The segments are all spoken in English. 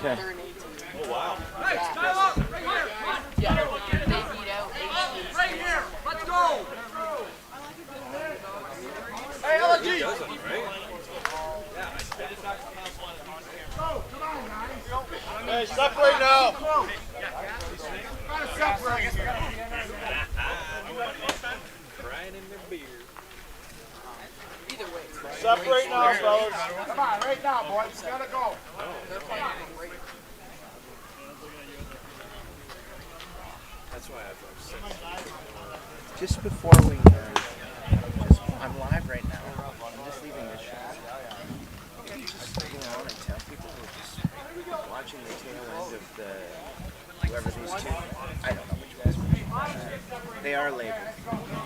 Okay. They're an A team. Oh, wow. Hey, time up! Right here! Yeah, they beat out A teams. Right here! Let's go! Hey, He LG! doesn't, right? Hey, separate now! Gotta separate! Crying in their beer. Either way. Separate now, fellas. Come on, right now, boys. Gotta go. They're playing great. That's why I thought Just before we, I'm live right now. I'm just leaving this shot. Maybe just, I want to tell people who are just watching the tail end of whoever these two, I don't know which ones. They are labeled,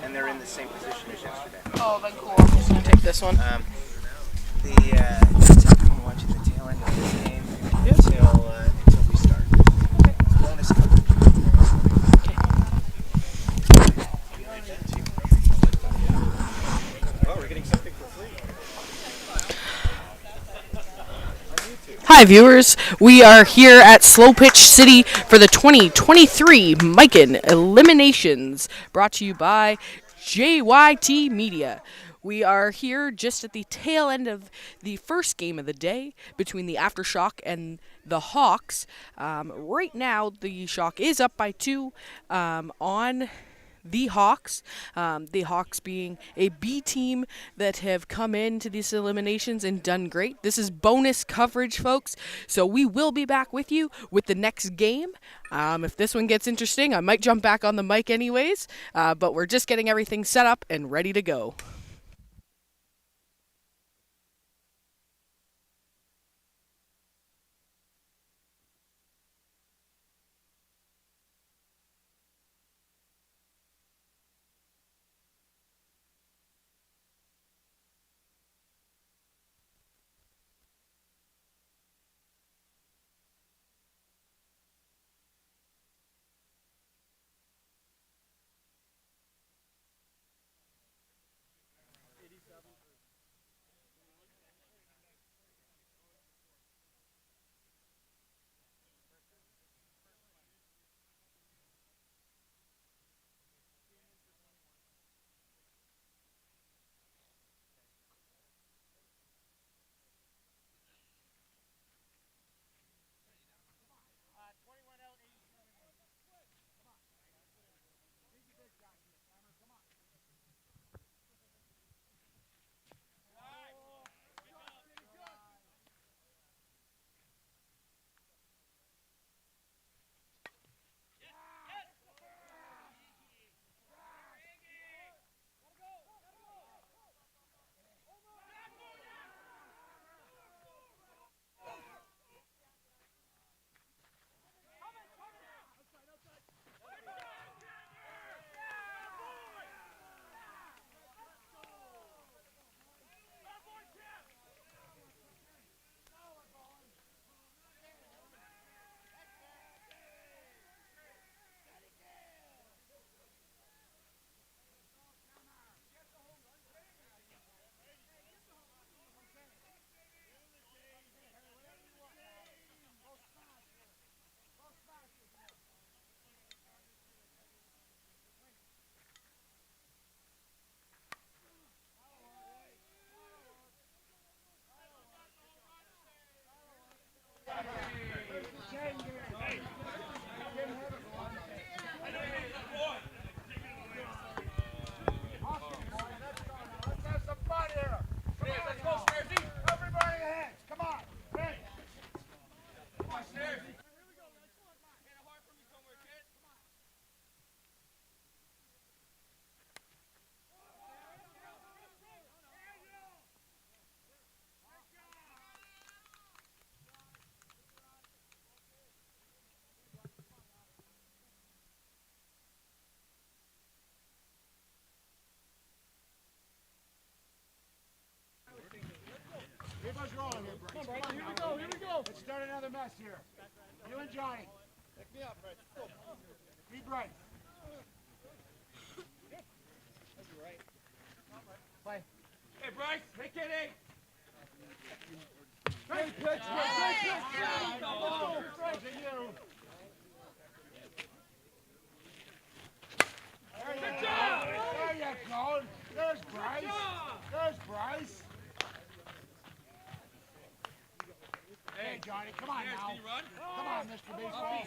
and they're in the same position as yesterday. Oh, then cool. I'm just gonna take this one. Just tell people watching the tail end of this game until we start. It's bonus coverage. Oh, we're getting something for free. Hi viewers, we are here at Slow Pitch City for the 2023 Mikan Eliminations, brought to you by JYT Media. We are here just at the tail end of the first game of the day between the Aftershock and the Hawks. Right now, the Shock is up by 2 on the Hawks. The Hawks being a B team that have come into these eliminations and done great. This is bonus coverage, folks. So we will be back with you with the next game. If this one gets interesting, I might jump back on the mic anyways. But we're just getting everything set up and ready to go. Here we go. Let's start another mess here. You and Johnny. Pick me up, Bryce. Be Bryce. Play. Hey, Bryce. Hey, Kitty. Great pitch. Great pitch. Johnny. Come on now. Come on, Mr. Baseball.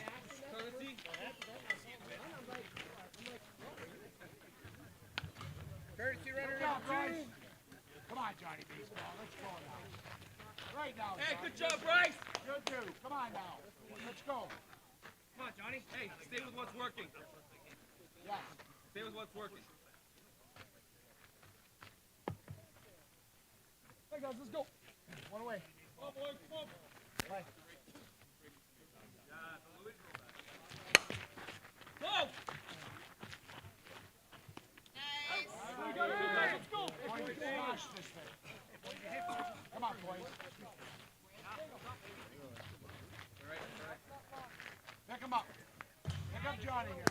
Courtesy runner Good job, number Bryce. 2. Come on, Johnny Baseball. Let's go now. Right now, Hey, Johnny. good job, Bryce. Good dude. Come on now. Let's go. Come on, Johnny. Hey, stay with what's working. Yes. Stay with what's working. Hey, guys, let's go. One away. Come on, boys. Come on. Play. Go! Let's go. Boys, smash this thing. Come on, boys. Pick him up. Pick up Johnny here.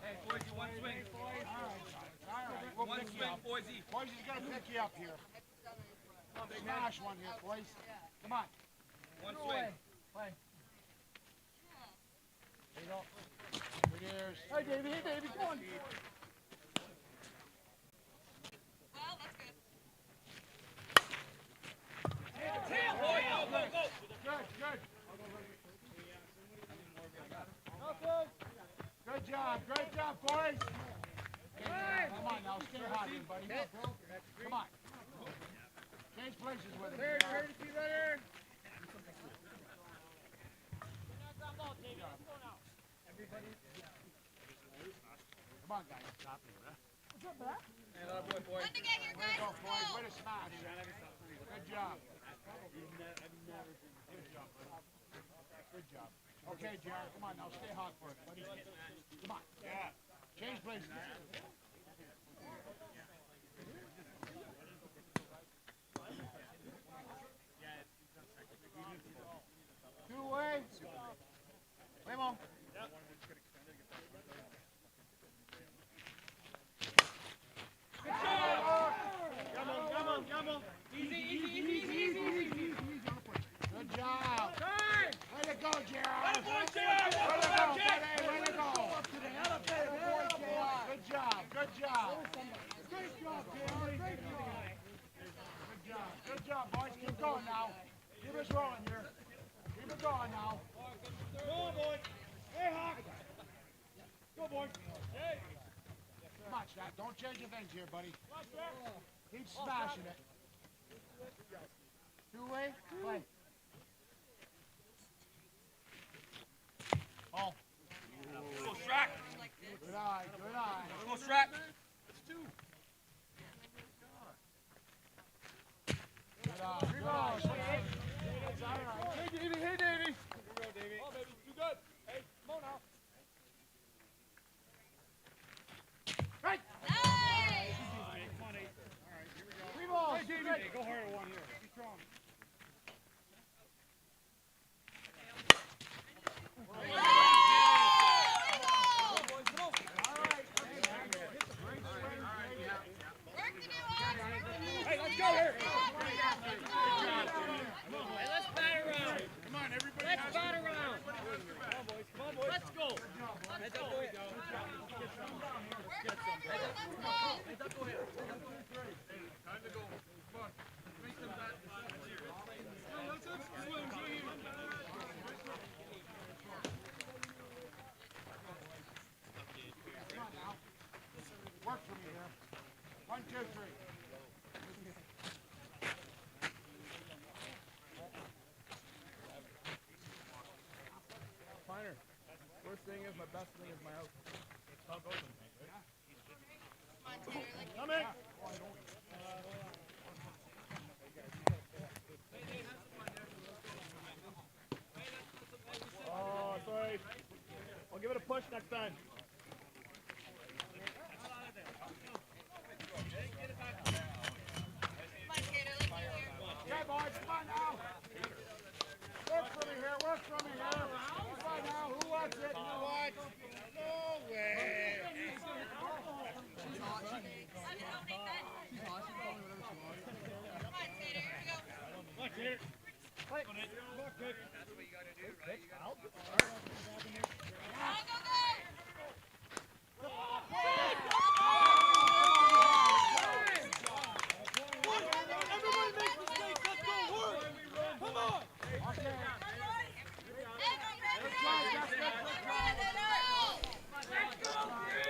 Hey, Boise, one swing. All right, Johnny. All right. We'll One pick you swing, up. Boise. Boys, he's going to pick you up here. Smash one here, boys. Come on. One Go swing. away. Play. There you go. Good ears. Hey, Davey. Hey, Davey. Come on. Well, that's good. Tail, boy. Go, go, go. Good, good. Good job. Great job, boys. Come on now. Stay hot here, buddy. Come on. Change places with him. Courtesy runner. Come on, guys. Stop here, huh? What's up, man? And boy, boy. One to get here, Way guys. to go, Let's boys. go. Way to smash. Good job. Good job, buddy. Good job. Okay, Jared. Come on now. Stay hot for it, buddy. Come on. Yeah. Change places. Two away. Way more. Come on. Easy. Good job. Way to go, Jared. Way to go, Jared. Way to go, buddy. Way to go. Good job. Good job. Great job, Jared. Great job. Good job. Good job, boys. Keep going now. Keep us rolling here. Keep it going now. Go on, boy. Hey, Hawk. Go, boy. Hey. Come on, Shaq. Don't change your things here, buddy. Keep smashing it. Two-way. Play. Oh. Go, Strack. Good eye. Good eye. Go, Strack. Good eye. Good eye. It's all right. Hey, Davey. Here we go, Davey. Oh, baby. You good? Hey, come on now. Right. Nice. Three balls. Hey, Davey. Go harder one here. Be strong. Work to do, Hawks. Hey, let's go here. Let's bat around. Come on, everybody. Let's bat around. Come on, boys. Let's go. Let's go. Work to do, let's go. Time to go. Come on. Make them bat. Come on now. Work for me here. 1, 2, 3. Finer. Worst thing is my best thing is my out. How goes it? Come on, Taylor. Like, Come in. Oh, sorry. I'll give it a push next time. come on, Taylor. Like you here. Okay, boys. Come on now. Work for me here. Work for me here. Come on now. Who wants it? What? No way. Come on, Taylor. Here we go. Look here. Wait. Look, good. Go, go, go. Everybody make mistakes. Let's go. Work. Come on. Okay.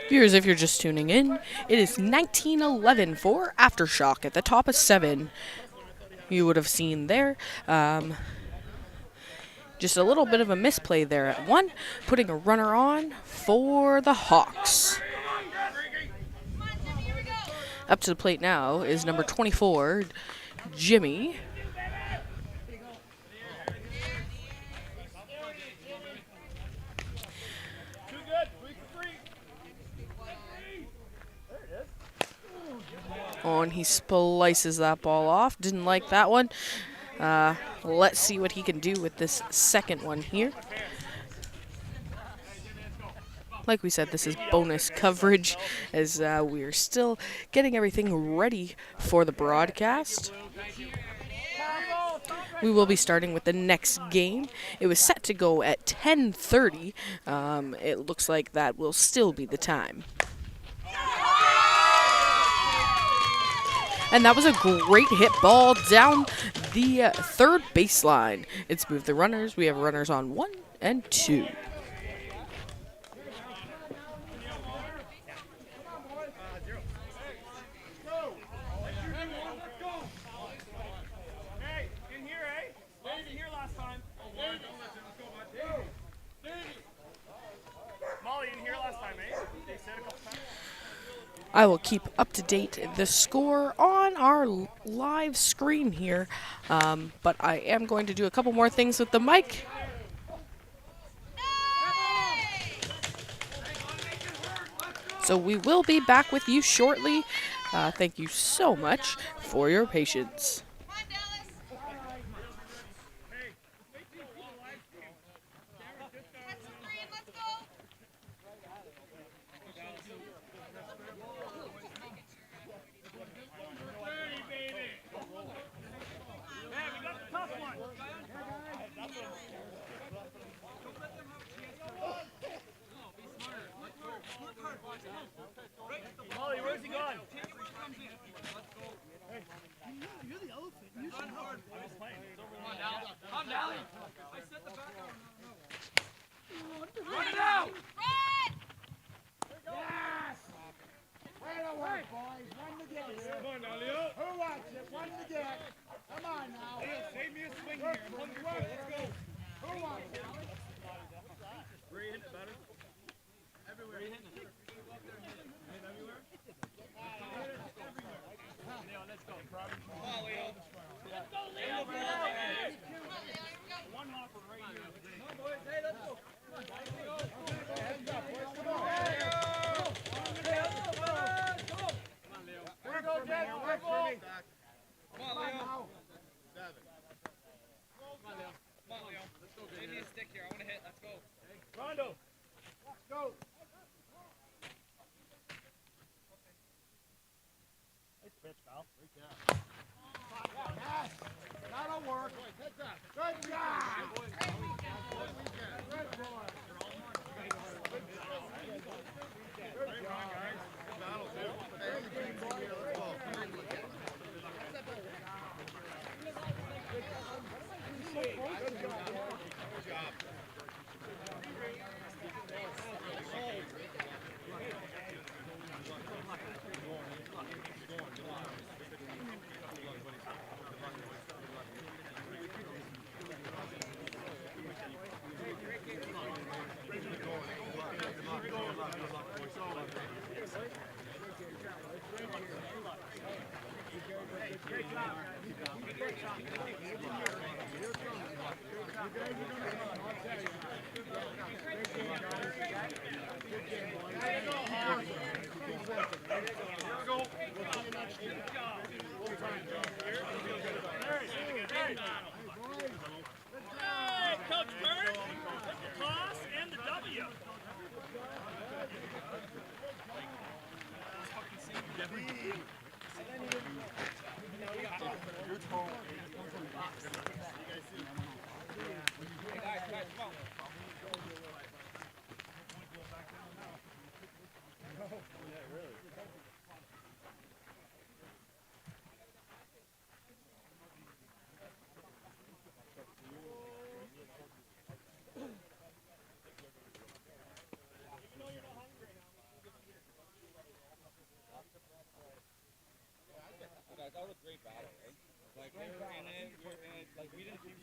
Viewers, if you're just tuning in, it is 1911 for Aftershock at the top of 7. You would have seen there. Just a little bit of a misplay there at 1, putting a runner on for the Hawks. Up to the plate now is number 24, Jimmy. Oh, and he splices that ball off. Didn't like that one. Let's see what he can do with this second one here. Like we said, this is bonus coverage as we're still getting everything ready for the broadcast. We will be starting with the next game. It was set to go at 10:30. It looks like that will still be the time. And that was a great hit ball down the third baseline. It's moved the runners. We have runners on 1 and 2. I will keep up to date the score on our live screen here, but I am going to do a couple more things with the mic. So we will be back with you shortly. Thank you so much for your patience. Molly, where's he gone? You're the elephant. You should know. Come down. I set the back on. Run it out! Yes! Way to work, boys. One to get here. Come on now, Leo. Who wants it? One to get. Come on now. Save me a swing Work here. for me, work for me. Who wants it? Where are you hitting it better? Everywhere. Where are you hitting it? Everywhere? Leo, let's go. Come on, Leo. Let's go, Leo. One hopper right here. Come on, boys. Hey, let's go. Come on, Heads up, boys. Come on. Work for me. Work for me. Come on, Leo. Now. 7. Come on, Leo. Come on, Leo. Let's go. Give me a stick here. I want to hit. Let's go. Rondo. Let's go. Nice pitch, pal. Great job. Yes. That'll work. Good job. Good boy. Coach Burt, with the toss and the W. Like we didn't hit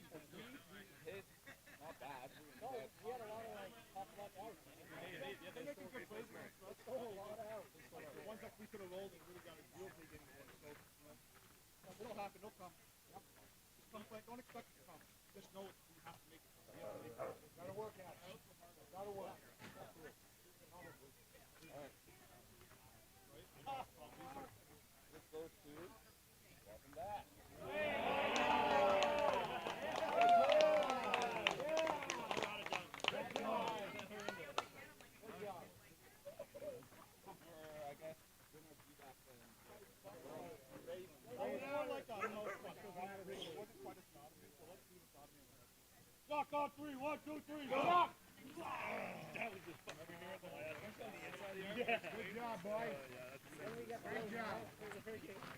not bad. No, we had a lot of like tough luck outs. They're making good plays, man. Let's throw a lot of outs. The ones that we could have rolled and really got a deal taken. So, it'll happen. It'll come. Just don't play. Don't expect it to come. Just know you have to make it. Gotta work at it. Gotta work. Let's go to welcome back. Lock on 3, 1, 2, 3, lock! That was just fun. On the inside of the arm. Yeah. Good job, boy. Great job.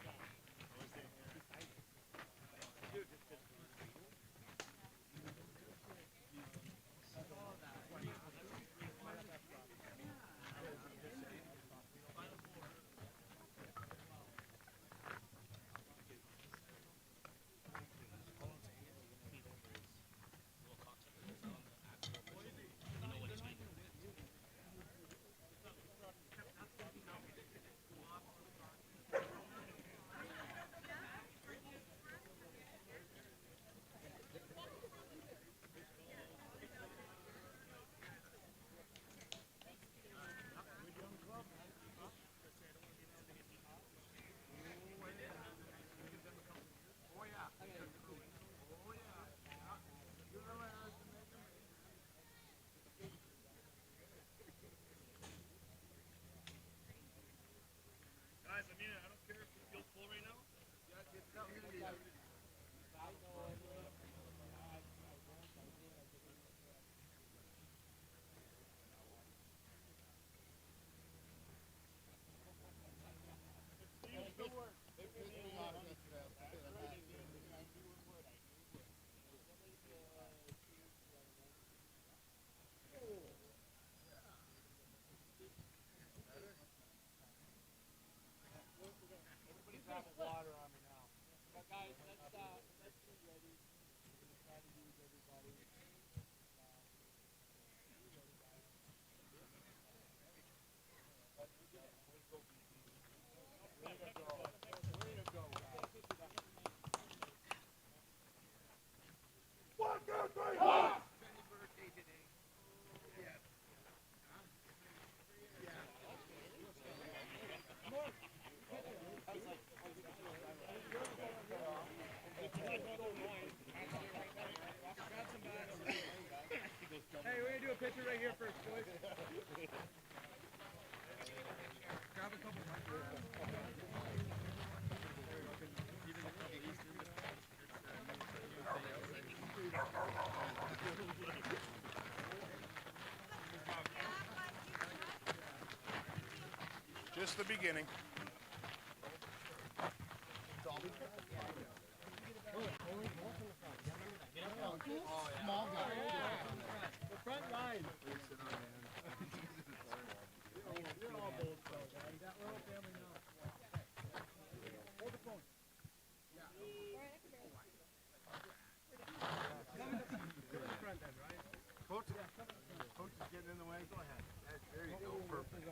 Guys, I mean, I don't care if the field's full right now. Everybody's having water on me now. But guys, let's be ready. We're gonna try to use everybody. Way to go, guys. 1, 2, 3, lock! Hey, we're gonna do a picture right here first, boys. Grab a couple. Just the beginning. Small guy. The front line. You're all bold, guys. That little family now. Hold the phone. Coach is getting in the way. Go ahead. There you go. Perfect.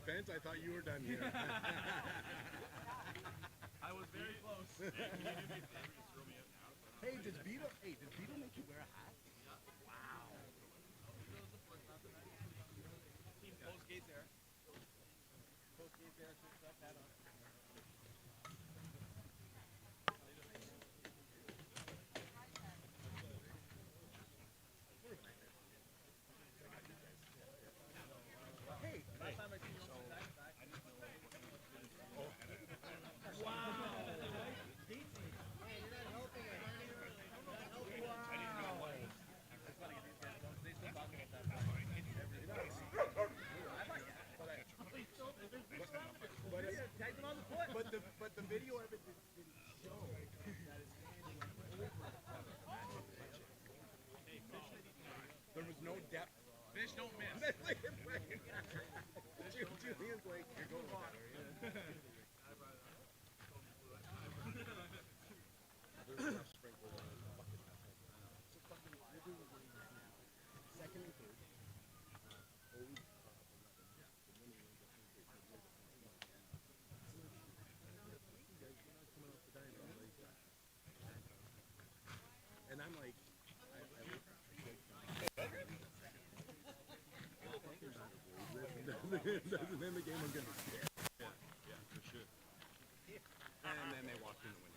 defense, I thought you were done here. I was very close. Hey, does Beetle make you wear a hat? Team post gate there. Post gate there. Set that up. Hey, Last time I seen you on the Diamondbacks. But the video evidence didn't show that his hand went over. There was no depth. Fish don't miss. Julian's like, you're going on. Second and third. And I'm like, doesn't end the game, I'm gonna yeah, for sure. And then they walked in the window.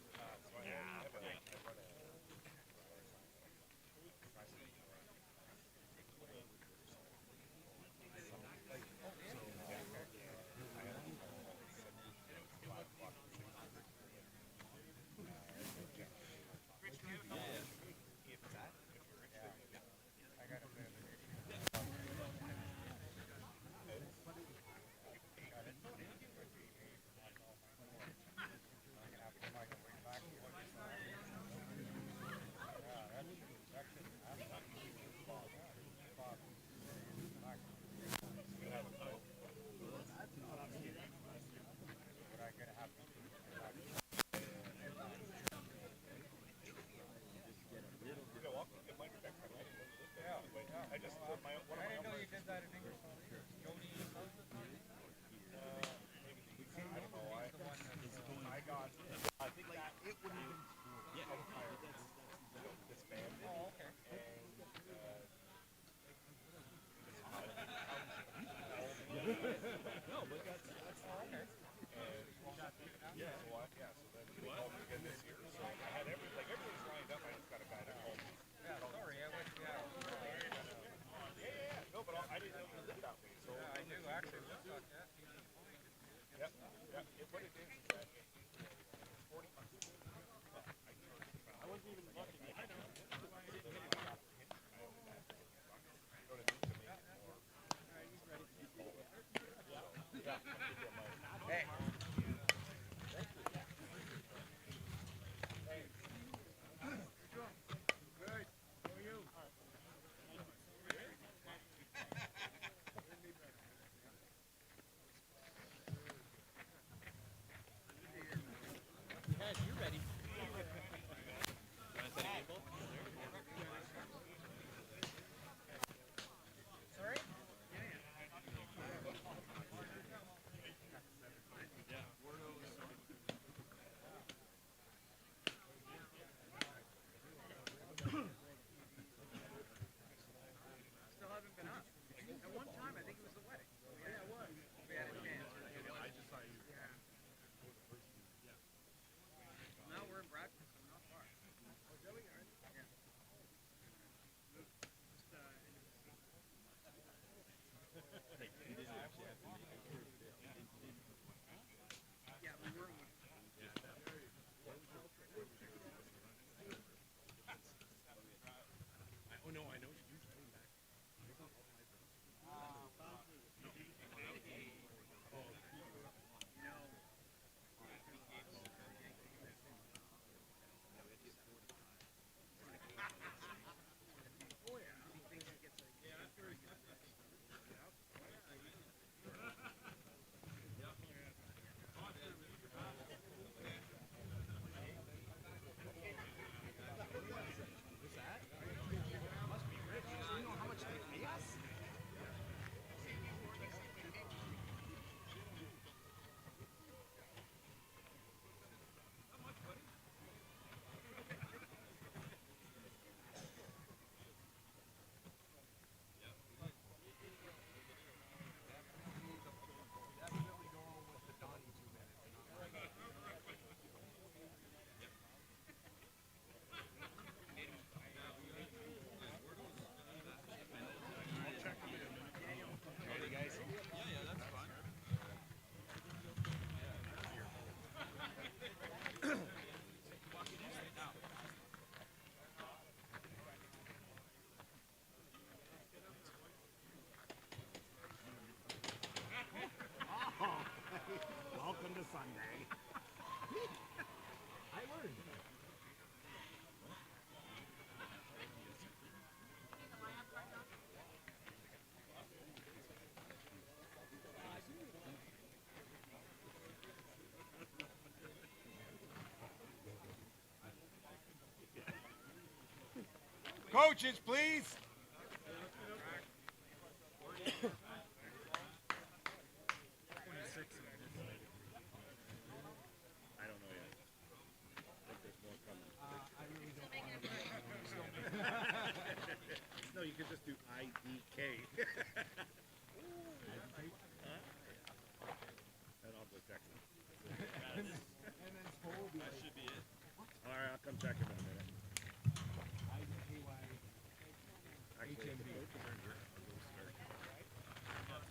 Coaches, please. I don't know yet. I think there's more coming. No, you could just do IDK. And I'll go text him. That should be it. All right, I'll come check him in a minute. Actually, if the coaches are here, I'll go start. I'll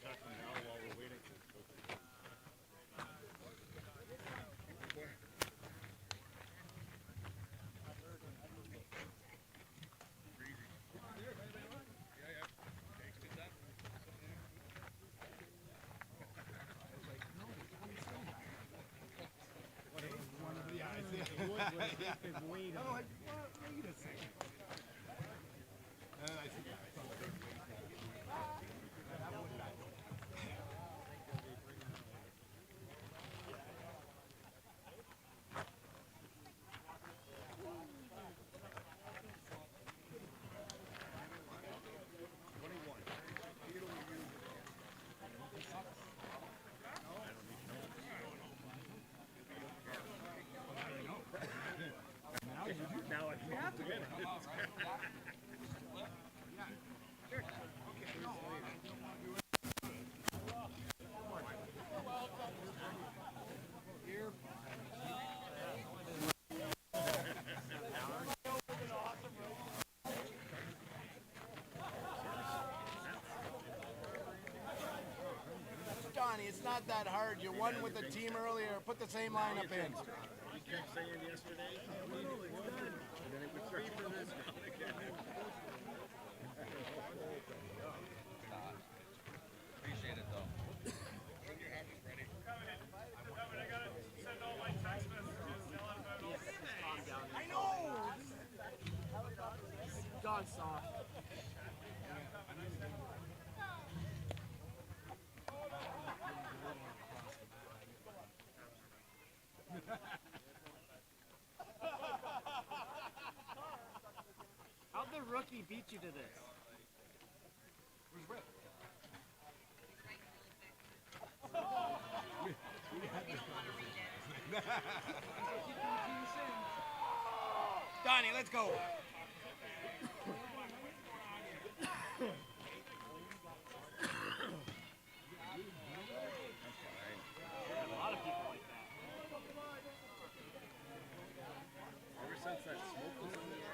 talk to him now while we're waiting for the coaches. Now I have to get it. Donnie, it's not that hard. You won with the team earlier. Put the same lineup in. You kept saying yesterday, and then it was 3 for this round again. Appreciate it though. When you're happy, ready. I gotta send all my text messages, yell out about I know. Gone soft. How'd the rookie beat you to this? Where's Rip? Donnie, let's go. A lot of people like that. Ever since that smoke was in the air,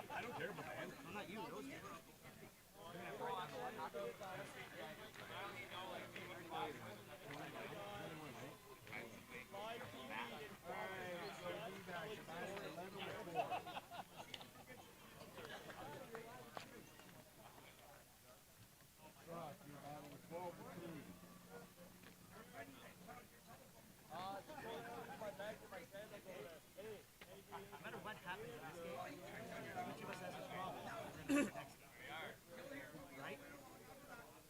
I don't care about that. I'm not you, those people. No matter what happens in this game, each of us has a problem. We're gonna next game. Right?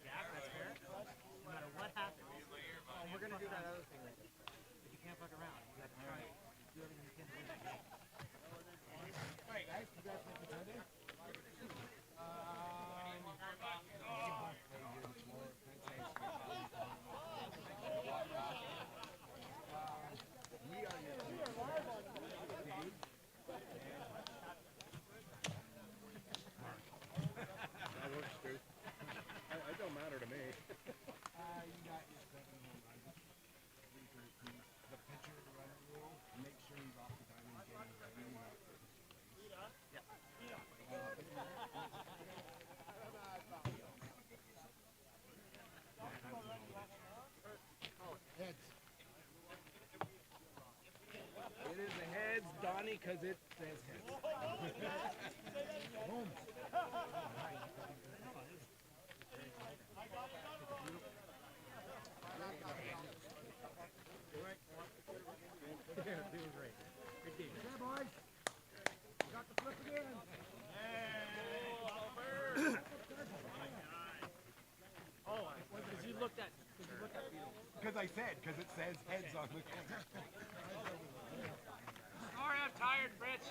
Yeah, that's fair. No matter what happens, and we're gonna do that other thing later. If you can't fuck around, you have to try to do everything you can to win that game. that works too. It don't matter to me. It is the heads, Donnie, because it says heads. Boom. Yeah, doing great. Good game. Yeah, boys. said, because it says heads on the corner. Sorry, I'm tired, Fritz.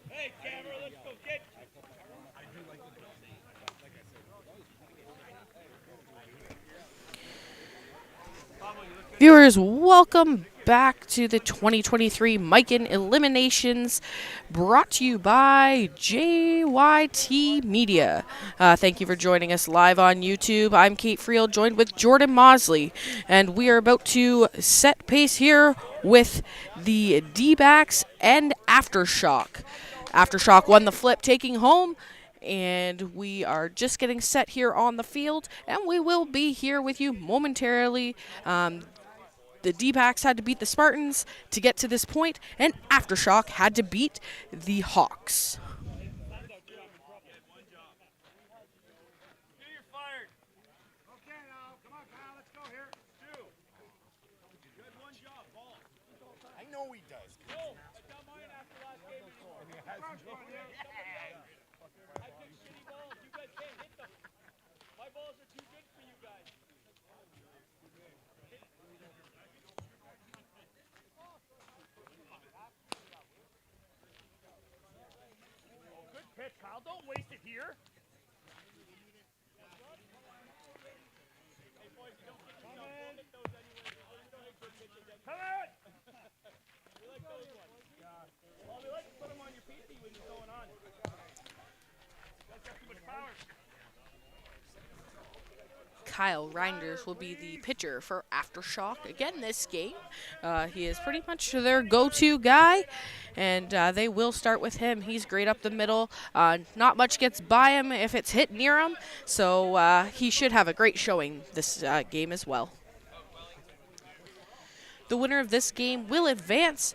Hey, camera, let's go get you. Viewers, welcome back to the 2023 Mikan Eliminations, brought to you by JYT Media. Thank you for joining us live on YouTube. I'm Kate Friel, joined with Jordan Mosley, and we are about to set pace here with the D-backs and Aftershock. Aftershock won the flip, taking home, and we are just getting set here on the field, and we will be here with you momentarily. The D-backs had to beat the Spartans to get to this point, and Aftershock had to beat the Hawks. You're fired. Okay, now, come on, Kyle, let's go here. Stu, you had one job, ball. I know he does. No, I got mine after last game. I pick shitty balls. You guys can't hit them. My balls are too good for you guys. Oh, good pitch, Kyle. Don't waste it here. Hey, boys, you don't get these out. We'll get those anyway. We don't hit good pitches. Come on! We like those ones. Well, we like to put them on your PC when you're going on. You guys got too much power. Kyle Reinders will be the pitcher for Aftershock again this game. He is pretty much their go-to guy, and they will start with him. He's great up the middle. Not much gets by him if it's hit near him, so he should have a great showing this game as well. The winner of this game will advance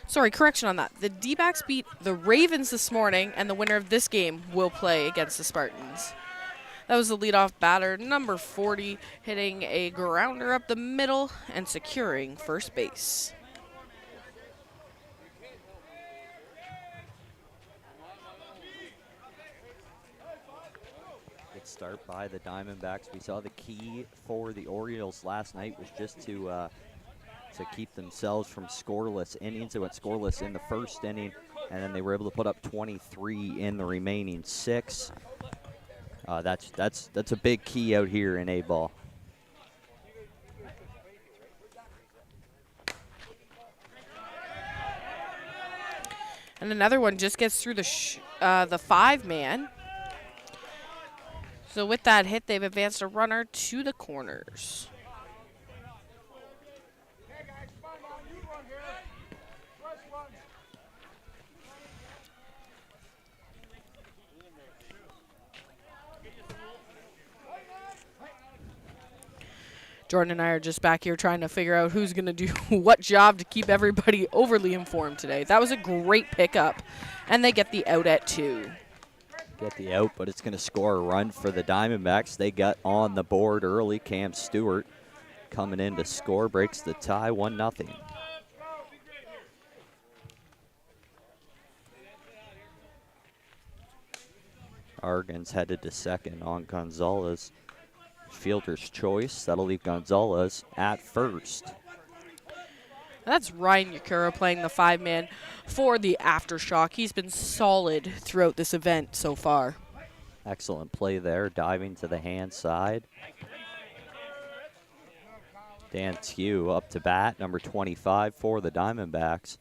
Sorry, correction on that. The D-backs beat the Ravens this morning, and the winner of this game will play against the Spartans. That was the leadoff batter, number 40, hitting a grounder up the middle and securing first base. Good start by the Diamondbacks. We saw the key for the Orioles last night was just to keep themselves from scoreless innings. They went scoreless in the first inning, and then they were able to put up 23 in the remaining 6. That's a big key out here in A-ball. And another one just gets through the 5-man. So with that hit, they've advanced a runner to the corners. Jordan and I are just back here trying to figure out who's going to do what job to keep everybody overly informed today. That was a great pickup, and they get the out at 2. Get the out, but it's going to score a run for the Diamondbacks. They got on the board early. Cam Stewart coming in to score, breaks the tie, 1-0. Argan's headed to second on Gonzalez. Fielder's choice. That'll leave Gonzalez at first. That's Ryan Yakura playing the 5-man for the Aftershock. He's been solid throughout this event so far. Excellent play there, diving to the hand side. Dan Tew up to bat, number 25 for the Diamondbacks.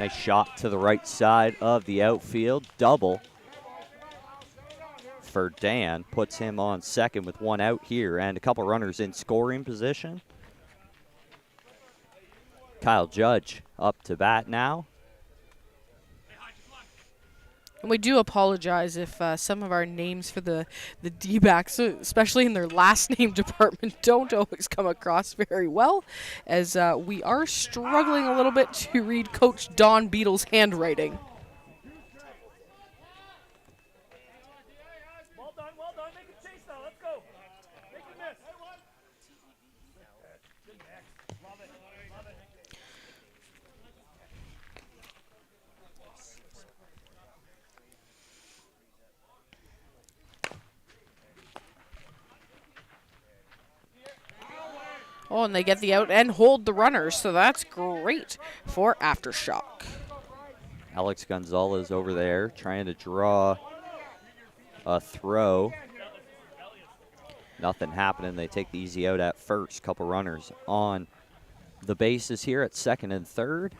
Nice shot to the right side of the outfield. Double for Dan. Puts him on second with 1 out here and a couple runners in scoring position. Kyle Judge up to bat now. And we do apologize if some of our names for the D-backs, especially in their last name department, don't always come across very well, as we are struggling a little bit to read Coach Don Beadle's handwriting. Well done, well done. Make a chase now. Let's go. Make it miss. Good mix. Love it. Love it. Oh, and they get the out and hold the runners, so that's great for Aftershock. Alex Gonzalez over there trying to draw a throw. Nothing happening. They take the easy out at first. Couple runners on the bases here at second and third.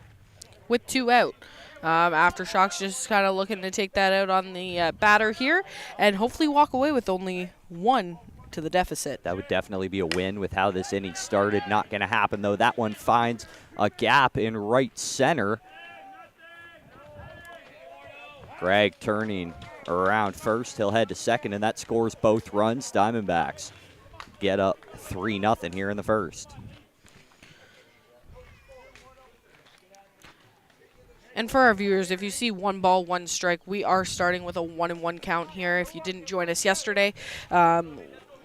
With 2 out. Aftershock's just kind of looking to take that out on the batter here and hopefully walk away with only 1 to the deficit. That would definitely be a win with how this inning started. Not going to happen, though. That one finds a gap in right center. Greg turning around first. He'll head to second, and that scores both runs. Diamondbacks get up 3-0 here in the first. And for our viewers, if you see 1 ball, 1 strike, we are starting with a 1-1 count here. If you didn't join us yesterday,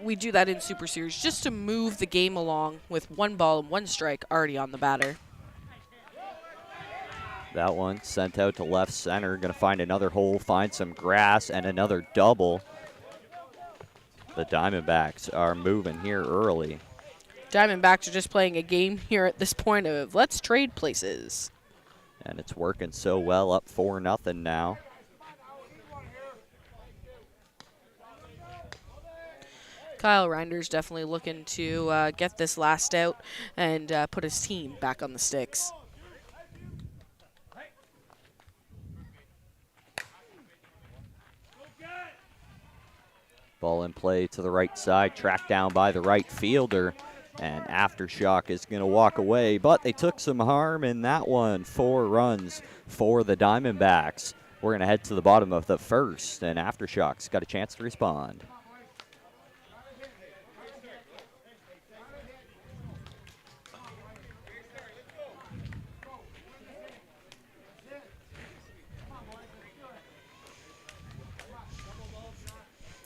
we do that in Super Series just to move the game along with 1 ball and 1 strike already on the batter. That one sent out to left center. Going to find another hole, find some grass, and another double. The Diamondbacks are moving here early. Diamondbacks are just playing a game here at this point of let's trade places. And it's working so well, up 4-0 now. Kyle Reinder's definitely looking to get this last out and put his team back on the sticks. Ball in play to the right side, tracked down by the right fielder. And Aftershock is going to walk away, but they took some harm in that one. 4 runs for the Diamondbacks. We're going to head to the bottom of the first, and Aftershock's got a chance to respond.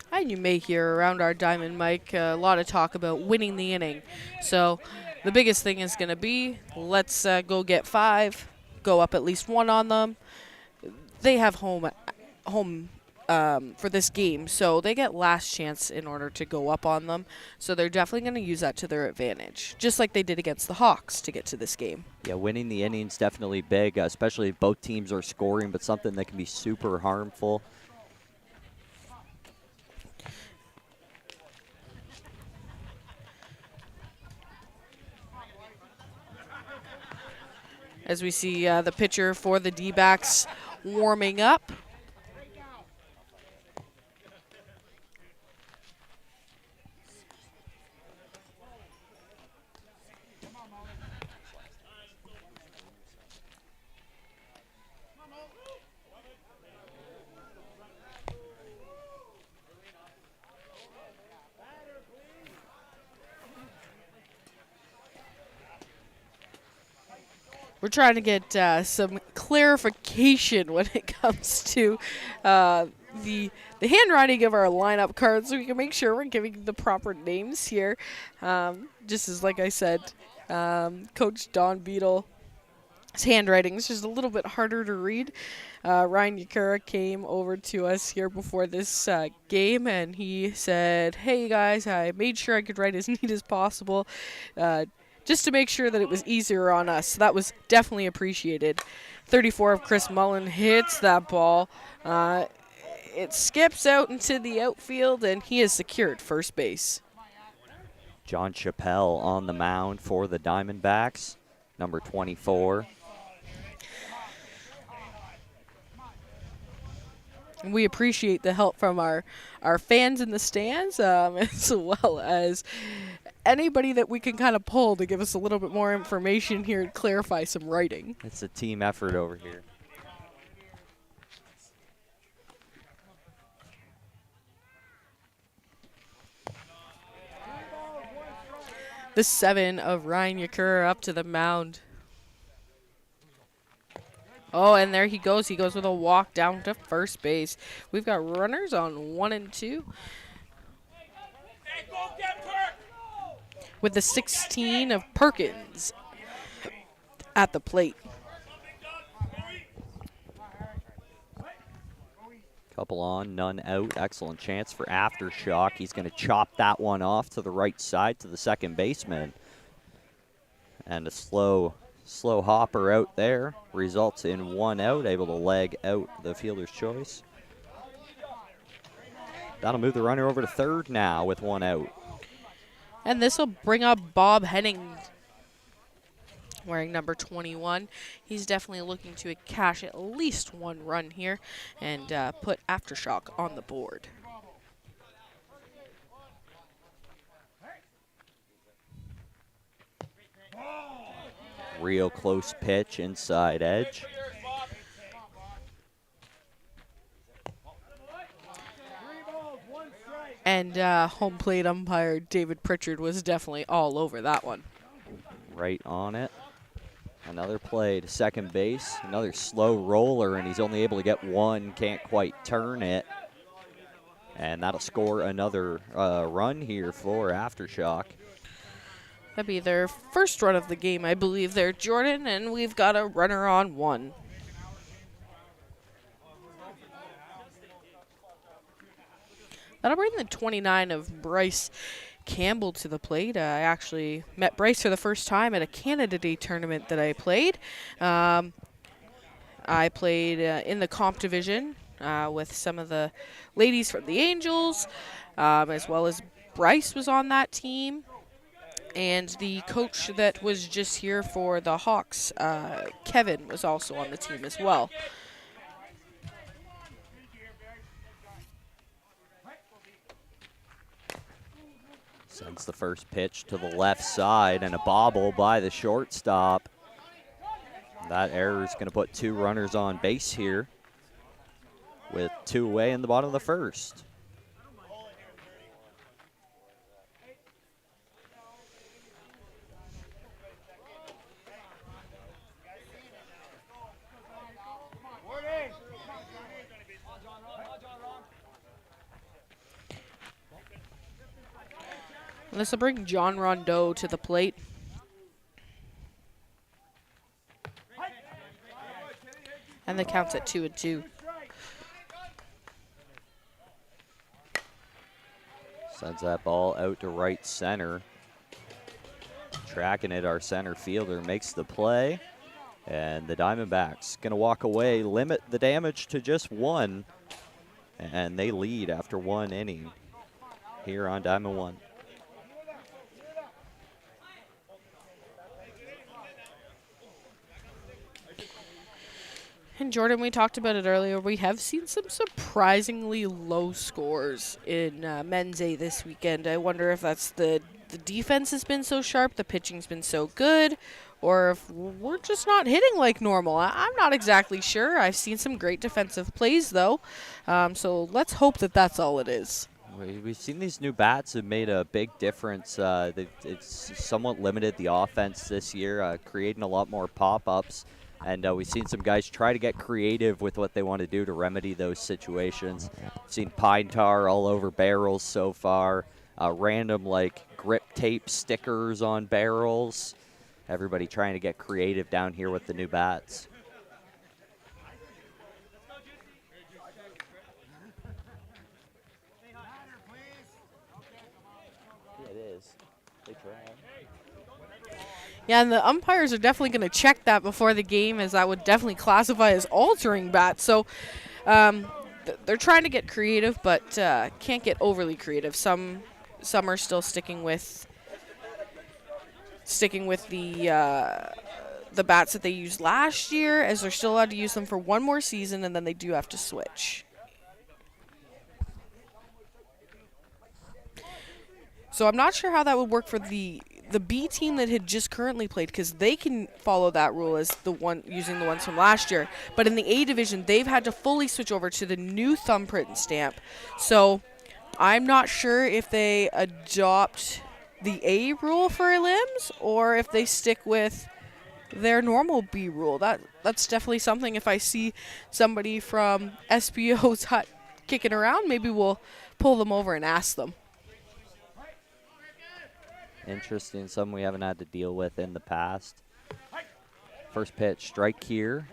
And you may hear around our diamond mic a lot of talk about winning the inning. So the biggest thing is going to be let's go get 5, go up at least 1 on them. They have home for this game, so they get last chance in order to go up on them. So they're definitely going to use that to their advantage, just like they did against the Hawks to get to this game. Yeah, winning the inning's definitely big, especially if both teams are scoring, but something that can be super harmful. As we see the pitcher for the D-backs warming up. we're trying to get some clarification when it comes to the handwriting of our lineup cards, so we can make sure we're giving the proper names here. Just as, like I said, Coach Don Beadle, his handwriting is just a little bit harder to read. Ryan Yakura came over to us here before this game, and he said, "Hey guys, I made sure I could write as neat as possible, just to make sure that it was easier on us." So that was definitely appreciated. 34 of Chris Mullen hits that ball. It skips out into the outfield, and he has secured first base. John Chappelle on the mound for the Diamondbacks, number 24. And we appreciate the help from our fans in the stands, as well as anybody that we can kind of pull to give us a little bit more information here and clarify some writing. It's a team effort over here. The 7 of Ryan Yakura up to the mound. Oh, and there he goes. He goes with a walk down to first base. We've got runners on 1 and 2. With the 16 of Perkins at the plate. Couple on, none out. Excellent chance for Aftershock. He's going to chop that one off to the right side to the second baseman. And a slow hopper out there results in 1 out, able to leg out the fielder's choice. That'll move the runner over to third now with 1 out. And this will bring up Bob Henning, wearing number 21. He's definitely looking to cash at least 1 run here and put Aftershock on the board. Real close pitch, inside edge. And home plate umpire David Pritchard was definitely all over that one. Right on it. Another play to second base. Another slow roller, and he's only able to get 1. Can't quite turn it. And that'll score another run here for Aftershock. That'd be their first run of the game, I believe, there, Jordan. And we've got a runner on 1. That'll bring the 29 of Bryce Campbell to the plate. I actually met Bryce for the first time at a Canada Day tournament that I played. I played in the comp division with some of the ladies from the Angels, as well as Bryce was on that team. And the coach that was just here for the Hawks, Kevin, was also on the team as well. Sends the first pitch to the left side, and a bobble by the shortstop. That error is going to put 2 runners on base here with 2 away in the bottom of the first. This will bring John Rondeau to the plate. And the count's at 2-2. Sends that ball out to right center. Tracking it, our center fielder makes the play. And the Diamondbacks going to walk away, limit the damage to just 1. And they lead after 1 inning here on Diamond 1. And Jordan, we talked about it earlier. We have seen some surprisingly low scores in Men's A this weekend. I wonder if that's the defense has been so sharp, the pitching's been so good, or if we're just not hitting like normal. I'm not exactly sure. I've seen some great defensive plays, though. So let's hope that that's all it is. We've seen these new bats have made a big difference. It's somewhat limited the offense this year, creating a lot more pop-ups. And we've seen some guys try to get creative with what they want to do to remedy those situations. We've seen pine tar all over barrels so far, random like grip tape stickers on barrels. Everybody trying to get creative down here with the new bats. Yeah, it is. They try. Yeah, and the umpires are definitely going to check that before the game, as that would definitely classify as altering bats. So they're trying to get creative, but can't get overly creative. Some are still sticking with the bats that they used last year, as they're still allowed to use them for one more season, and then they do have to switch. So I'm not sure how that would work for the B team that had just currently played, because they can follow that rule as the one using the ones from last year. But in the A division, they've had to fully switch over to the new thumbprint and stamp. So I'm not sure if they adopt the A rule for limbs or if they stick with their normal B rule. That's definitely something. If I see somebody from SPO's hut kicking around, maybe we'll pull them over and ask them. Interesting, something we haven't had to deal with in the past. First pitch, strike here.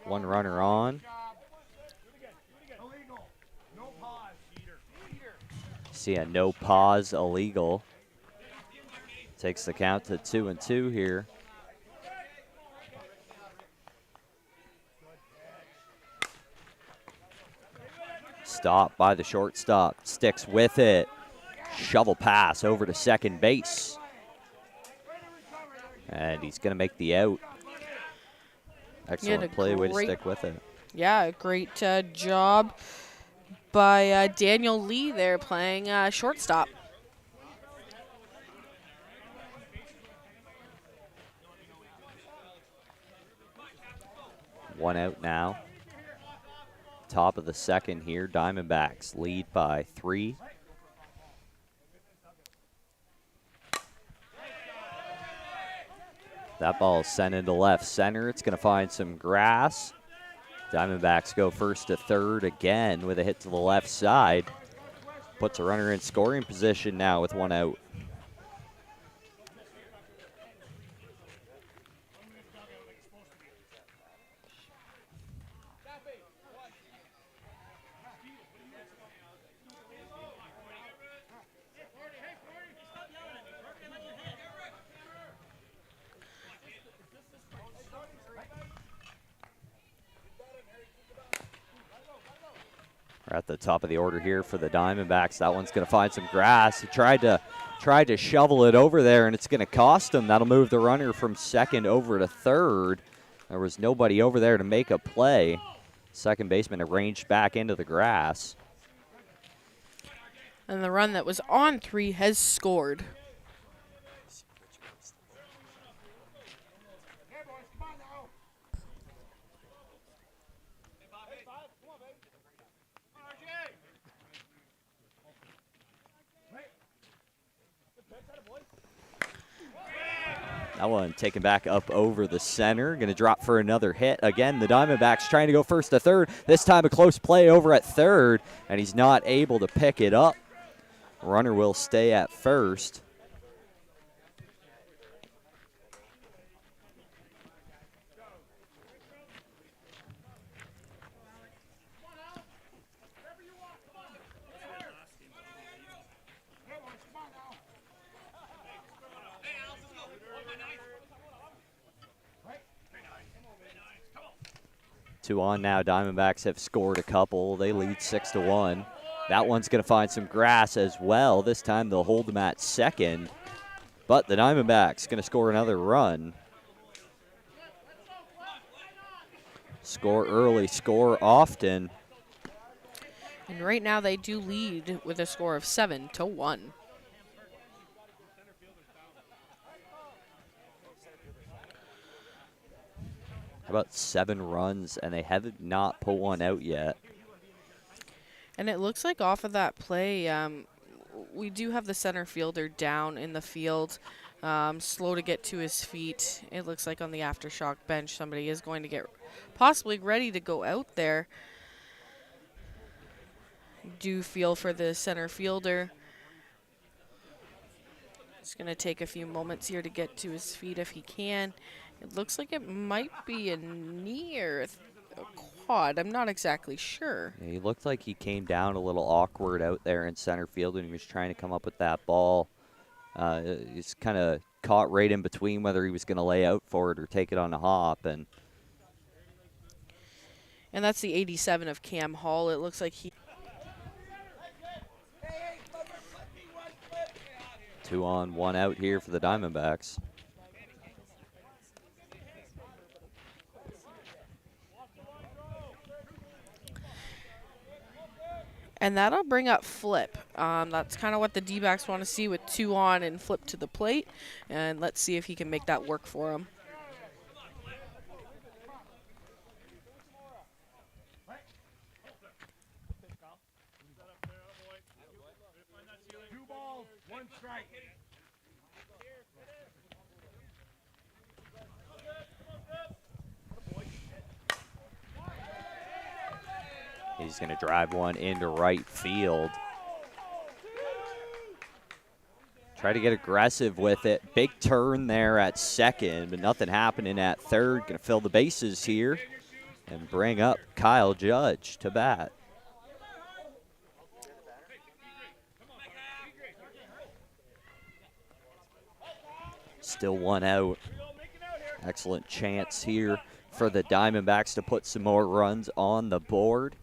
One runner on. See a no pause illegal. Takes the count to 2-2 here. Stop by the shortstop, sticks with it. Shovel pass over to second base. And he's going to make the out. Excellent play, way to stick with it. Yeah, great job by Daniel Lee there playing shortstop. One out now. Top of the second here. Diamondbacks lead by 3. That ball is sent into left center. It's going to find some grass. Diamondbacks go first to third again with a hit to the left side. Puts a runner in scoring position now with one out. We're at the top of the order here for the Diamondbacks. That one's going to find some grass. He tried to shovel it over there, and it's going to cost him. That'll move the runner from second over to third. There was nobody over there to make a play. Second baseman arranged back into the grass. And the run that was on 3 has scored. That one taken back up over the center. Going to drop for another hit. Again, the Diamondbacks trying to go first to third. This time a close play over at third, and he's not able to pick it up. Runner will stay at first. Two on now. Diamondbacks have scored a couple. They lead 6-1. That one's going to find some grass as well. This time they'll hold them at second. But the Diamondbacks going to score another run. Score early, score often. And right now they do lead with a score of 7-1. How about 7 runs, and they have not put one out yet. And it looks like off of that play, we do have the center fielder down in the field, slow to get to his feet. It looks like on the Aftershock bench, somebody is going to get possibly ready to go out there. Do feel for the center fielder. It's going to take a few moments here to get to his feet if he can. It looks like it might be a knee or a quad. I'm not exactly sure. Yeah, he looked like he came down a little awkward out there in center field when he was trying to come up with that ball. He's kind of caught right in between whether he was going to lay out for it or take it on the hop. And that's the 87 of Cam Hall. It looks like he... 2 on, 1 out here for the Diamondbacks. And that'll bring up Flip. That's kind of what the D-backs want to see with 2 on and Flip to the plate. And let's see if he can make that work for him. He's going to drive one into right field. Try to get aggressive with it. Big turn there at second, but nothing happening at third. Going to fill the bases here and bring up Kyle Judge to bat. Still 1 out. Excellent chance here for the Diamondbacks to put some more runs on the board.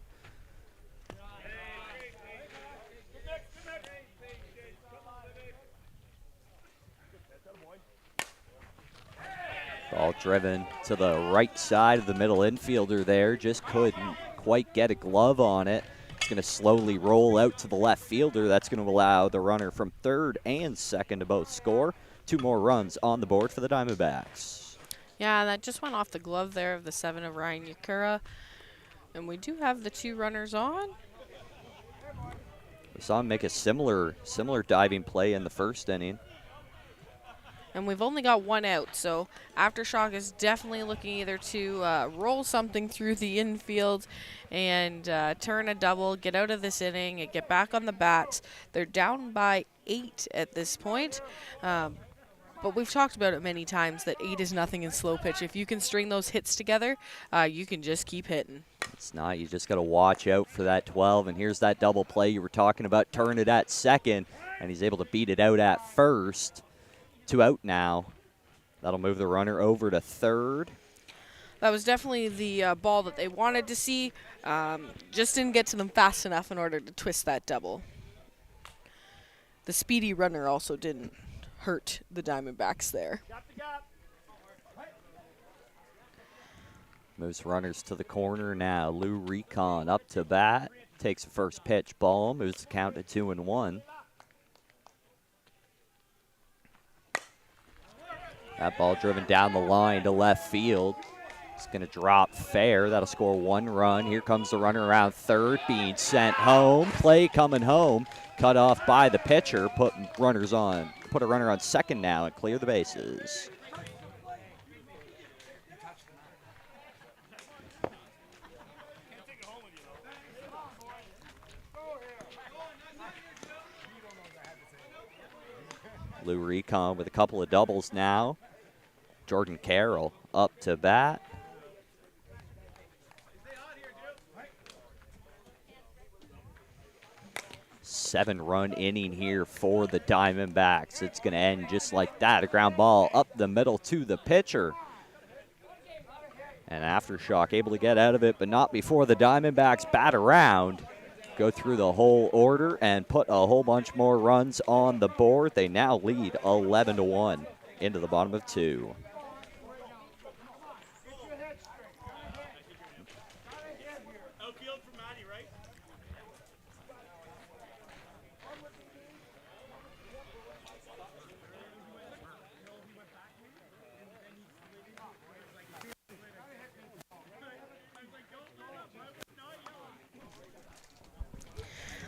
Ball driven to the right side of the middle infielder there. Just couldn't quite get a glove on it. It's going to slowly roll out to the left fielder. That's going to allow the runner from third and second to both score. 2 more runs on the board for the Diamondbacks. Yeah, that just went off the glove there of the 7 of Ryan Yakura. And we do have the 2 runners on. We saw him make a similar diving play in the first inning. And we've only got 1 out, so Aftershock is definitely looking either to roll something through the infield and turn a double, get out of this inning, and get back on the bats. They're down by 8 at this point, but we've talked about it many times that 8 is nothing in slow pitch. If you can string those hits together, you can just keep hitting. It's not. You just got to watch out for that 12, and here's that double play you were talking about. Turn it at second, and he's able to beat it out at first. 2 out now. That'll move the runner over to third. That was definitely the ball that they wanted to see. Just didn't get to them fast enough in order to twist that double. The speedy runner also didn't hurt the Diamondbacks there. Moves runners to the corner now. Lou Recon up to bat. Takes the first pitch ball. Moves the count to 2-1. That ball driven down the line to left field. It's going to drop fair. That'll score 1 run. Here comes the runner around third, being sent home. Play coming home. Cut off by the pitcher. Put a runner on second now and clear the bases. Lou Recon with a couple of doubles now. Jordan Carroll up to bat. Seven-run inning here for the Diamondbacks. It's going to end just like that. A ground ball up the middle to the pitcher. And Aftershock able to get out of it, but not before the Diamondbacks bat around. Go through the whole order and put a whole bunch more runs on the board. They now lead 11-1 into the bottom of 2.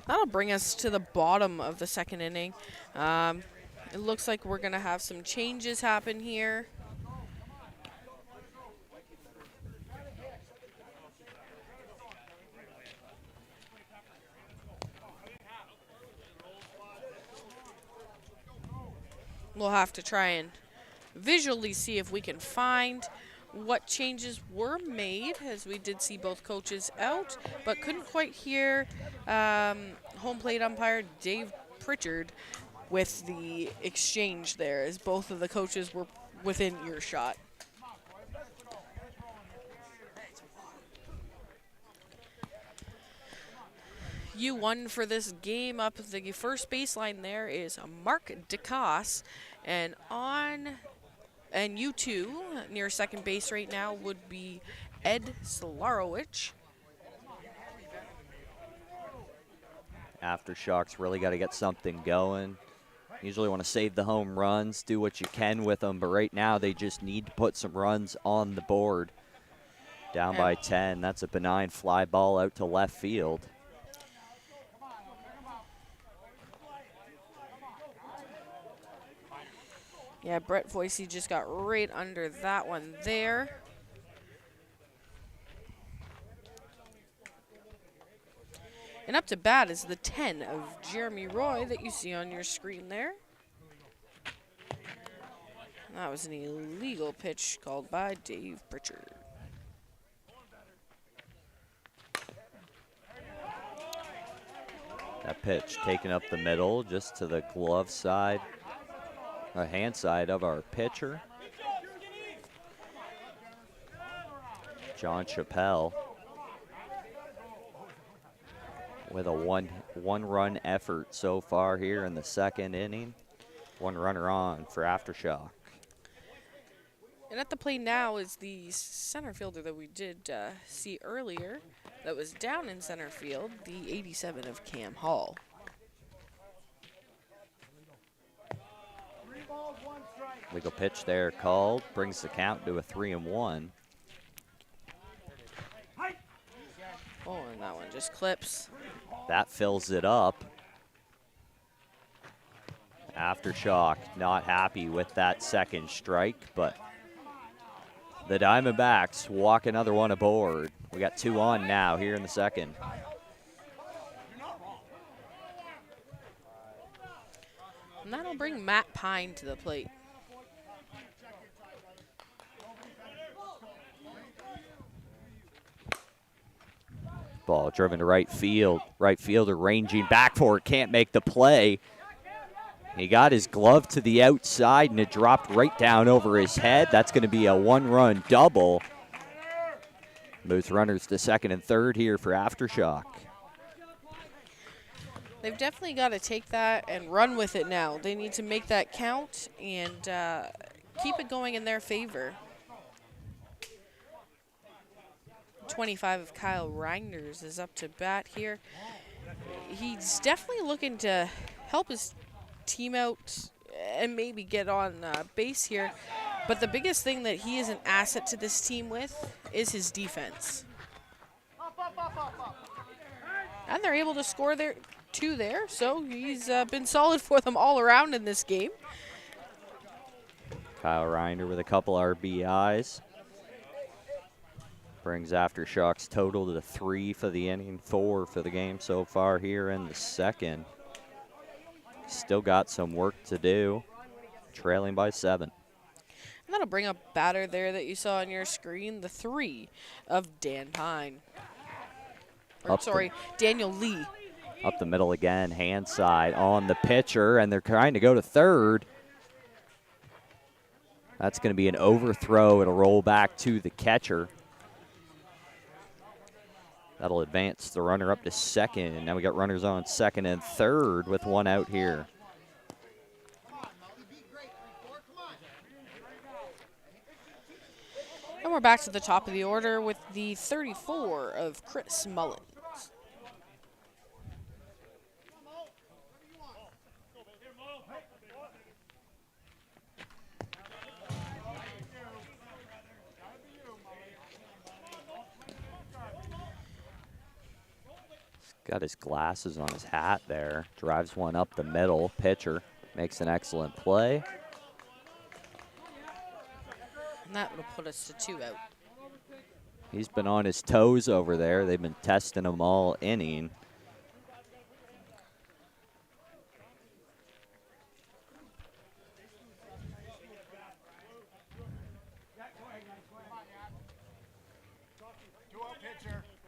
That'll bring us to the bottom of the second inning. It looks like we're going to have some changes happen here. We'll have to try and visually see if we can find what changes were made, as we did see both coaches out, but couldn't quite hear home plate umpire Dave Pritchard with the exchange there, as both of the coaches were within earshot. U1 for this game up the first baseline there is Mark DeCosse, and U2 near second base right now would be Ed Solarowicz. Aftershock's really got to get something going. Usually want to save the home runs, do what you can with them, but right now they just need to put some runs on the board. Down by 10, that's a benign fly ball out to left field. Yeah, Brett Voicey just got right under that one there. And up to bat is the 10 of Jeremy Roy that you see on your screen there. That was an illegal pitch called by Dave Pritchard. That pitch taken up the middle, just to the glove side, or hand side of our pitcher. John Chappelle with a one-run effort so far here in the second inning. One runner on for Aftershock. And at the plate now is the center fielder that we did see earlier that was down in center field, the 87 of Cam Hall. Legal pitch there called, brings the count to a 3-1. Oh, and that one just clips. That fills it up. Aftershock not happy with that second strike, but the Diamondbacks walk another one aboard. We got 2 on now here in the second. And that'll bring Matt Pine to the plate. Ball driven to right field. Right fielder ranging back for it, can't make the play. He got his glove to the outside and it dropped right down over his head. That's going to be a one-run double. Moves runners to second and third here for Aftershock. They've definitely got to take that and run with it now. They need to make that count and keep it going in their favor. 25 of Kyle Reiners is up to bat here. He's definitely looking to help his team out and maybe get on base here. But the biggest thing that he is an asset to this team with is his defense. And they're able to score there, 2 there, so he's been solid for them all around in this game. Kyle Reiner with a couple RBIs. Brings Aftershock's total to 3 for the inning, 4 for the game so far here in the second. Still got some work to do, trailing by 7. And that'll bring up batter there that you saw on your screen, the 3 of Dan Pine. Or, sorry, Daniel Lee. Up the middle again, hand side on the pitcher, and they're trying to go to third. That's going to be an overthrow. It'll roll back to the catcher. That'll advance the runner up to second, and now we got runners on second and third with 1 out here. And we're back to the top of the order with the 34 of Chris Mullins. got his glasses on his hat there. Drives one up the middle. Pitcher makes an excellent play. And that will put us to 2 out. He's been on his toes over there. They've been testing him all inning.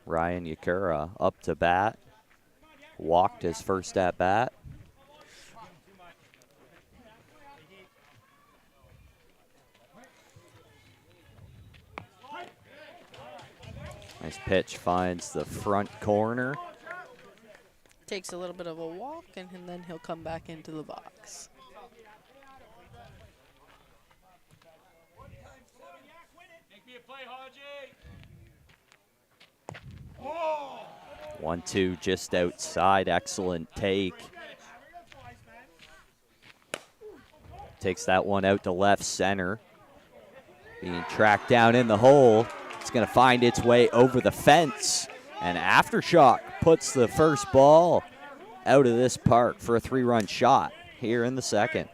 Ryan Yakura up to bat. Walked his first at bat. Nice pitch, finds the front corner. Takes a little bit of a walk, and then he'll come back into the box. Make me a play, Haji. 1-2 just outside. Excellent take. Takes that one out to left center. Being tracked down in the hole. It's going to find its way over the fence. And Aftershock puts the first ball out of this park for a 3-run shot here in the second.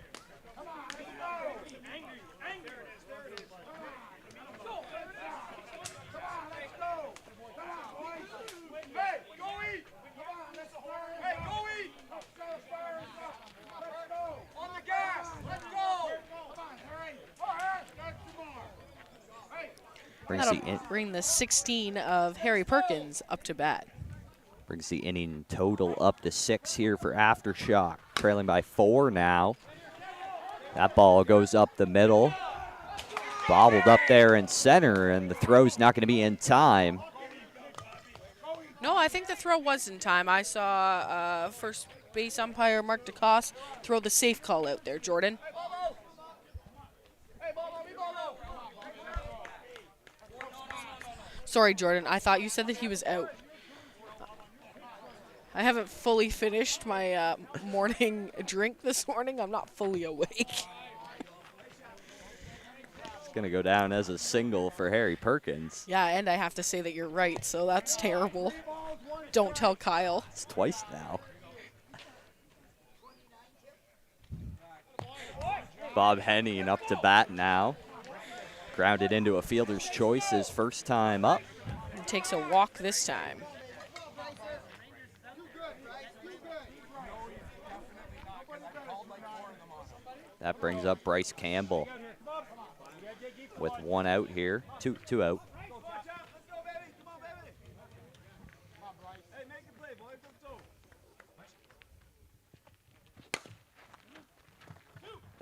Bring the 16 of Harry Perkins up to bat. Brings the inning total up to 6 here for Aftershock. Trailing by 4 now. That ball goes up the middle. Bobbled up there in center, and the throw's not going to be in time. No, I think the throw was in time. I saw first base umpire Mark DeCoste throw the safe call out there, Jordan. Sorry, Jordan. I thought you said that he was out. I haven't fully finished my morning drink this morning. I'm not fully awake. It's going to go down as a single for Harry Perkins. Yeah, and I have to say that you're right, so that's terrible. Don't tell Kyle. It's twice now. Bob Henning up to bat now. Grounded into a fielder's choice his first time up. He takes a walk this time. That brings up Bryce Campbell with 1 out here. Two out.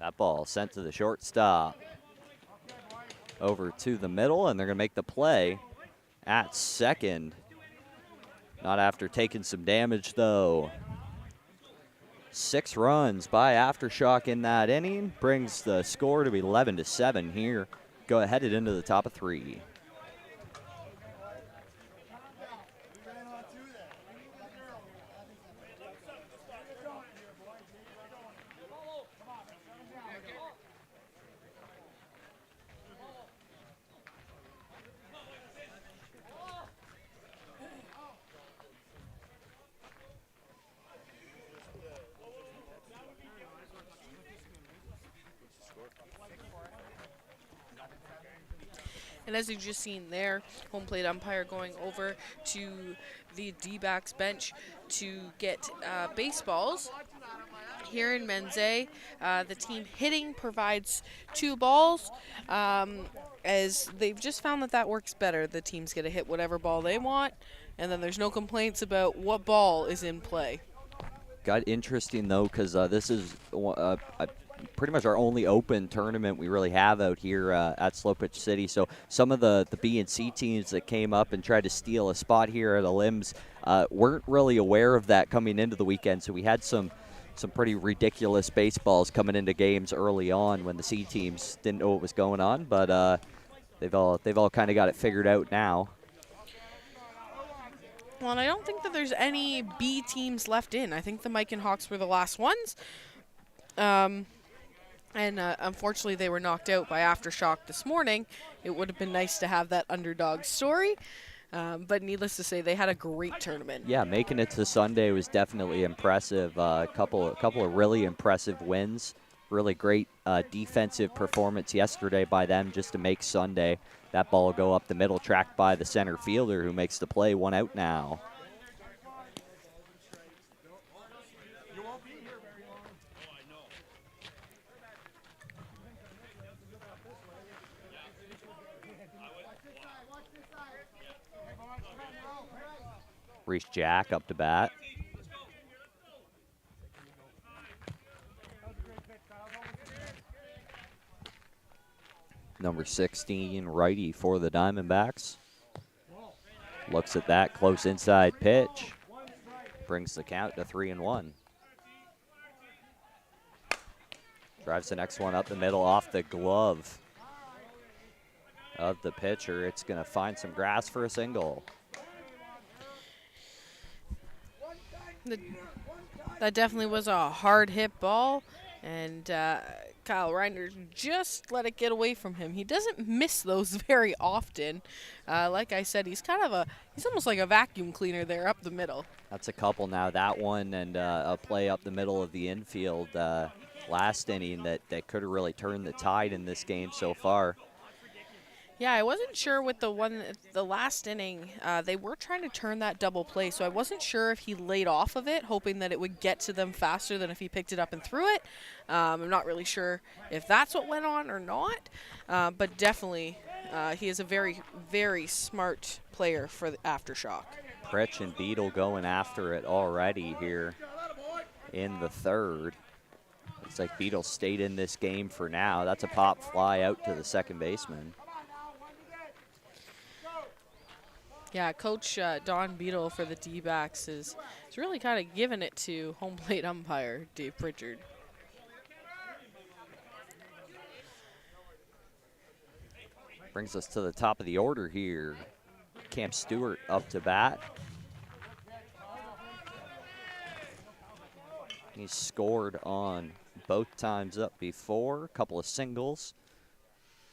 That ball sent to the shortstop. Over to the middle, and they're going to make the play at second. Not after taking some damage, though. 6 runs by Aftershock in that inning. Brings the score to 11-7 here. Go headed into the top of 3. And as you've just seen there, home plate umpire going over to the D-backs bench to get baseballs. Here in Men's A, the team hitting provides 2 balls. As they've just found that works better. The team's going to hit whatever ball they want, and then there's no complaints about what ball is in play. Got interesting, though, because this is pretty much our only open tournament we really have out here at Slow Pitch City. So some of the B and C teams that came up and tried to steal a spot here at the Limbs weren't really aware of that coming into the weekend. So we had some pretty ridiculous baseballs coming into games early on when the C teams didn't know what was going on. But they've all kind of got it figured out now. Well, and I don't think that there's any B teams left in. I think the Mike and Hawks were the last ones. And unfortunately, they were knocked out by Aftershock this morning. It would have been nice to have that underdog story. But needless to say, they had a great tournament. Yeah, making it to Sunday was definitely impressive. A couple of really impressive wins. Really great defensive performance yesterday by them just to make Sunday. That ball go up the middle, tracked by the center fielder who makes the play. 1 out now. Reese Jack up to bat. Number 16, righty for the Diamondbacks. Looks at that close inside pitch. Brings the count to 3-1. Drives the next one up the middle off the glove of the pitcher. It's going to find some grass for a single. That definitely was a hard hit ball, and Kyle Reiner just let it get away from him. He doesn't miss those very often. Like I said, he's almost like a vacuum cleaner there up the middle. That's a couple now. That one and a play up the middle of the infield last inning that could have really turned the tide in this game so far. Yeah, I wasn't sure with the last inning. They were trying to turn that double play, so I wasn't sure if he laid off of it, hoping that it would get to them faster than if he picked it up and threw it. I'm not really sure if that's what went on or not, but definitely he is a very, very smart player for the Aftershock. Pritch and Beadle going after it already here in the third. Looks like Beadle stayed in this game for now. That's a pop fly out to the second baseman. Yeah, Coach Don Beadle for the D-backs is really kind of giving it to home plate umpire Dave Pritchard. Brings us to the top of the order here. Cam Stewart up to bat. He's scored on both times up before. A couple of singles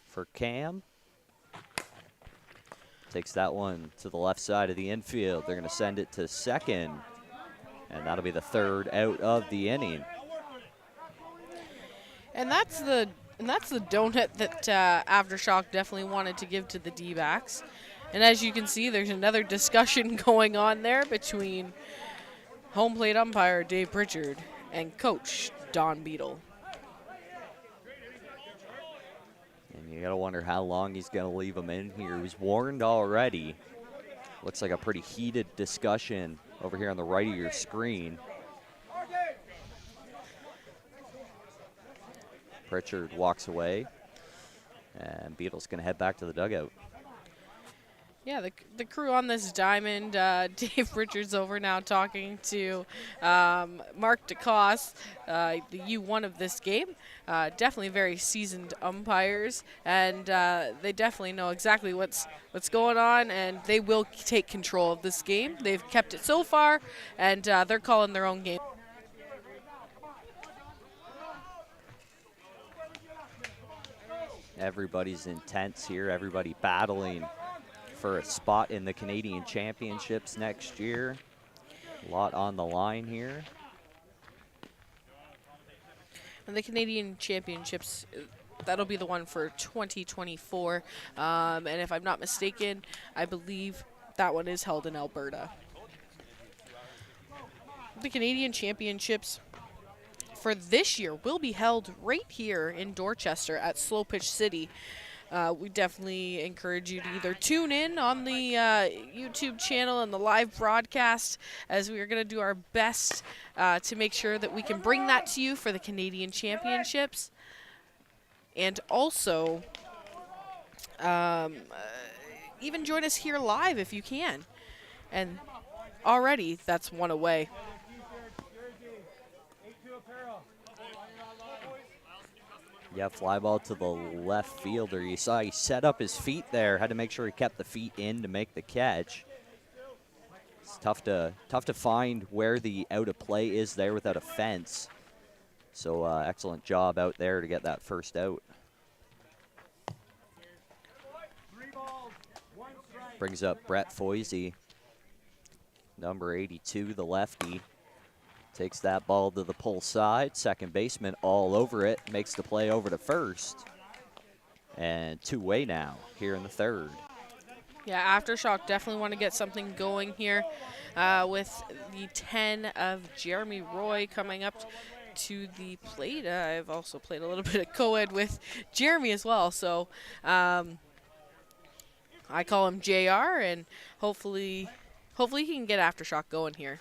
for Cam. Takes that one to the left side of the infield. They're going to send it to second, and that'll be the third out of the inning. And that's the donut that Aftershock definitely wanted to give to the D-backs. And as you can see, there's another discussion going on there between home plate umpire Dave Pritchard and Coach Don Beadle. And you got to wonder how long he's going to leave him in here. He was warned already. Looks like a pretty heated discussion over here on the right of your screen. Pritchard walks away, and Beadle's going to head back to the dugout. Yeah, the crew on this diamond, Dave Pritchard's over now talking to Mark DeCoste, the U1 of this game. Definitely very seasoned umpires, and they definitely know exactly what's going on, and they will take control of this game. They've kept it so far, and they're calling their own game. Everybody's intense here. Everybody battling for a spot in the Canadian Championships next year. A lot on the line here. And the Canadian Championships, that'll be the one for 2024. And if I'm not mistaken, I believe that one is held in Alberta. The Canadian Championships for this year will be held right here in Dorchester at Slow Pitch City. We definitely encourage you to either tune in on the YouTube channel and the live broadcast, as we are going to do our best to make sure that we can bring that to you for the Canadian Championships. And also, even join us here live if you can. And already, that's one away. Yeah, fly ball to the left fielder. You saw he set up his feet there. Had to make sure he kept the feet in to make the catch. It's tough to find where the out of play is there without a fence. So excellent job out there to get that first out. 3 balls, 1 strike. Brings up Brett Foisey, number 82, the lefty. Takes that ball to the pull side. Second baseman all over it. Makes the play over to first. And two-way now here in the third. Yeah, Aftershock definitely want to get something going here with the 10 of Jeremy Roy coming up to the plate. I've also played a little bit of co-ed with Jeremy as well, so I call him JR, and hopefully he can get Aftershock going here.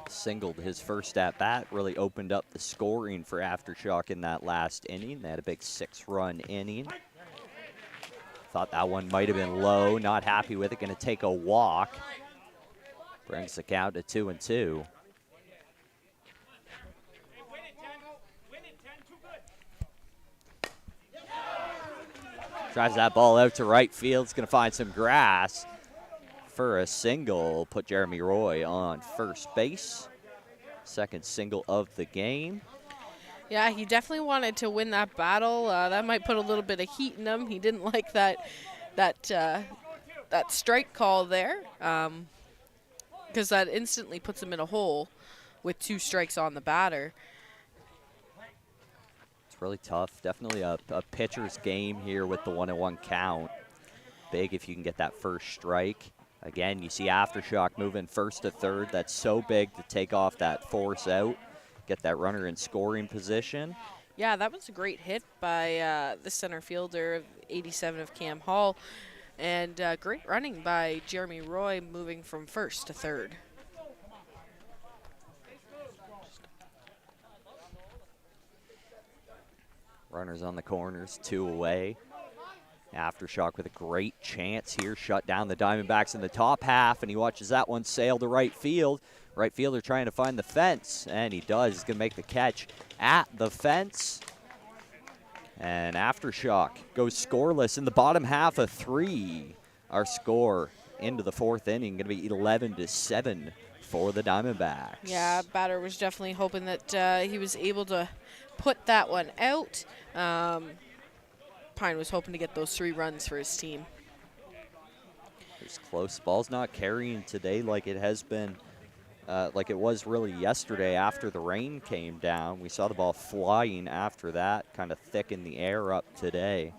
Singled his first at-bat, really opened up the scoring for Aftershock in that last inning. They had a big 6-run inning. Thought that one might have been low, not happy with it, going to take a walk. Brings the count to 2-2. Drives that ball out to right field. It's going to find some grass for a single. Put Jeremy Roy on first base. Second single of the game. Yeah, he definitely wanted to win that battle. That might put a little bit of heat in him. He didn't like that strike call there, because that instantly puts him in a hole with 2 strikes on the batter. It's really tough. Definitely a pitcher's game here with the 1-1 count. Big if you can get that first strike. Again, you see Aftershock moving first to third. That's so big to take off that force out. Get that runner in scoring position. Yeah, that was a great hit by the center fielder, 87 of Cam Hall. And great running by Jeremy Roy moving from first to third. Runners on the corners, 2 away. Aftershock with a great chance here. Shut down the Diamondbacks in the top half, and he watches that one sail to right field. Right fielder trying to find the fence, and he does. He's going to make the catch at the fence. And Aftershock goes scoreless in the bottom half of 3. Our score into the 4th inning going to be 11-7 for the Diamondbacks. Yeah, batter was definitely hoping that he was able to put that one out. Pine was hoping to get those 3 runs for his team. It's close. Ball's not carrying today like it has been. Like it was really yesterday after the rain came down. We saw the ball flying after that, kind of thick in the air up today.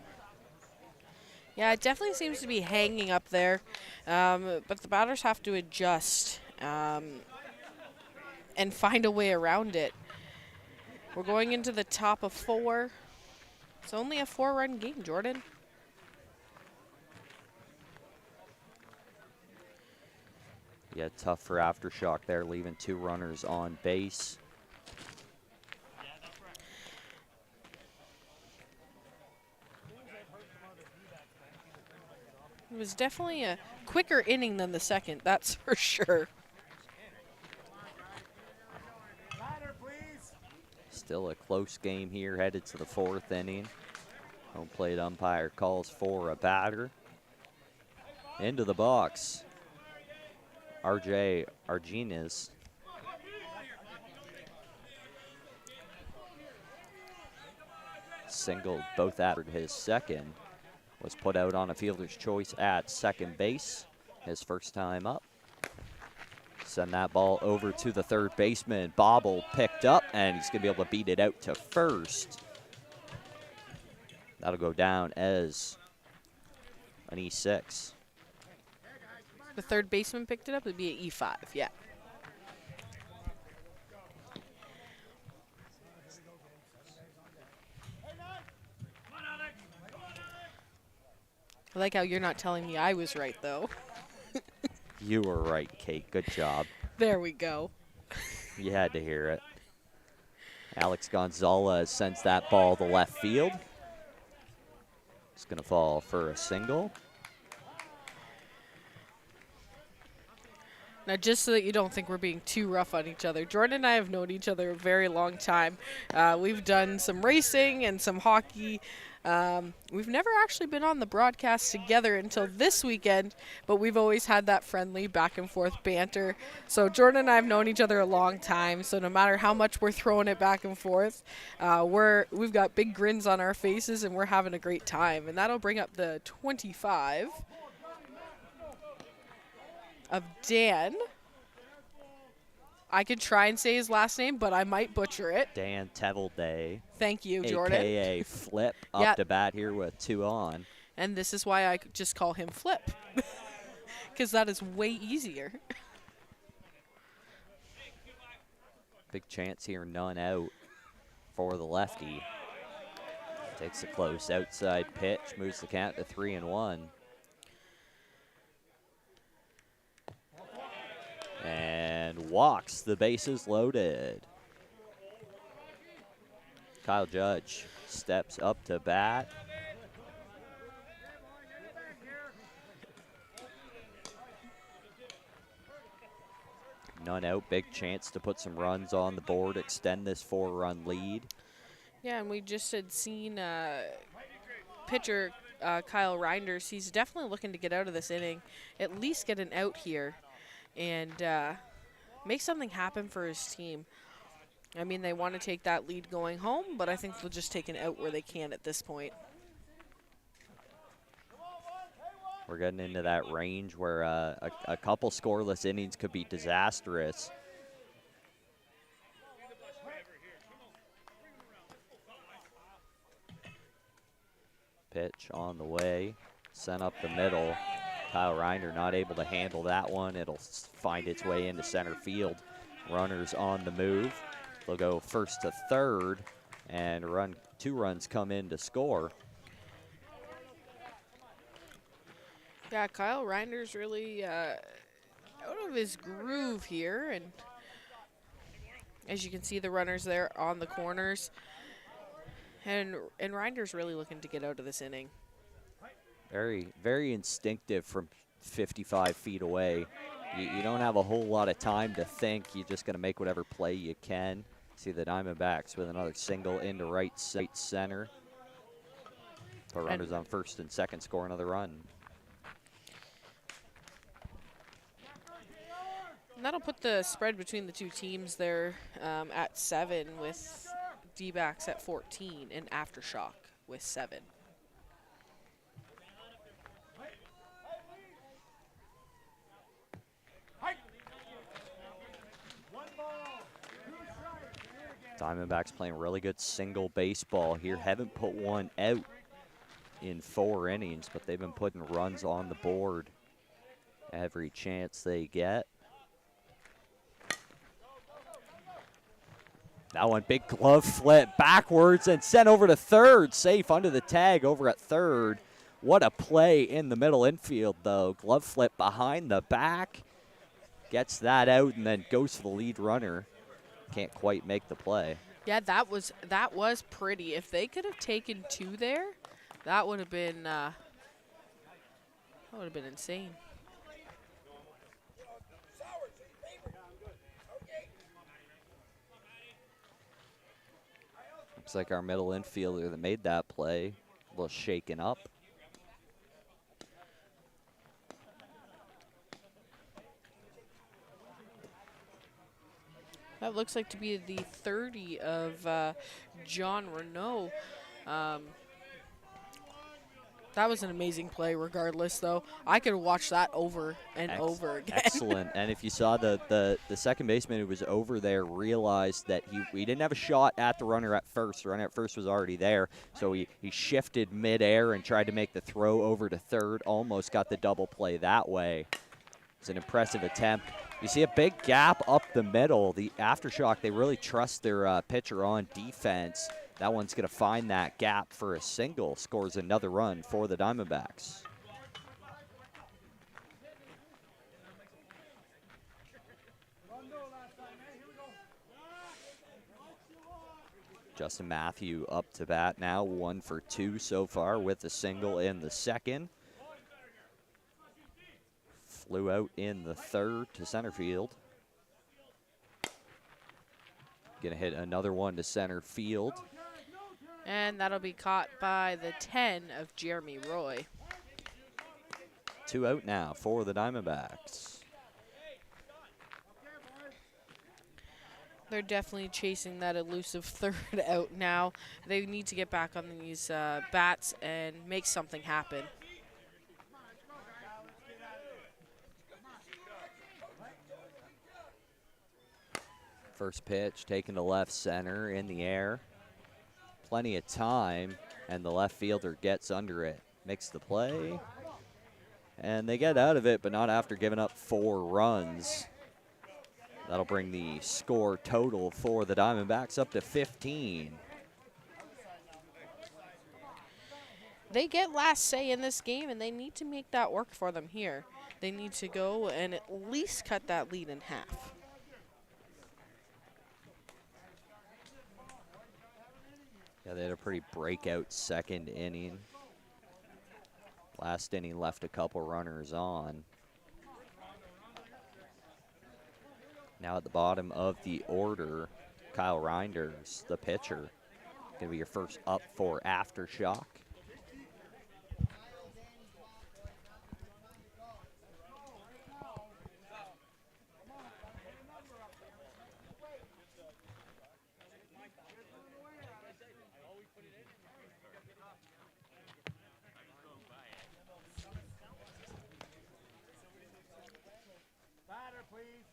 Yeah, it definitely seems to be hanging up there, but the batters have to adjust and find a way around it. We're going into the top of 4. It's only a 4-run game, Jordan. Yeah, tough for Aftershock there, leaving 2 runners on base. It was definitely a quicker inning than the second, that's for sure. Still a close game here, headed to the 4th inning. Home plate umpire calls for a batter. Into the box, RJ Arginez. Singled both after his second. Was put out on a fielder's choice at second base. His first time up. Send that ball over to the third baseman. Bobble picked up, and he's going to be able to beat it out to first. That'll go down as an E6. The third baseman picked it up, it'd be an E5, yeah. I like how you're not telling me I was right, though. You were right, Kate. Good job. There we go. You had to hear it. Alex Gonzalez sends that ball to left field. It's going to fall for a single. Now, just so that you don't think we're being too rough on each other, Jordan and I have known each other a very long time. We've done some racing and some hockey. We've never actually been on the broadcast together until this weekend, but we've always had that friendly back and forth banter. So Jordan and I have known each other a long time, so no matter how much we're throwing it back and forth, we've got big grins on our faces and we're having a great time. And that'll bring up the 25 of Dan. I could try and say his last name, but I might butcher it. Dan Tevelday, Thank you, Jordan. a.k.a. Flip, Yeah. up to bat here with 2 on. And this is why I just call him Flip, because that is way easier. Big chance here, none out for the lefty. Takes a close outside pitch, moves the count to 3-1. And walks, the bases loaded. Kyle Judge steps up to bat. None out, big chance to put some runs on the board, extend this 4-run lead. Yeah, and we just had seen pitcher Kyle Reinders. He's definitely looking to get out of this inning, at least get an out here, and make something happen for his team. I mean, they want to take that lead going home, but I think they'll just take an out where they can at this point. We're getting into that range where a couple scoreless innings could be disastrous. Pitch on the way, sent up the middle. Kyle Reiner not able to handle that one. It'll find its way into center field. Runners on the move. They'll go first to third, and 2 runs come in to score. Yeah, Kyle Reinder's really out of his groove here, and as you can see, the runners there on the corners, and Reinder's really looking to get out of this inning. Very, very instinctive from 55 feet away. You don't have a whole lot of time to think. You're just going to make whatever play you can. See the Diamondbacks with another single into right center. Put runners on first and second, score another run. And that'll put the spread between the two teams there at 7, with D-backs at 14 and Aftershock with 7. Diamondbacks playing really good single baseball here. Haven't put one out in 4 innings, but they've been putting runs on the board every chance they get. That one, big glove flip backwards and sent over to third. Safe under the tag over at third. What a play in the middle infield, though. Glove flip behind the back. Gets that out and then goes to the lead runner. Can't quite make the play. Yeah, that was pretty. If they could have taken 2 there, that would have been insane. Looks like our middle infielder that made that play a little shaken up. That looks like to be the 30 of John Renault. That was an amazing play regardless, though. I could watch that over and over again. Excellent. And if you saw the second baseman who was over there realized that we didn't have a shot at the runner at first. The runner at first was already there. So he shifted midair and tried to make the throw over to third. Almost got the double play that way. It's an impressive attempt. You see a big gap up the middle. The Aftershock, they really trust their pitcher on defense. That one's going to find that gap for a single. Scores another run for the Diamondbacks. Justin Matthew up to bat now, 1 for 2 so far with a single in the second. Flew out in the third to center field. Gonna hit another one to center field. And that'll be caught by the 10 of Jeremy Roy. 2 out now for the Diamondbacks. They're definitely chasing that elusive third out now. They need to get back on these bats and make something happen. First pitch taken to left center in the air. Plenty of time, and the left fielder gets under it. Makes the play, and they get out of it, but not after giving up 4 runs. That'll bring the score total for the Diamondbacks up to 15. They get last say in this game, and they need to make that work for them here. They need to go and at least cut that lead in half. Yeah, they had a pretty breakout second inning. Last inning left a couple runners on. Now at the bottom of the order, Kyle Reinders, the pitcher. Gonna be your first up for Aftershock. Batter, please.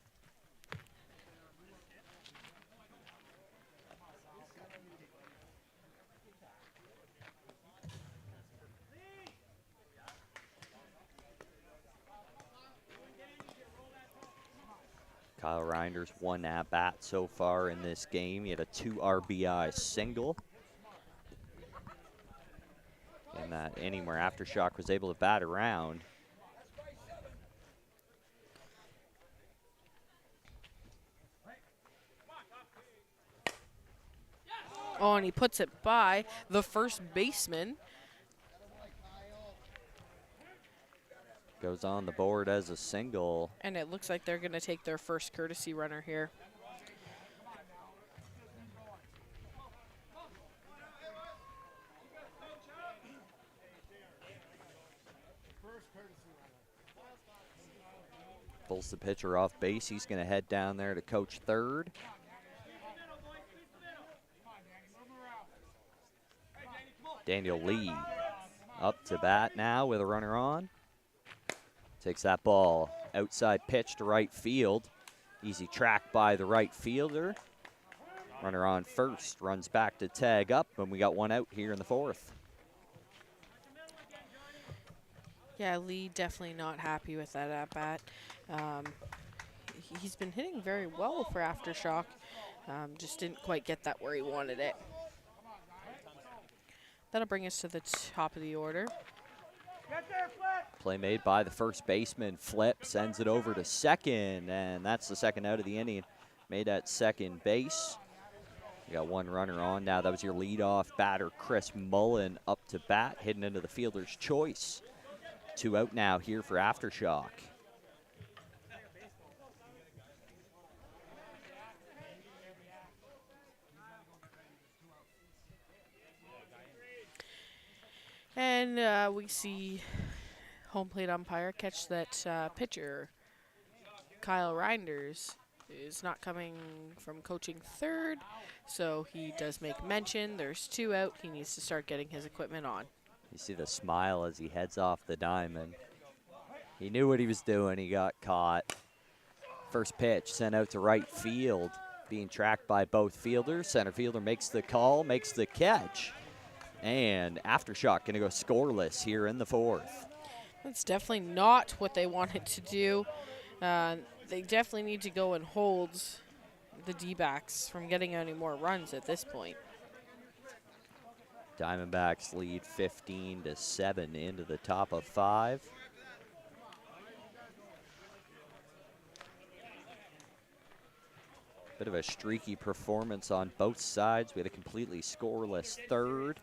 Kyle Reinders 1 at bat so far in this game. He had a 2 RBI single in that inning where Aftershock was able to bat around. Oh, and he puts it by the first baseman. Goes on the board as a single. And it looks like they're going to take their first courtesy runner here. Pulls the pitcher off base. He's going to head down there to coach third. Daniel Lee up to bat now with a runner on. Takes that ball outside pitch to right field. Easy track by the right fielder. Runner on first, runs back to tag up, and we got 1 out here in the 4th. Yeah, Lee definitely not happy with that at-bat. He's been hitting very well for Aftershock. Just didn't quite get that where he wanted it. That'll bring us to the top of the order. Play made by the first baseman. Flip sends it over to second, and that's the second out of the inning. Made at second base. You got 1 runner on now. That was your leadoff batter, Chris Mullen, up to bat, hitting into the fielder's choice. 2 out now here for Aftershock. And we see home plate umpire catch that pitcher. Kyle Reinders is not coming from coaching third, so he does make mention. There's 2 out. He needs to start getting his equipment on. You see the smile as he heads off the diamond. He knew what he was doing. He got caught. First pitch sent out to right field, being tracked by both fielders. Center fielder makes the call, makes the catch. And Aftershock going to go scoreless here in the 4th. That's definitely not what they wanted to do. They definitely need to go and hold the D-backs from getting any more runs at this point. Diamondbacks lead 15-7 into the top of 5. Bit of a streaky performance on both sides. We had a completely scoreless 3rd.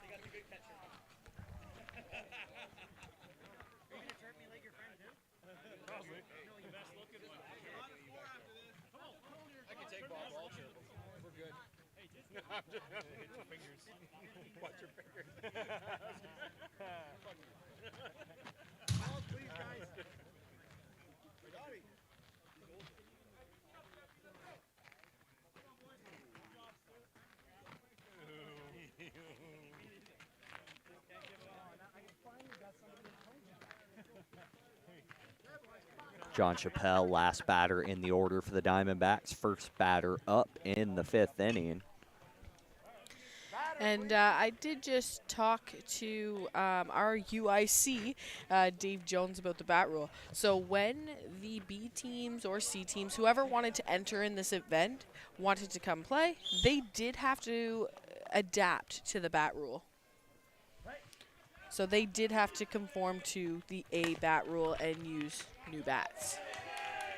Watch your fingers. Ball, please, guys. John Chappelle, last batter in the order for the Diamondbacks, first batter up in the 5th inning. And I did just talk to our UIC, Dave Jones, about the bat rule. So when the B teams or C teams, whoever wanted to enter in this event, wanted to come play, they did have to adapt to the bat rule. So they did have to conform to the A bat rule and use new bats.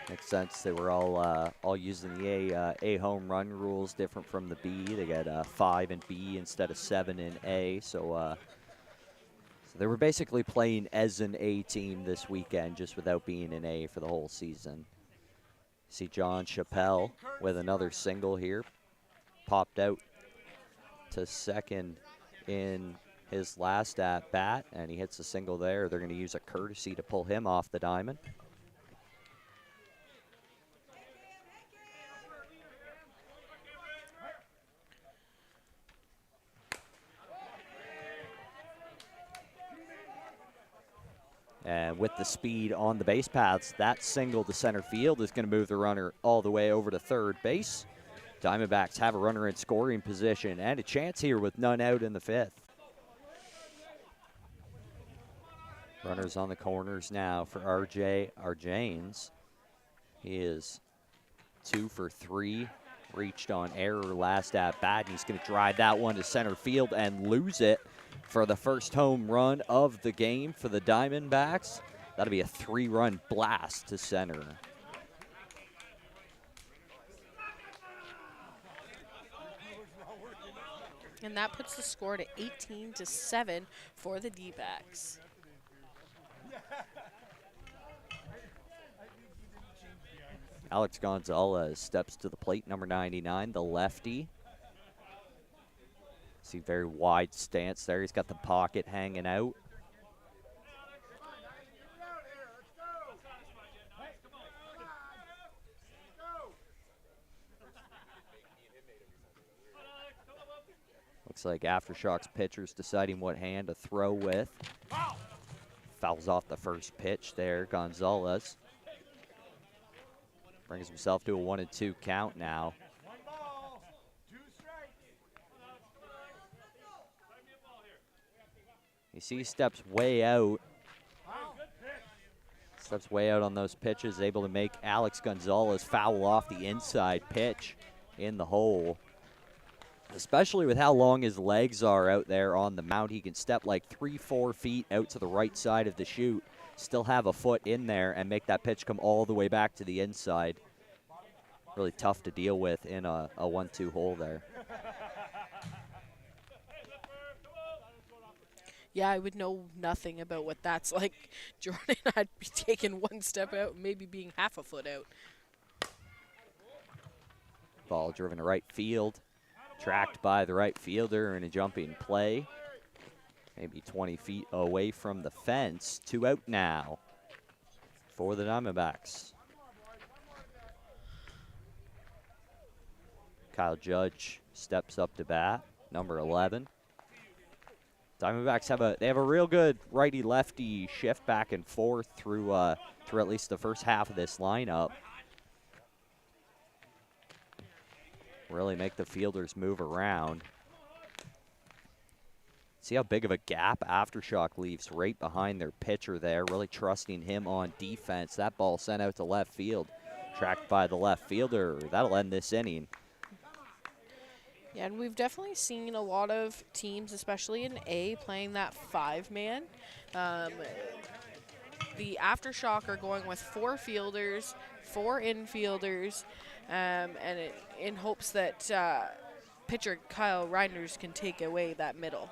Makes sense. They were all using the A home run rules, different from the B. They got 5 in B instead of 7 in A. So they were basically playing as an A team this weekend, just without being an A for the whole season. See John Chappelle with another single here, popped out to second in his last at bat, and he hits a single there. They're going to use a courtesy to pull him off the diamond. And with the speed on the base paths, that single to center field is going to move the runner all the way over to third base. Diamondbacks have a runner in scoring position and a chance here with none out in the 5th. Runners on the corners now for RJ Arjanes. He is 2 for 3, reached on error last at bat, and he's going to drive that one to center field and lose it for the first home run of the game for the Diamondbacks. That'll be a 3-run blast to center. And that puts the score to 18-7 for the D-backs. Alex Gonzalez steps to the plate, number 99, the lefty. See, very wide stance there. He's got the pocket hanging out. Looks like Aftershock's pitcher's deciding what hand to throw with. Fouls off the first pitch there, Gonzalez. Brings himself to a 1-2 count now. You see he steps way out. Steps way out on those pitches, able to make Alex Gonzalez foul off the inside pitch in the hole. Especially with how long his legs are out there on the mound. He can step like 3-4 feet out to the right side of the chute, still have a foot in there, and make that pitch come all the way back to the inside. Really tough to deal with in a 1-2 hole there. Yeah, I would know nothing about what that's like. Jordan, I'd be taking one step out, maybe being half a foot out. Ball driven to right field. Tracked by the right fielder in a jumping play. Maybe 20 feet away from the fence. 2 out now for the Diamondbacks. Kyle Judge steps up to bat, number 11. Diamondbacks have a real good righty-lefty shift back and forth through at least the first half of this lineup. Really make the fielders move around. See how big of a gap Aftershock leaves right behind their pitcher there, really trusting him on defense. That ball sent out to left field, tracked by the left fielder. That'll end this inning. Yeah, and we've definitely seen a lot of teams, especially in A, playing that 5-man. The Aftershock are going with 4 fielders, 4 infielders, in hopes that pitcher Kyle Reinders can take away that middle.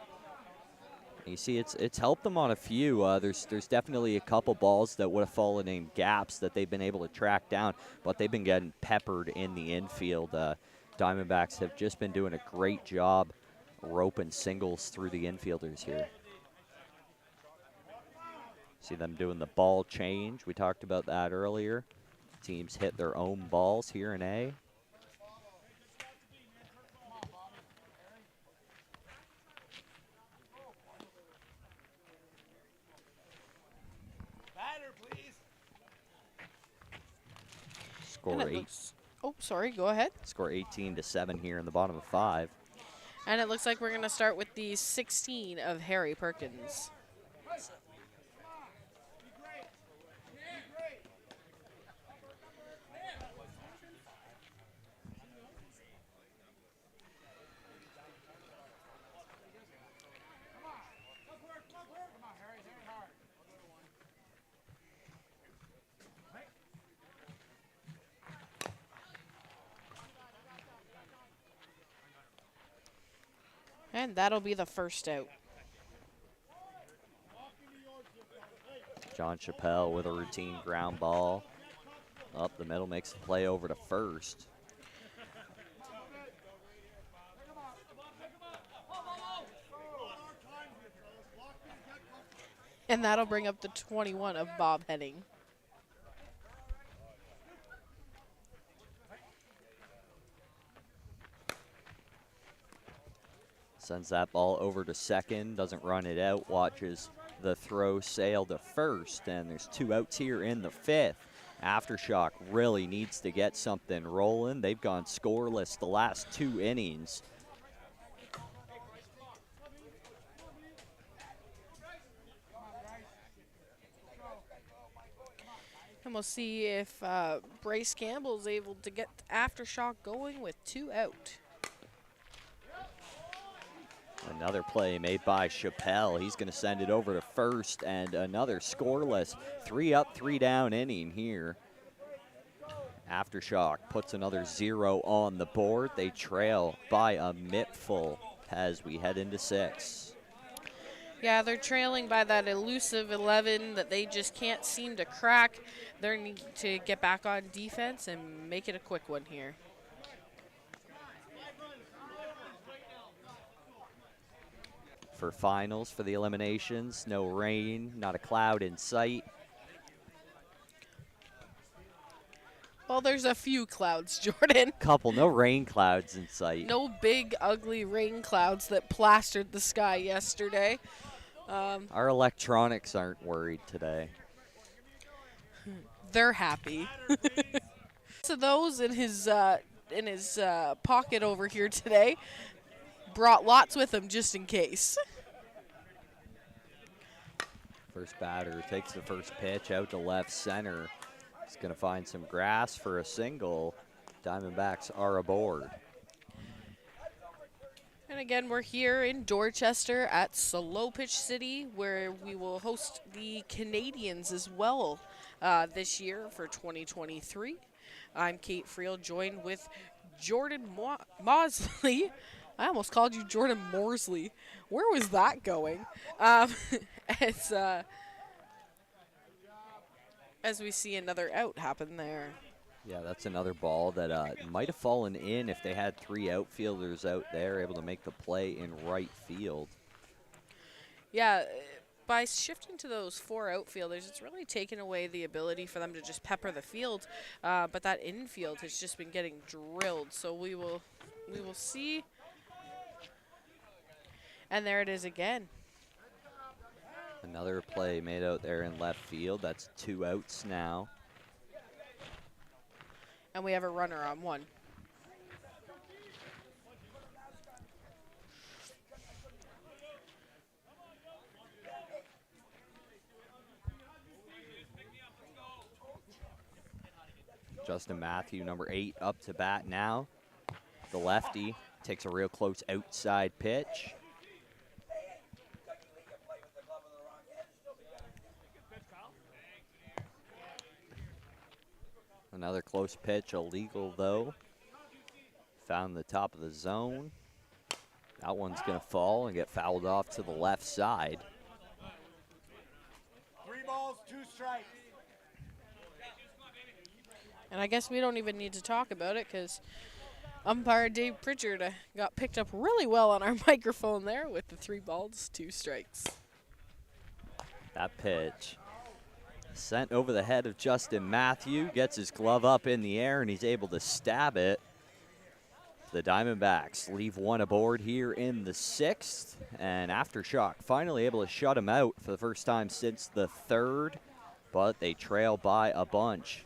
You see, it's helped them on a few. There's definitely a couple balls that would have fallen in gaps that they've been able to track down, but they've been getting peppered in the infield. Diamondbacks have just been doing a great job roping singles through the infielders here. See them doing the ball change. We talked about that earlier. Teams hit their own balls here in A. Batter, please. Score And it eight. looks, oh, sorry, go ahead. Score 18-7 here in the bottom of 5. And it looks like we're going to start with the 16 of Harry Perkins. And that'll be the first out. John Chappelle with a routine ground ball. Up the middle, makes the play over to first. And that'll bring up the 21 of Bob Henning. Sends that ball over to second, doesn't run it out, watches the throw sail to first, and there's 2 outs here in the 5th. Aftershock really needs to get something rolling. They've gone scoreless the last 2 innings. And we'll see if Bryce Campbell's able to get Aftershock going with 2 out. Another play made by Chappelle. He's going to send it over to first, and another scoreless 3 up, 3 down inning here. Aftershock puts another 0 on the board. They trail by a mittful as we head into 6. Yeah, they're trailing by that elusive 11 that they just can't seem to crack. They need to get back on defense and make it a quick one here. For finals, for the eliminations, no rain, not a cloud in sight. Well, there's a few clouds, Jordan. No rain clouds in sight. No big, ugly rain clouds that plastered the sky yesterday. Our electronics aren't worried today. They're happy. So those in his pocket over here today. Brought lots with him just in case. First batter takes the first pitch out to left center. He's going to find some grass for a single. Diamondbacks are aboard. And again, we're here in Dorchester at Slow Pitch City, where we will host the Canadians as well this year for 2023. I'm Kate Friel, joined with Jordan Mosley. I almost called you Jordan Morsley. Where was that going? As we see another out happen there. Yeah, that's another ball that might have fallen in if they had 3 outfielders out there able to make the play in right field. Yeah, by shifting to those 4 outfielders, it's really taken away the ability for them to just pepper the field. But that infield has just been getting drilled. So we will see. And there it is again. Another play made out there in left field. That's 2 outs now. And we have a runner on 1. Justin Matthew, number 8, up to bat now. The lefty takes a real close outside pitch. Another close pitch, illegal though. Found the top of the zone. That one's going to fall and get fouled off to the left side. 3 balls, 2 strikes. And I guess we don't even need to talk about it because umpire Dave Pritchard got picked up really well on our microphone there with the 3 balls, 2 strikes. That pitch sent over the head of Justin Matthew, gets his glove up in the air, and he's able to stab it. The Diamondbacks leave 1 aboard here in the 6th, and Aftershock finally able to shut him out for the first time since the 3rd, but they trail by a bunch.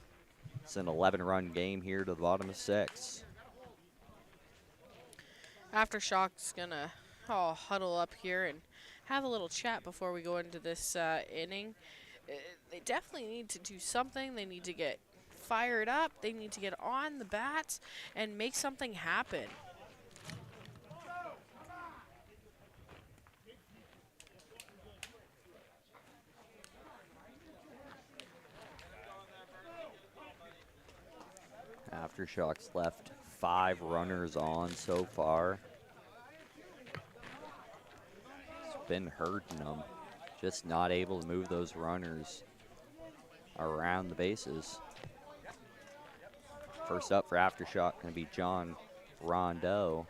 It's an 11-run game here to the bottom of 6. Aftershock's gonna huddle up here and have a little chat before we go into this inning. They definitely need to do something. They need to get fired up. They need to get on the bats and make something happen. Aftershock's left 5 runners on so far. It's been hurting them. Just not able to move those runners around the bases. First up for Aftershock going to be John Rondeau.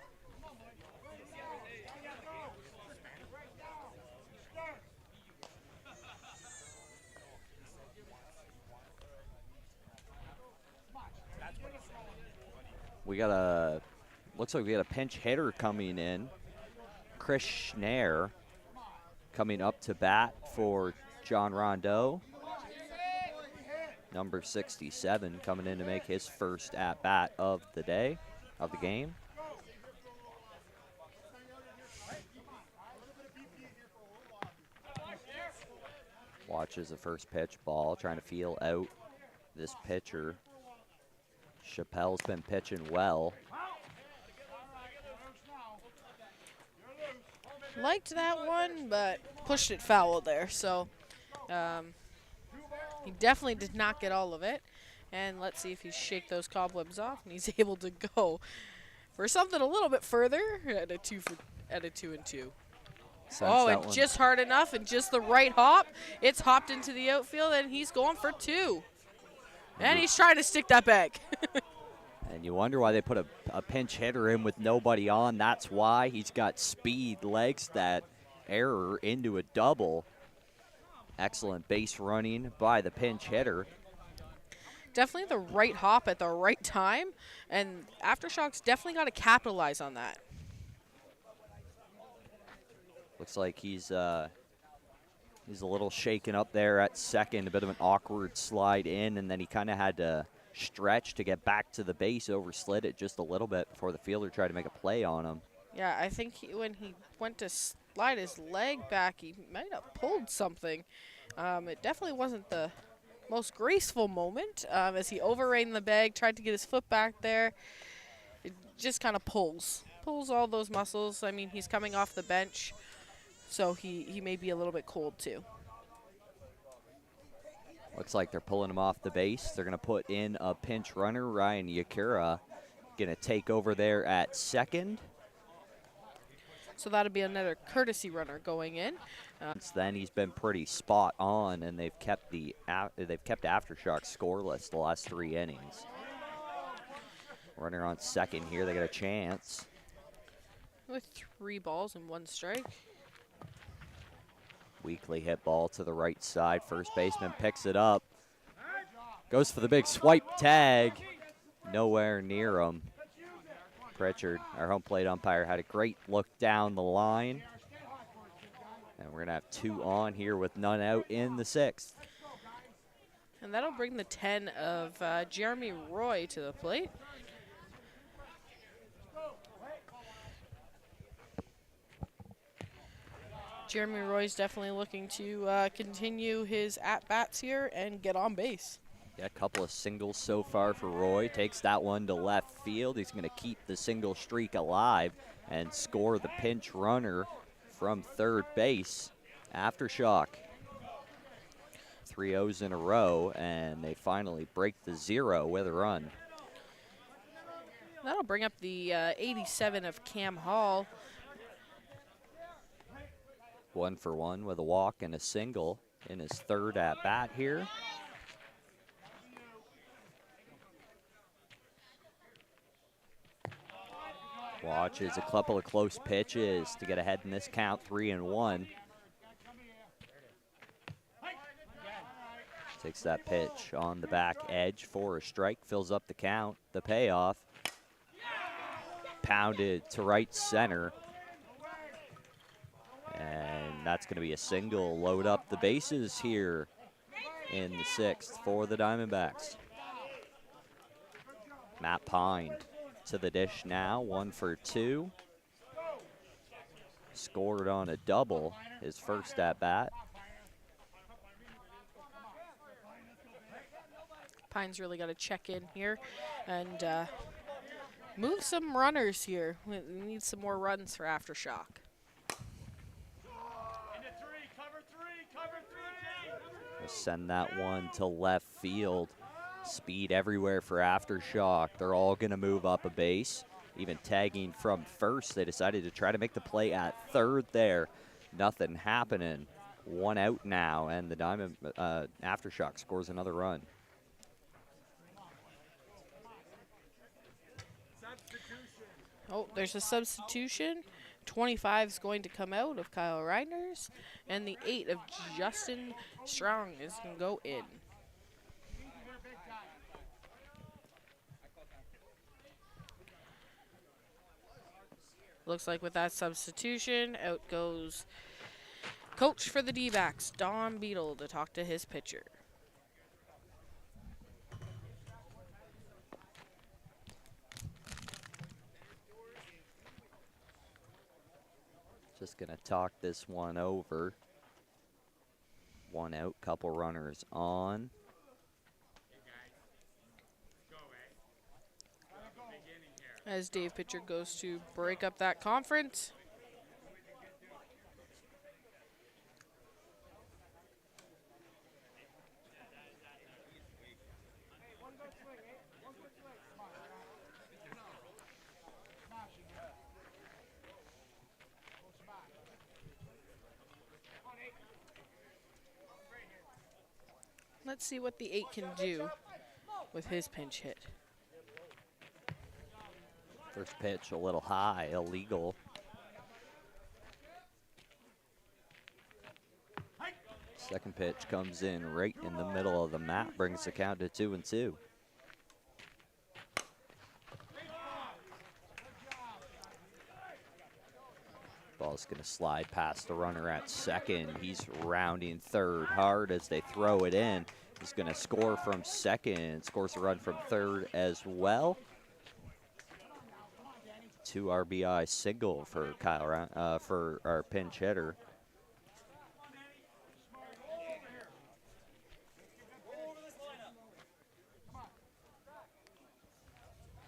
Looks like we got a pinch hitter coming in. Chris Schneer coming up to bat for John Rondeau. Number 67 coming in to make his first at-bat of the day, of the game. Watches the first pitch ball, trying to feel out this pitcher. Chappelle's been pitching well. Liked that one, but pushed it foul there. So he definitely did not get all of it. And let's see if he shake those cobwebs off and he's able to go for something a little bit further at a 2-2. Oh, and just hard enough and just the right hop. It's hopped into the outfield and he's going for 2. And he's trying to stick that back. And you wonder why they put a pinch hitter in with nobody on. That's why. He's got speed, legs that error into a double. Excellent base running by the pinch hitter. Definitely the right hop at the right time. And Aftershock's definitely got to capitalize on that. Looks like he's a little shaken up there at second. A bit of an awkward slide in, and then he kind of had to stretch to get back to the base, overslid it just a little bit before the fielder tried to make a play on him. Yeah, I think when he went to slide his leg back, he might have pulled something. It definitely wasn't the most graceful moment as he overran the bag, tried to get his foot back there. It just kind of pulls all those muscles. I mean, he's coming off the bench, so he may be a little bit cold too. Looks like they're pulling him off the base. They're going to put in a pinch runner. Ryan Yakura going to take over there at second. So that'll be another courtesy runner going in. Since then, he's been pretty spot on, and they've kept Aftershock scoreless the last 3 innings. Runner on second here. They got a chance. With 3 balls and 1 strike. Weakly hit ball to the right side. First baseman picks it up. Goes for the big swipe tag. Nowhere near him. Pritchard, our home plate umpire, had a great look down the line. And we're going to have 2 on here with none out in the 6th. And that'll bring the 10 of Jeremy Roy to the plate. Jeremy Roy's definitely looking to continue his at-bats here and get on base. Yeah, a couple of singles so far for Roy. Takes that one to left field. He's going to keep the single streak alive and score the pinch runner from third base. Aftershock. 3 O's in a row, and they finally break the 0 with a run. That'll bring up the 87 of Cam Hall. 1 for 1 with a walk and a single in his third at-bat here. Watches a couple of close pitches to get ahead in this count, 3-1. Takes that pitch on the back edge for a strike, fills up the count, the payoff. Pounded to right center. And that's going to be a single. Load up the bases here in the 6th for the Diamondbacks. Matt Pine to the dish now, 1 for 2. Scored on a double, his first at bat. Pine's really got to check in here and move some runners here. We need some more runs for Aftershock. We'll send that one to left field. Speed everywhere for Aftershock. They're all going to move up a base. Even tagging from first, they decided to try to make the play at third there. Nothing happening. 1 out now, and the Aftershock scores another run. Oh, there's a substitution. 25 is going to come out of Kyle Reinders, and the 8 of Justin Strong is going to go in. Looks like with that substitution, out goes coach for the D-backs, Don Beadle, to talk to his pitcher. Just going to talk this one over. 1 out, couple runners on. As Dave Pitcher goes to break up that conference. Let's see what the 8 can do with his pinch hit. First pitch a little high, illegal. Second pitch comes in right in the middle of the mat, brings the count to 2-2. Ball's going to slide past the runner at second. He's rounding third hard as they throw it in. He's going to score from second, scores a run from third as well. 2 RBI single for for our pinch hitter.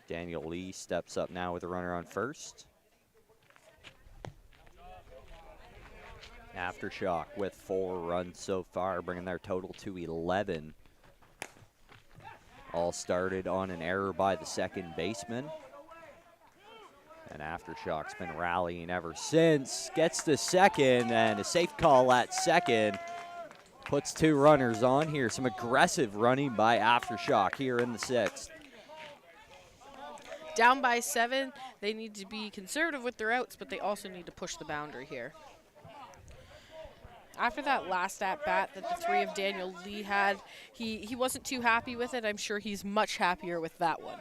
Daniel Lee steps up now with a runner on first. Aftershock with 4 runs so far, bringing their total to 11. All started on an error by the second baseman. And Aftershock's been rallying ever since. Gets to second, and a safe call at second. Puts 2 runners on here. Some aggressive running by Aftershock here in the 6th. Down by 7, they need to be conservative with their outs, but they also need to push the boundary here. After that last at-bat that the 3 of Daniel Lee had, he wasn't too happy with it. I'm sure he's much happier with that one.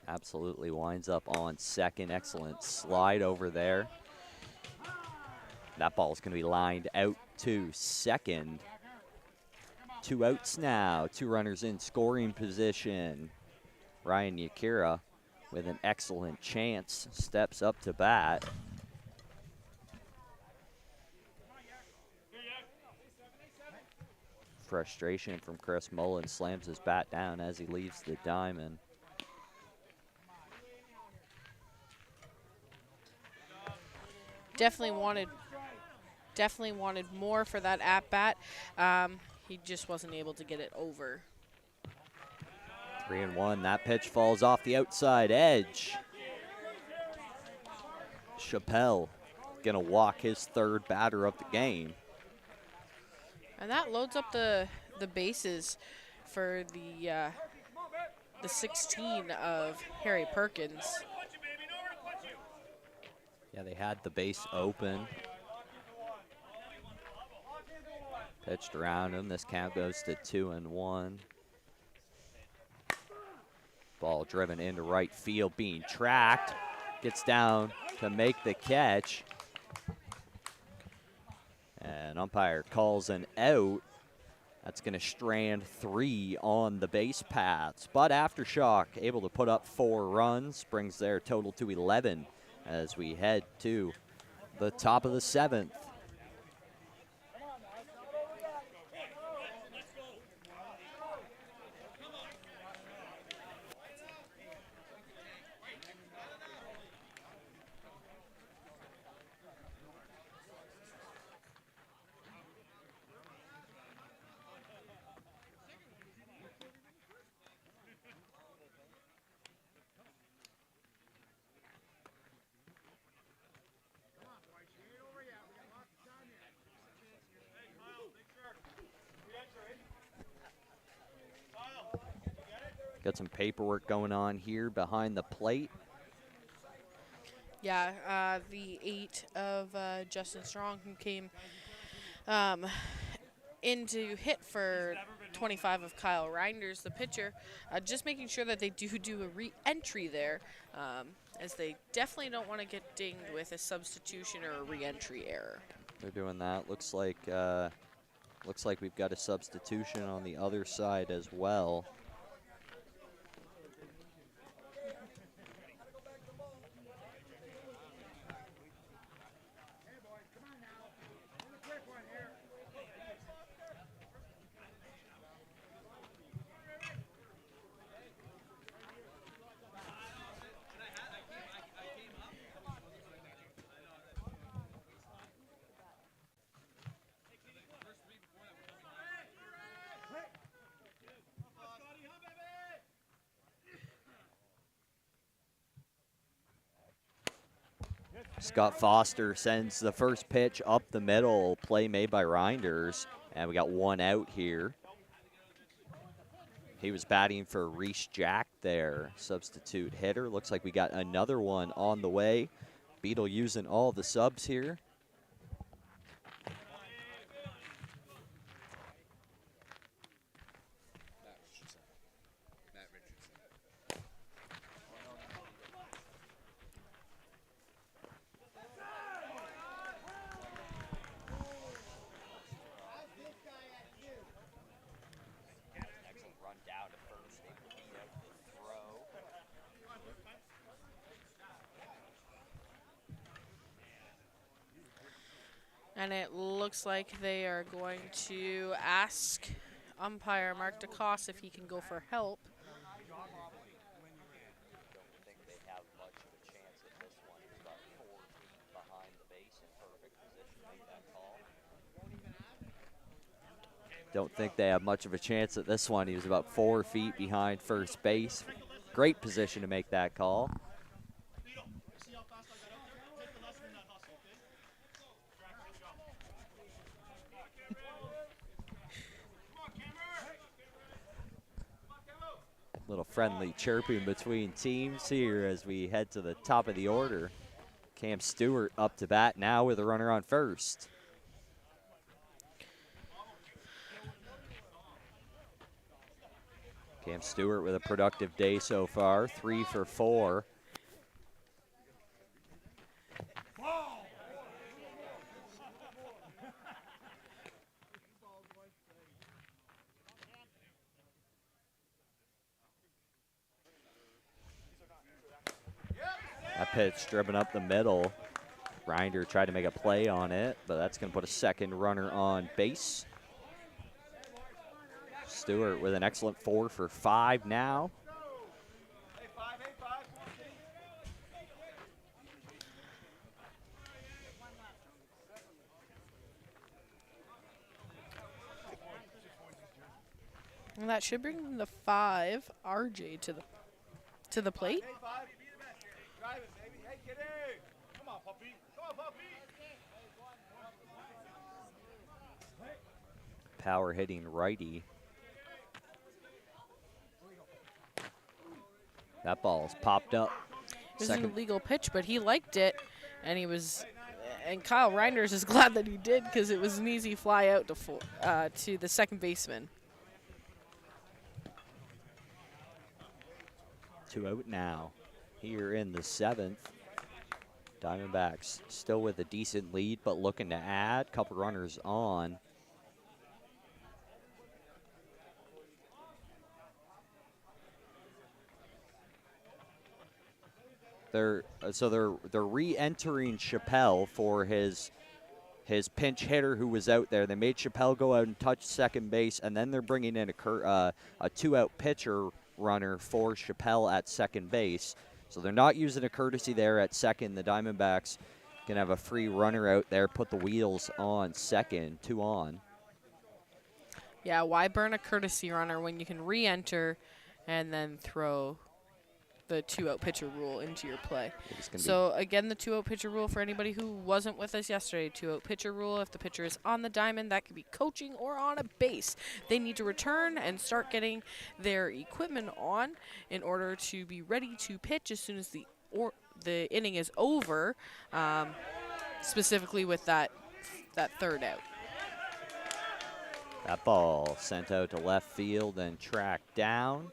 Absolutely winds up on second. Excellent slide over there. That ball's going to be lined out to second. 2 outs now. 2 runners in scoring position. Ryan Yakira with an excellent chance steps up to bat. Frustration from Chris Mullen, slams his bat down as he leaves the diamond. Definitely wanted more for that at bat. He just wasn't able to get it over. 3-1. That pitch falls off the outside edge. Chappelle gonna walk his 3rd batter of the game. And that loads up the bases for the 16 of Harry Perkins. Yeah, they had the base open. Pitched around him. This count goes to 2-1. Ball driven into right field, being tracked. Gets down to make the catch. And umpire calls an out. That's going to strand 3 on the base paths. But Aftershock able to put up 4 runs, brings their total to 11 as we head to the top of the 7th. Got some paperwork going on here behind the plate. Yeah, the 8 of Justin Strong, who came in to hit for 25 of Kyle Reinders, the pitcher, just making sure that they do a re-entry there, as they definitely don't want to get dinged with a substitution or a re-entry error. They're doing that. Looks like we've got a substitution on the other side as well. Scott Foster sends the first pitch up the middle, play made by Reinders, and we got 1 out here. He was batting for Reese Jack there, substitute hitter. Looks like we got another one on the way. Beetle using all the subs here. And it looks like they are going to ask umpire Mark DeCoste if he can go for help. Don't think they have much of a chance at this one. He was about 4 feet behind first base. Great position to make that call. Little friendly chirping between teams here as we head to the top of the order. Cam Stewart up to bat now with a runner on first. Cam Stewart with a productive day so far, 3 for 4. That pitch driven up the middle. Reinder tried to make a play on it, but that's going to put a second runner on base. Stewart with an excellent 4 for 5 now. And that should bring the 5, RJ, to the plate. Power hitting righty. That ball's popped up. It was an illegal pitch, but he liked it, and Kyle Reinders is glad that he did because it was an easy fly out to the second baseman. 2 out now. Here in the 7th. Diamondbacks still with a decent lead, but looking to add. Couple runners on. They're re-entering Chappelle for his pinch hitter who was out there. They made Chappelle go out and touch second base, and then they're bringing in a 2-out pitcher runner for Chappelle at second base. So they're not using a courtesy there at second. The Diamondbacks can have a free runner out there, put the wheels on second, 2 on. Yeah, why burn a courtesy runner when you can re-enter and then throw the 2-out pitcher rule into your play? So again, the 2-out pitcher rule for anybody who wasn't with us yesterday. 2-out pitcher rule, if the pitcher is on the diamond, that could be coaching or on a base. They need to return and start getting their equipment on in order to be ready to pitch as soon as the inning is over, specifically with that 3rd out. That ball sent out to left field and tracked down.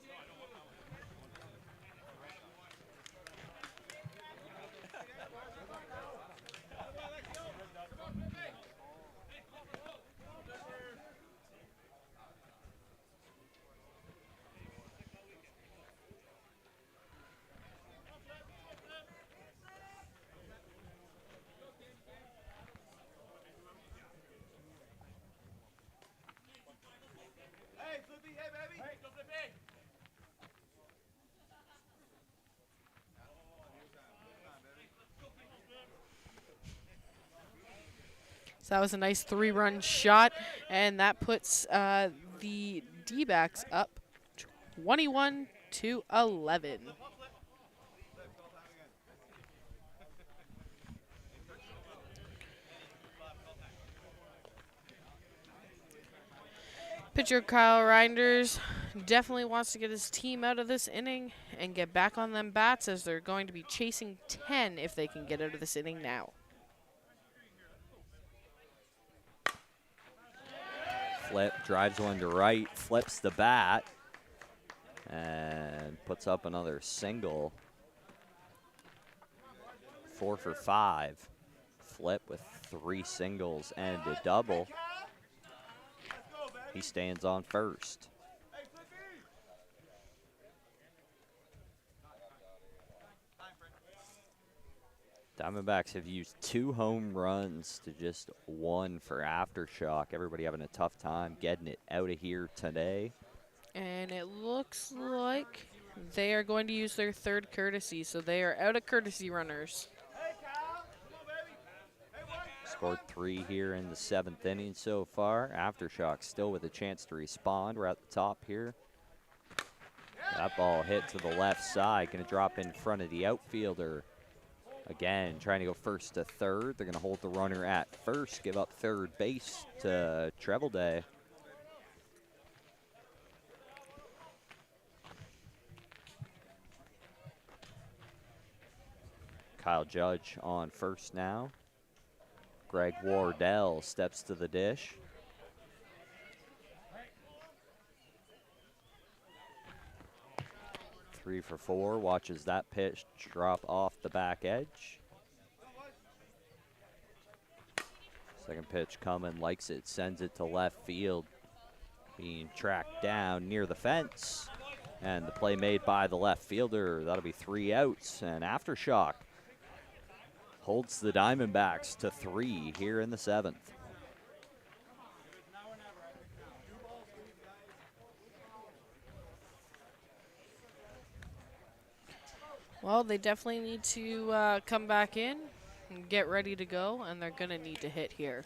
Hey, Flippy, hey, baby. Hey, go Flippy. So that was a nice 3-run shot, and that puts the D-backs up 21-11. Pitcher Kyle Reinders definitely wants to get his team out of this inning and get back on them bats, as they're going to be chasing 10 if they can get out of this inning now. Flip, drives one to right, flips the bat, and puts up another single. 4 for 5. Flip with 3 singles and a double. He stands on first. Diamondbacks have used 2 home runs to just 1 for Aftershock. Everybody having a tough time getting it out of here today. And it looks like they are going to use their 3rd courtesy, so they are out of courtesy runners. Scored 3 here in the 7th inning so far. Aftershock still with a chance to respond. We're at the top here. That ball hit to the left side, going to drop in front of the outfielder. Again, trying to go first to third. They're going to hold the runner at first, give up third base to Trevelday. Kyle Judge on first now. Greg Wardell steps to the dish. Three for 4, watches that pitch drop off the back edge. Second pitch coming, likes it, sends it to left field. Being tracked down near the fence. And the play made by the left fielder. That'll be 3 outs, and Aftershock holds the Diamondbacks to 3 here in the 7th. Well, they definitely need to come back in and get ready to go, and they're going to need to hit here.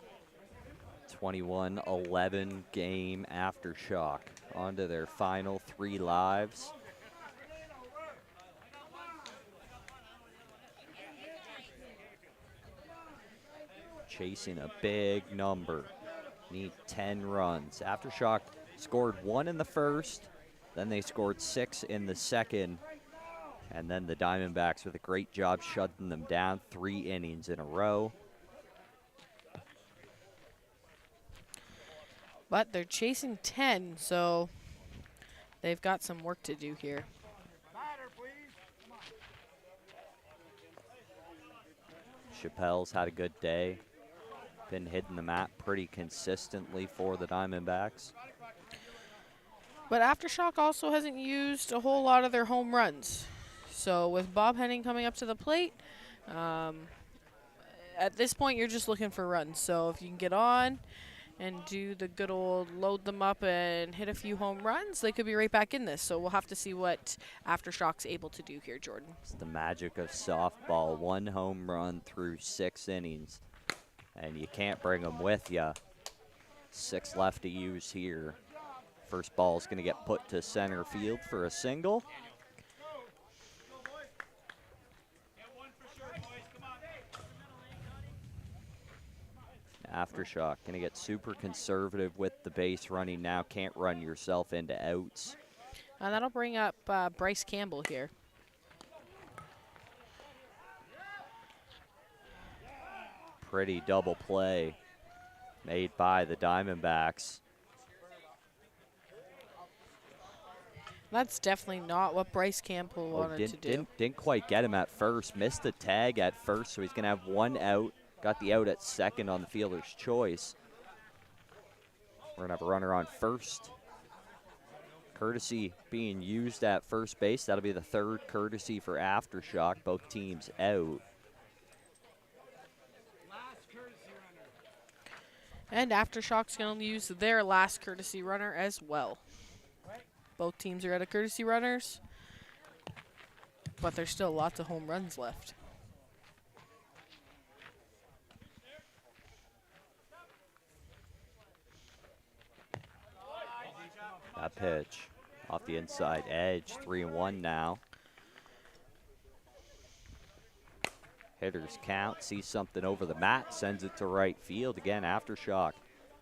21-11 game Aftershock. On to their final 3 lives. Chasing a big number. Need 10 runs. Aftershock scored 1 in the first, then they scored 6 in the second, and then the Diamondbacks with a great job shutting them down 3 innings in a row. But they're chasing 10, so they've got some work to do here. Chappelle's had a good day. Been hitting the mat pretty consistently for the Diamondbacks. But Aftershock also hasn't used a whole lot of their home runs. So with Bob Henning coming up to the plate, at this point you're just looking for runs. So if you can get on and do the good old load them up and hit a few home runs, they could be right back in this. So we'll have to see what Aftershock's able to do here, Jordan. It's the magic of softball. 1 home run through 6 innings, and you can't bring them with you. 6 left to use here. First ball is going to get put to center field for a single. Aftershock going to get super conservative with the base running now. Can't run yourself into outs. And that'll bring up Bryce Campbell here. Pretty double play made by the Diamondbacks. That's definitely not what Bryce Campbell wanted to do. Didn't quite get him at first. Missed the tag at first, so he's going to have 1 out. Got the out at second on the fielder's choice. We're going to have a runner on first. Courtesy being used at first base. That'll be the 3rd courtesy for Aftershock. Both teams out. And Aftershock's going to use their last courtesy runner as well. Both teams are out of courtesy runners, but there's still lots of home runs left. That pitch off the inside edge, 3-1 now. Hitters count, sees something over the mat, sends it to right field. Again, Aftershock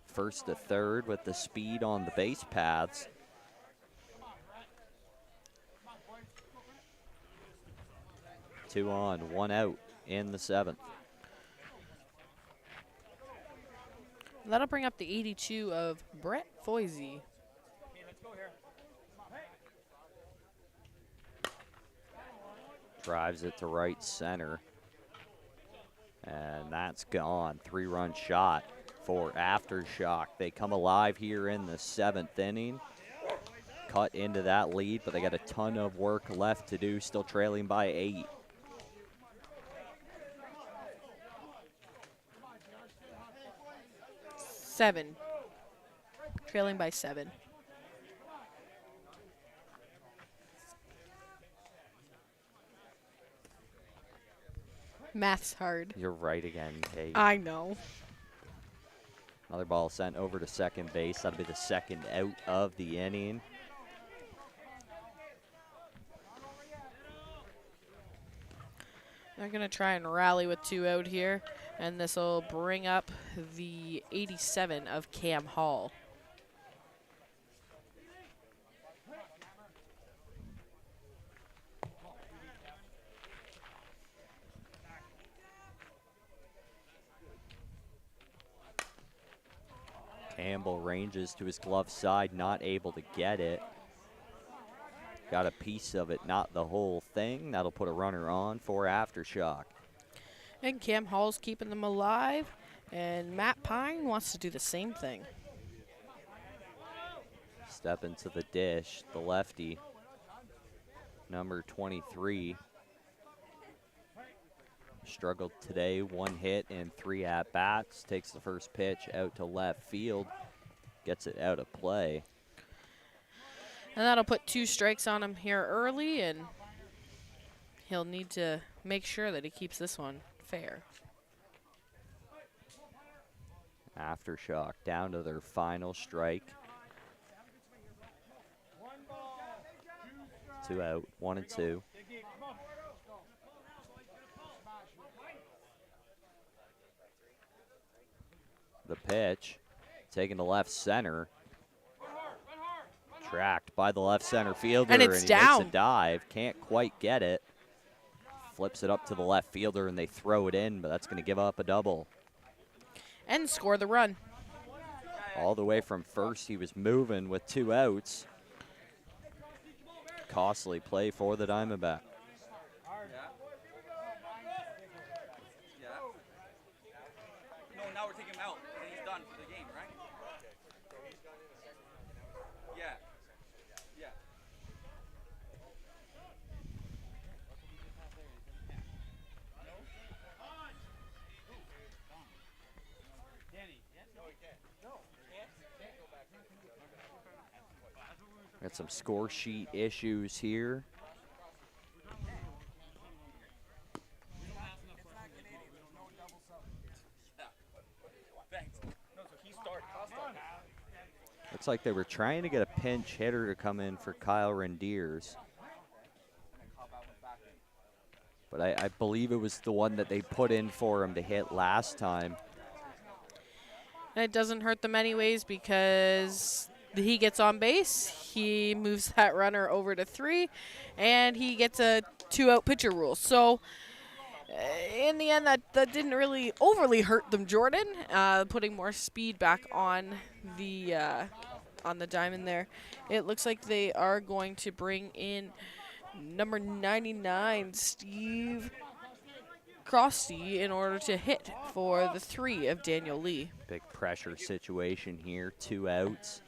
first to third with the speed on the base paths. Two on, 1 out in the 7th. That'll bring up the 82 of Brett Foisey. Drives it to right center. And that's gone. 3-run shot for Aftershock. They come alive here in the 7th inning. Cut into that lead, but they got a ton of work left to do. Still trailing by 8. Seven. Trailing by 7. Math's hard. You're right again, Kate. I know. Another ball sent over to second base. That'll be the 2nd out of the inning. They're going to try and rally with 2 out here, and this will bring up the 87 of Cam Hall. Campbell ranges to his glove side, not able to get it. Got a piece of it, not the whole thing. That'll put a runner on for Aftershock. And Cam Hall's keeping them alive, and Matt Pine wants to do the same thing. Step into the dish, the lefty, number 23. Struggled today, 1 hit and 3 at-bats. Takes the first pitch out to left field. Gets it out of play. And that'll put 2 strikes on him here early, and he'll need to make sure that he keeps this one fair. Aftershock down to their final strike. 2 out, 1 and 2. The pitch, taken to left center. Tracked by the left center fielder, and it's he down. makes a dive. Can't quite get it. Flips it up to the left fielder, and they throw it in, but that's going to give up a double. And score the run. All the way from first, he was moving with 2 outs. Costly play for the Diamondback. No, now we're taking him out, and he's done for the game, right? Yeah. Yeah. Got some score sheet issues here. Looks like they were trying to get a pinch hitter to come in for Kyle Rendiers. But I believe it was the one that they put in for him to hit last time. And it doesn't hurt them anyways because he gets on base, he moves that runner over to 3, and he gets a 2-out pitcher rule. So in the end, that didn't really overly hurt them, Jordan, putting more speed back on the diamond there. It looks like they are going to bring in number 99, Steve Crosty, in order to hit for the 3 of Daniel Lee. Big pressure situation here, 2 outs.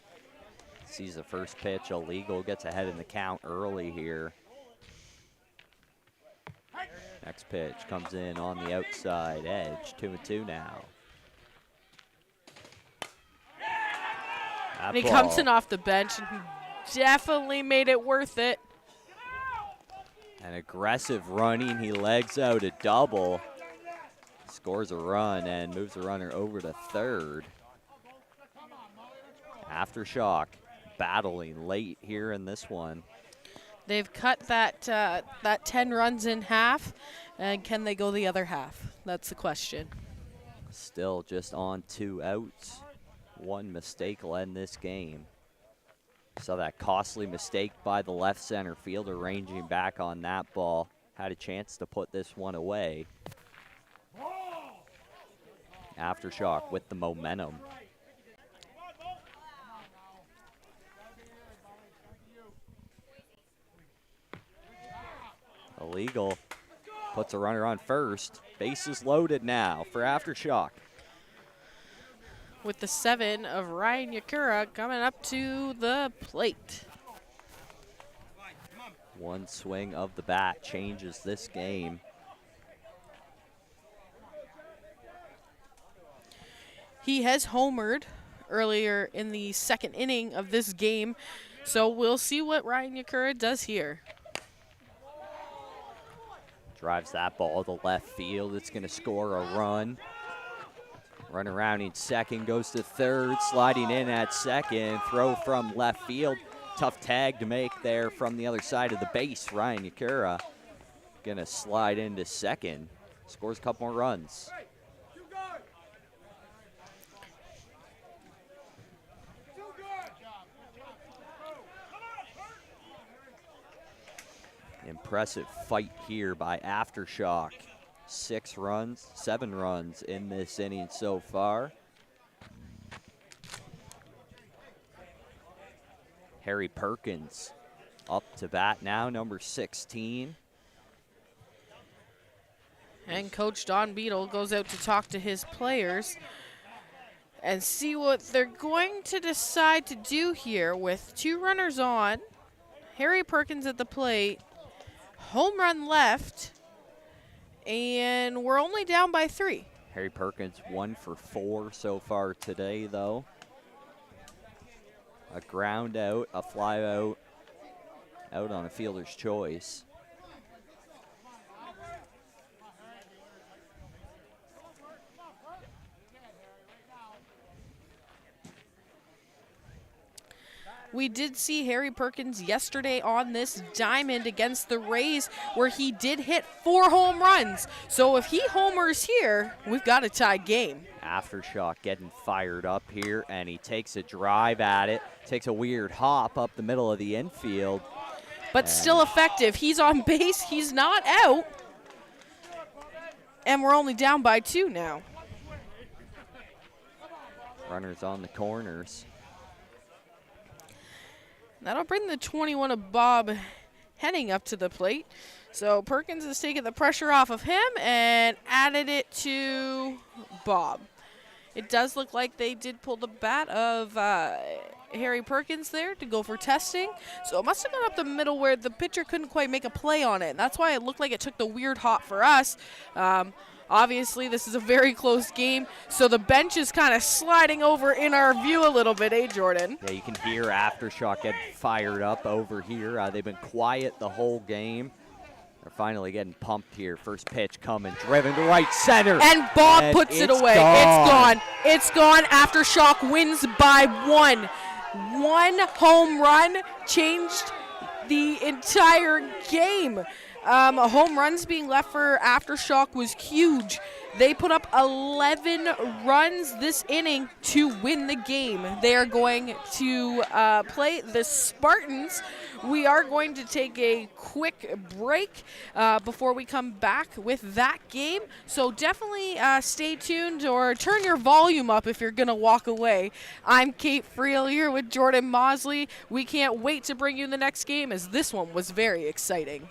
Sees the first pitch illegal, gets ahead in the count early here. Next pitch comes in on the outside edge, 2-2 now. And he comes in off the bench and he definitely made it worth it. An aggressive running, he legs out a double, scores a run and moves the runner over to 3rd. Aftershock battling late here in this one. They've cut that 10 runs in half, and can they go the other half? That's the question. Still just on 2 outs. One mistake will end this game. Saw that costly mistake by the left center fielder ranging back on that ball. Had a chance to put this one away. Aftershock with the momentum. Illegal. Puts a runner on first. Bases loaded now for Aftershock. With the 7 of Ryan Yakura coming up to the plate. One swing of the bat changes this game. He has homered earlier in the 2nd inning of this game, so we'll see what Ryan Yakura does here. Drives that ball to left field. It's going to score a run. Run around in 2nd, goes to 3rd, sliding in at 2nd. Throw from left field. Tough tag to make there from the other side of the base. Ryan Yakura going to slide into 2nd. Scores a couple more runs. Impressive fight here by Aftershock. 7 runs in this inning so far. Harry Perkins up to bat now, number 16. And Coach Don Beadle goes out to talk to his players and see what they're going to decide to do here with 2 runners on. Harry Perkins at the plate. Home run left. And we're only down by 3. Harry Perkins 1 for 4 so far today, though. A ground out, a fly out on a fielder's choice. We did see Harry Perkins yesterday on this diamond against the Rays, where he did hit 4 home runs. So if he homers here, we've got a tied game. Aftershock getting fired up here, and he takes a drive at it, takes a weird hop up the middle of the infield. But still effective. He's on base. He's not out. And we're only down by 2 now. Runners on the corners. That'll bring the 21 of Bob Henning up to the plate. So Perkins has taken the pressure off of him and added it to Bob. It does look like they did pull the bat of Harry Perkins there to go for testing. So it must have gone up the middle where the pitcher couldn't quite make a play on it. And that's why it looked like it took the weird hop for us. Obviously, this is a very close game, so the bench is kind of sliding over in our view a little bit, Jordan? Yeah, you can hear Aftershock get fired up over here. They've been quiet the whole game. They're finally getting pumped here. First pitch coming, driven to right center. And Bob And puts it it's away. gone. It's gone. Aftershock wins by 1. 1 home run changed the entire game. Home runs being left for Aftershock was huge. They put up 11 runs this inning to win the game. They are going to play the Spartans. We are going to take a quick break before we come back with that game. So definitely stay tuned or turn your volume up if you're going to walk away. I'm Kate Friel here with Jordan Mosley. We can't wait to bring you the next game as this one was very exciting.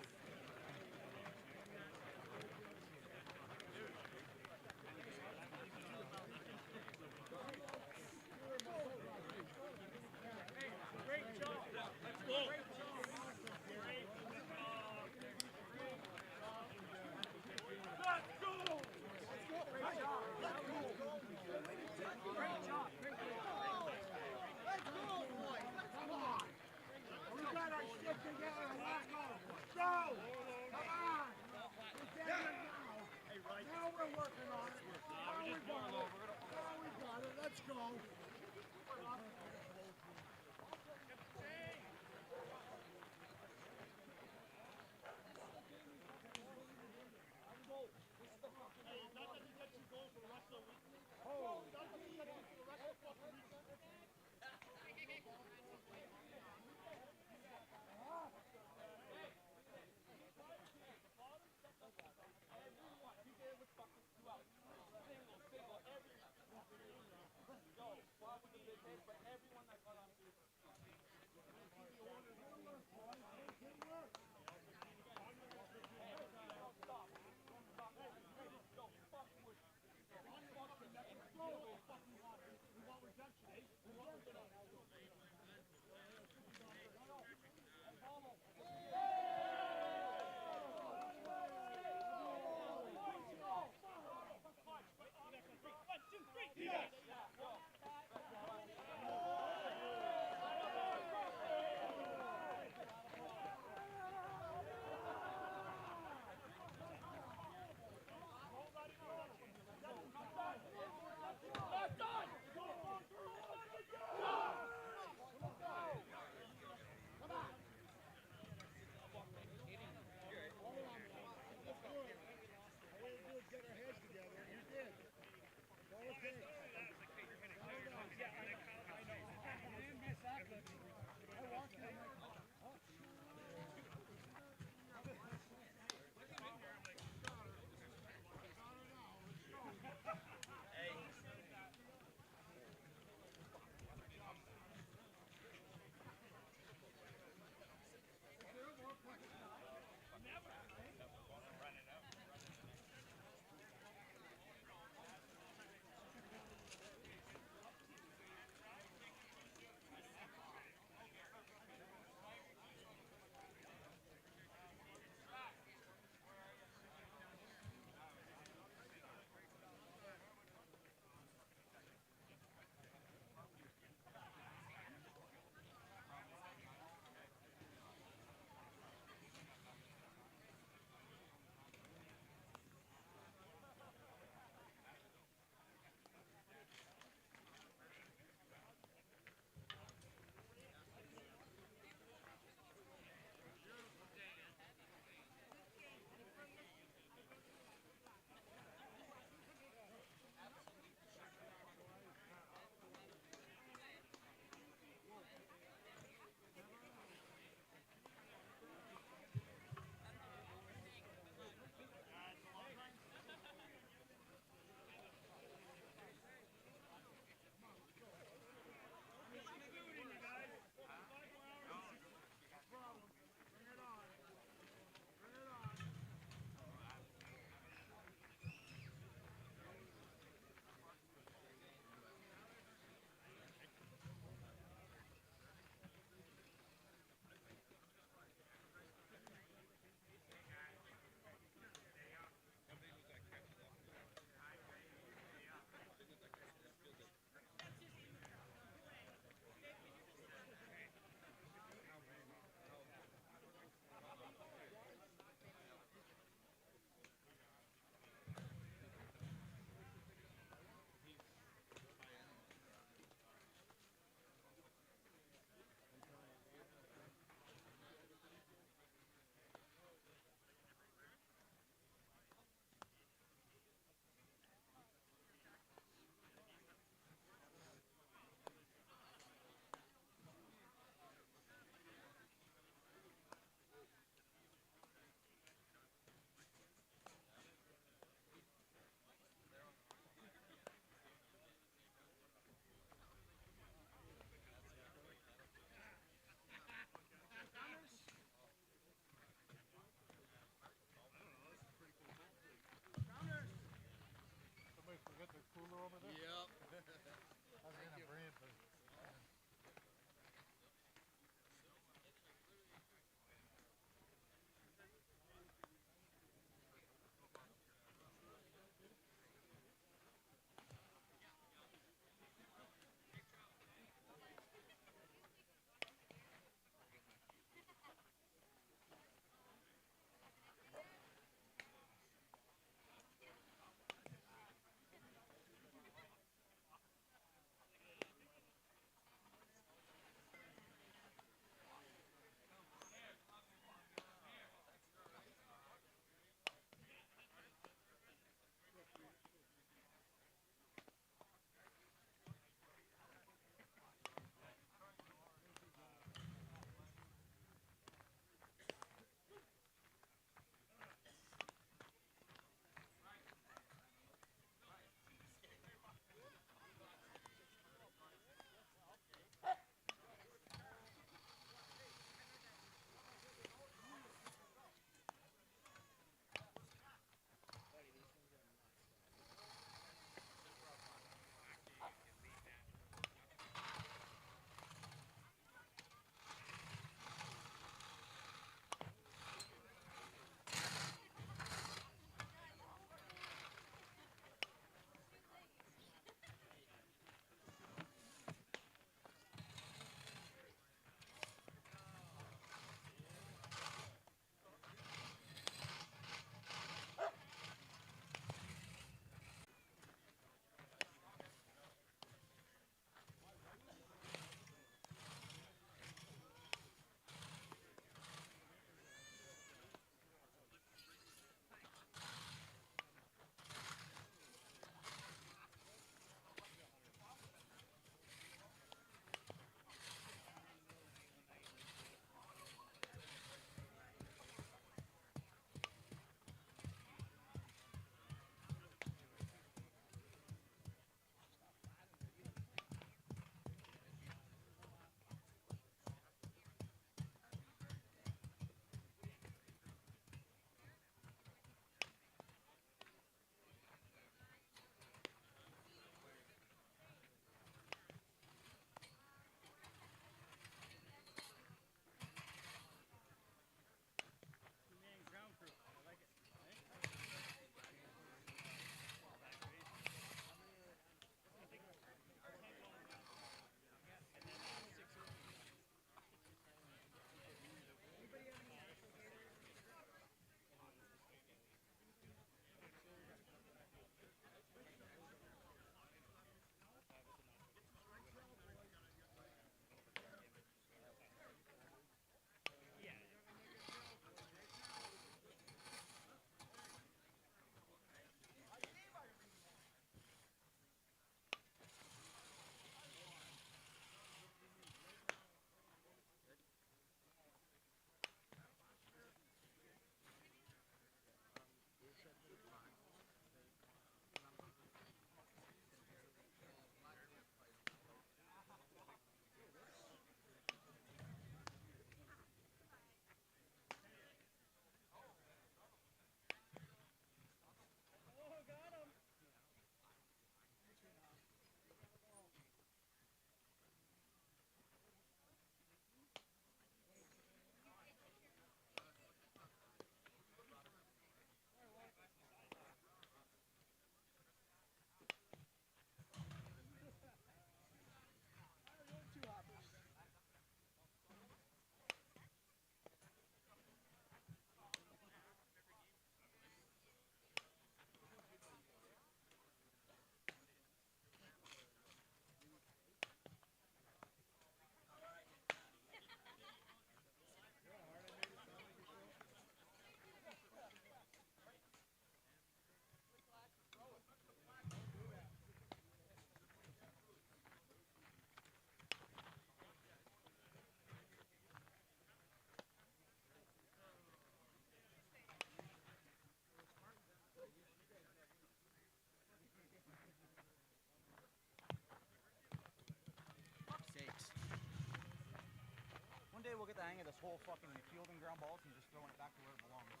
the hang of this whole fucking fielding ground balls and just throwing it back to where it belongs.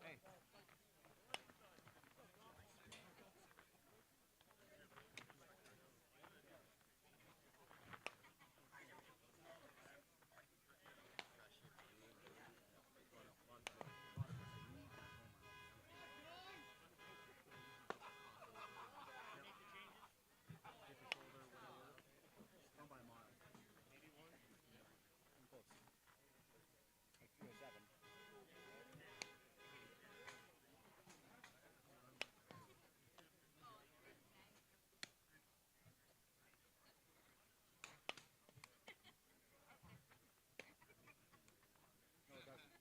Hey.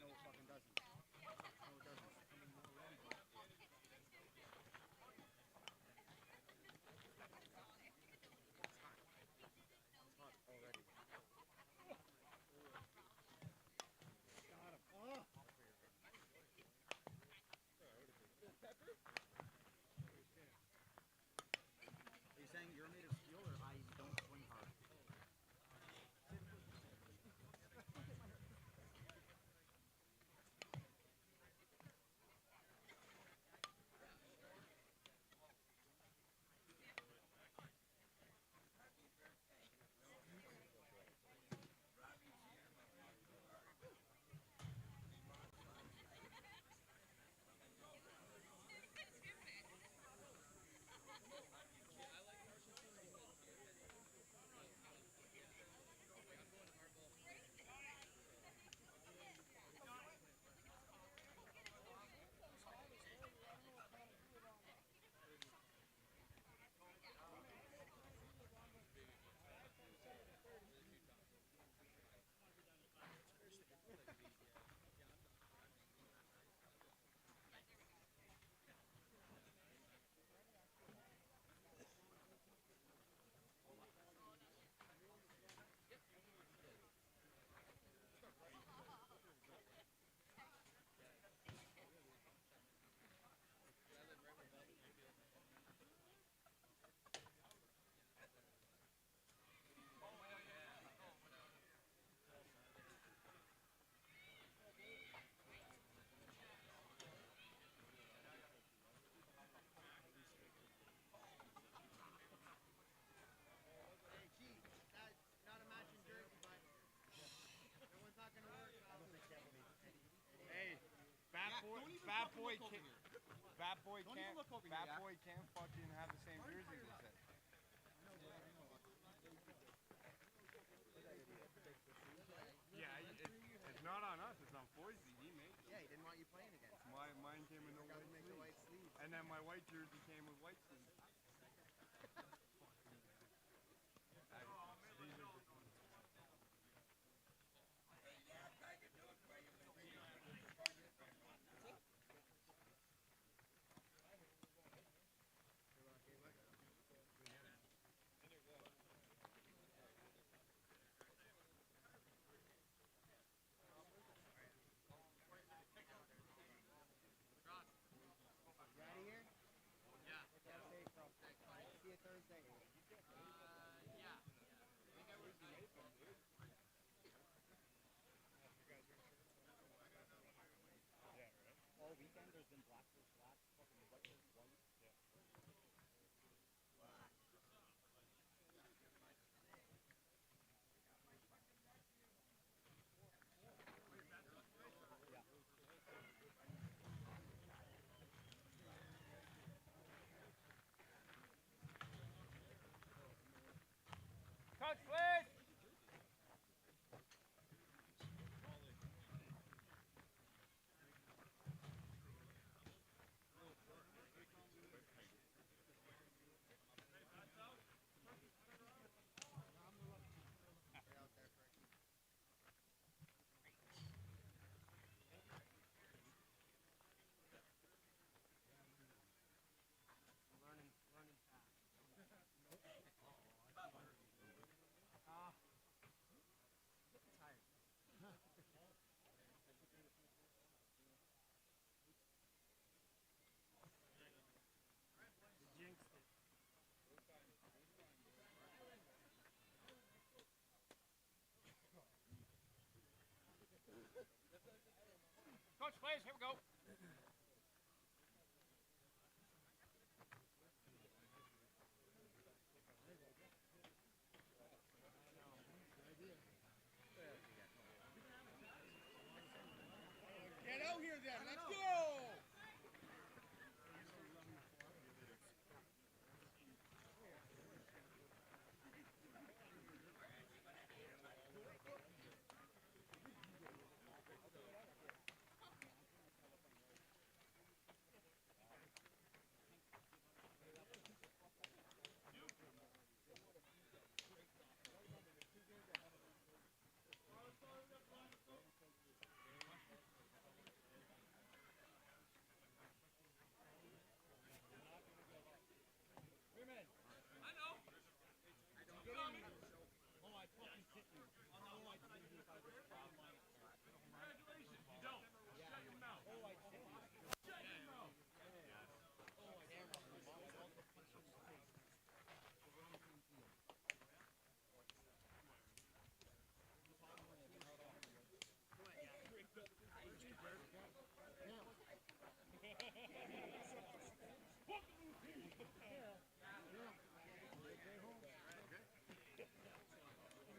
No, it fucking doesn't. No, it doesn't. It's hot already. Got him. Oh. Are you saying you're made of steel or I don't swing hard? Hey, Fat Boy can't fucking have the same jersey as that. Yeah, it's not on us. It's on Foisey. He made it. Yeah, he didn't want you playing against him. Mine came with no white sleeves. And then my white jersey came with white sleeves. You out of here? Yeah. Boys, here we go. Get out here then. Let's go.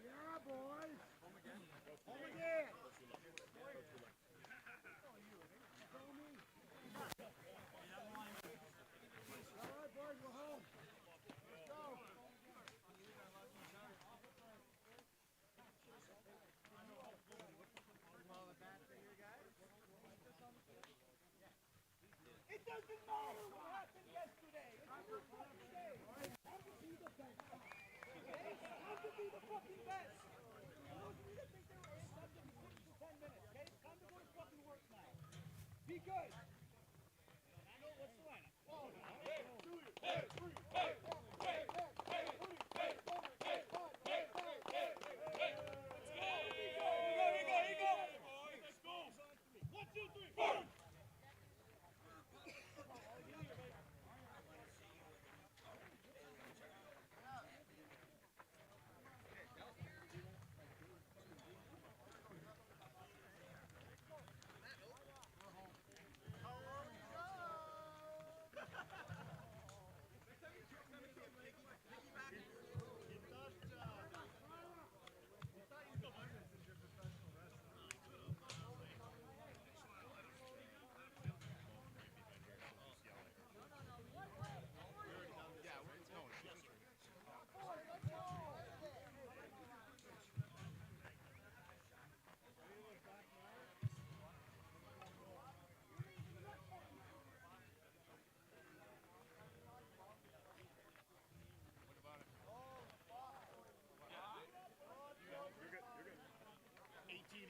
Yeah, boys. Home again. Home again. All right, boys, we're home. Let's go. It doesn't matter what happened yesterday. It's your fucking day. Time to be the best. Okay? Time to be the fucking best. For those of you that think it's time to be quitting for 10 minutes, okay? It's time to go to fucking work now. Be good. I know what's the lineup. Oh, no. Hey, 2, hey, 3, hey, 4, hey, 4, hey, 3, hey, 4, hey, 5, hey, 5, hey, hey. Let's go. Here we go. Let's go. 1, 2, 3, 4.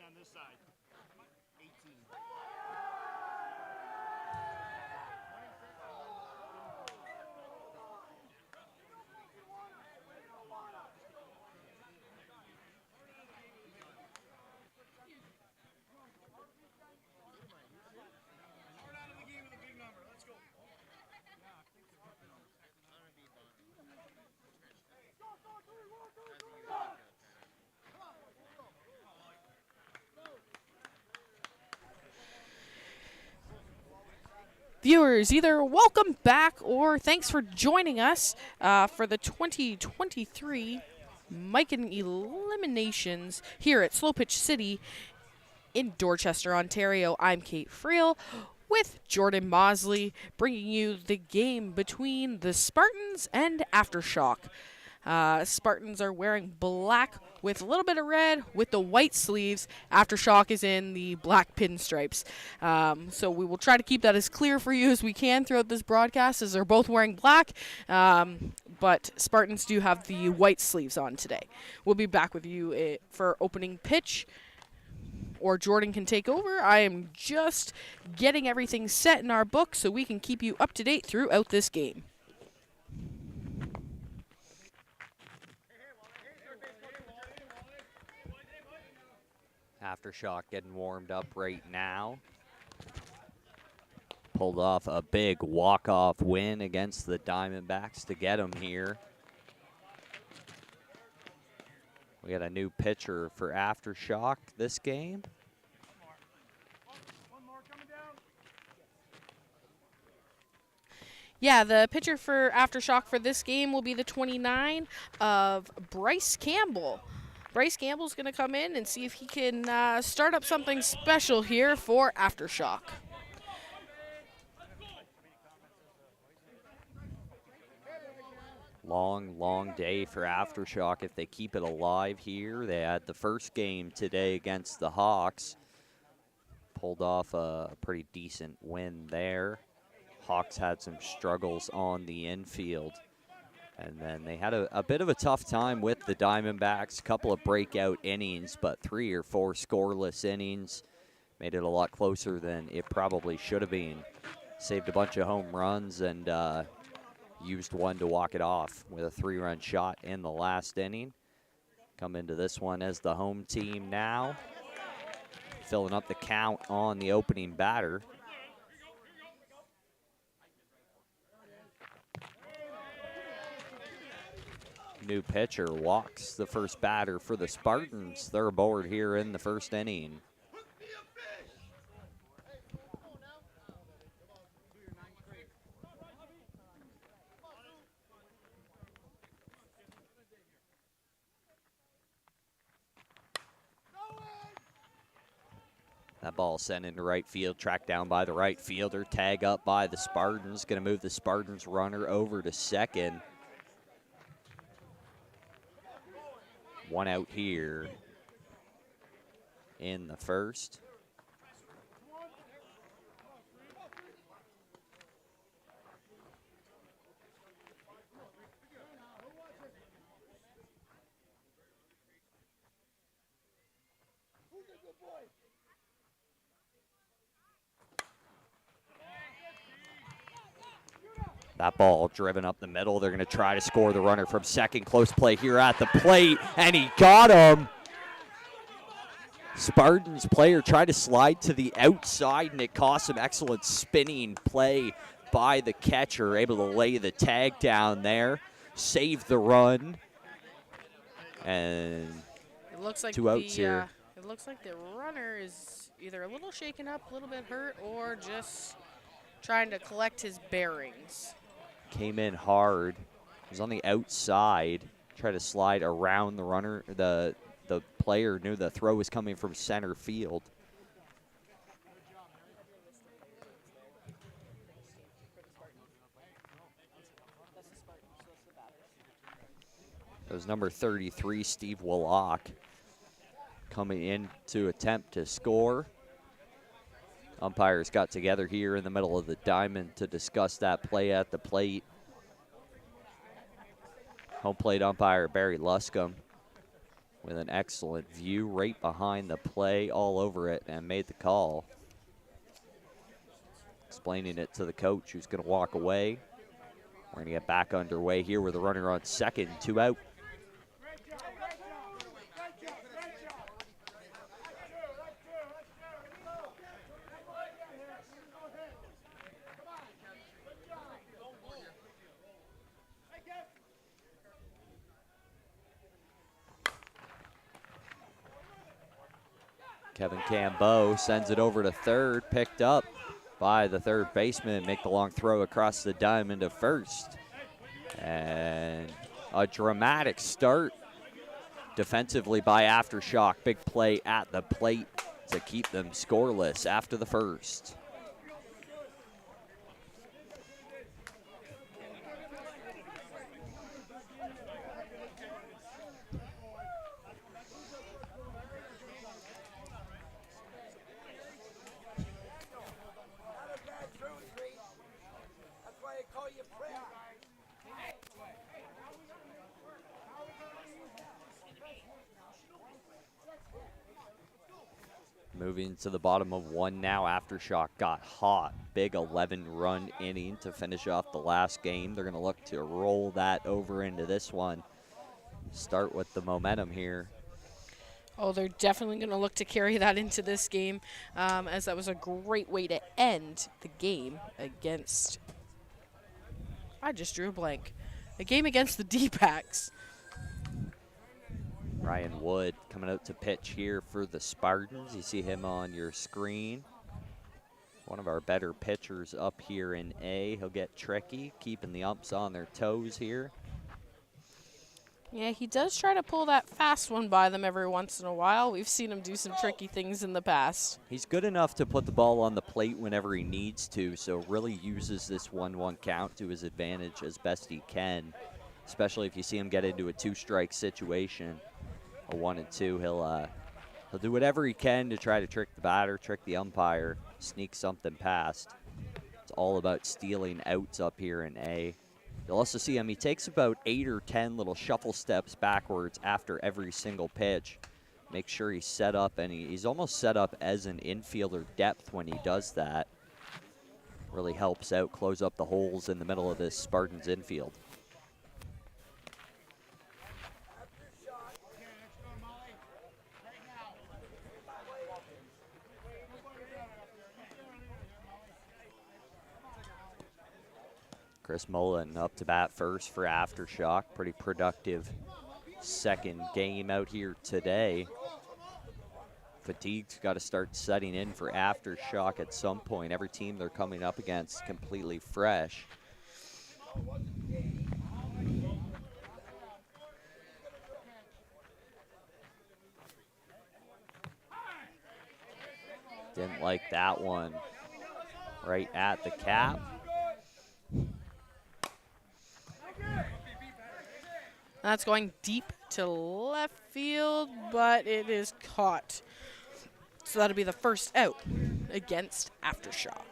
On this side. 18. Start out of the game with a big number. Let's go. Viewers, either welcome back or thanks for joining us for the 2023 Mikan Eliminations here at Slow Pitch City in Dorchester, Ontario. I'm Kate Friel with Jordan Mosley, bringing you the game between the Spartans and Aftershock. Spartans are wearing black with a little bit of red with the white sleeves. Aftershock is in the black pinstripes. So we will try to keep that as clear for you as we can throughout this broadcast, as they're both wearing black. But Spartans do have the white sleeves on today. We'll be back with you for opening pitch, or Jordan can take over. I am just getting everything set in our book so we can keep you up to date throughout this game. Aftershock getting warmed up right now. Pulled off a big walk-off win against the Diamondbacks to get them here. We got a new pitcher for Aftershock this game. One more coming down. Yeah, the pitcher for Aftershock for this game will be the 29 of Bryce Campbell. Bryce Campbell's going to come in and see if he can start up something special here for Aftershock. Long, long day for Aftershock if they keep it alive here. They had the first game today against the Hawks. Pulled off a pretty decent win there. Hawks had some struggles on the infield. And then they had a bit of a tough time with the Diamondbacks. A couple of breakout innings, but 3 or 4 scoreless innings. Made it a lot closer than it probably should have been. Saved a bunch of home runs and used one to walk it off with a 3-run shot in the last inning. Come into this one as the home team now. Filling up the count on the opening batter. New pitcher walks the first batter for the Spartans. They're aboard here in the first inning. That ball sent into right field, tracked down by the right fielder, tag up by the Spartans. Going to move the Spartans runner over to second. 1 out here in the first. That ball driven up the middle. They're going to try to score the runner from second. Close play here at the plate, and he got him. Spartans player tried to slide to the outside, and it cost him. Excellent spinning play by the catcher, able to lay the tag down there, save the run, and It looks like 2 outs here. It looks like the runner is either a little shaken up, a little bit hurt, or just trying to collect his bearings. Came in hard. Was on the outside. Tried to slide around the runner. The player knew the throw was coming from center field. It was number 33, Steve Willock, coming in to attempt to score. Umpires got together here in the middle of the diamond to discuss that play at the plate. Home plate umpire Barry Luscombe with an excellent view right behind the play, all over it, and made the call. Explaining it to the coach, who's going to walk away. We're going to get back underway here with a runner on second, 2 out. Kevin Cambeau sends it over to third, picked up by the third baseman. Make the long throw across the diamond to first. And a dramatic start defensively by Aftershock. Big play at the plate to keep them scoreless after the first. Moving to the bottom of 1 now. Aftershock got hot. Big 11-run inning to finish off the last game. They're going to look to roll that over into this one. Start with the momentum here. Oh, they're definitely going to look to carry that into this game, as that was a great way to end the game against, I just drew a blank, a game against the D-backs. Ryan Wood coming out to pitch here for the Spartans. You see him on your screen. One of our better pitchers up here in A. He'll get tricky, keeping the umps on their toes here. Yeah, he does try to pull that fast one by them every once in a while. We've seen him do some tricky things in the past. He's good enough to put the ball on the plate whenever he needs to, so really uses this 1-1 count to his advantage as best he can, especially if you see him get into a 2-strike situation, a 1-2. He'll do whatever he can to try to trick the batter, trick the umpire, sneak something past. It's all about stealing outs up here in A. You'll also see him, he takes about 8 or 10 little shuffle steps backwards after every single pitch. Make sure he's set up, and he's almost set up as an infielder depth when he does that. Really helps out, close up the holes in the middle of this Spartans infield. Chris Mullen up to bat first for Aftershock. Pretty productive second game out here today. Fatigue's got to start setting in for Aftershock at some point. Every team they're coming up against completely fresh. Didn't like that one. Right at the cap. That's going deep to left field, but it is caught. So that'll be the first out against Aftershock.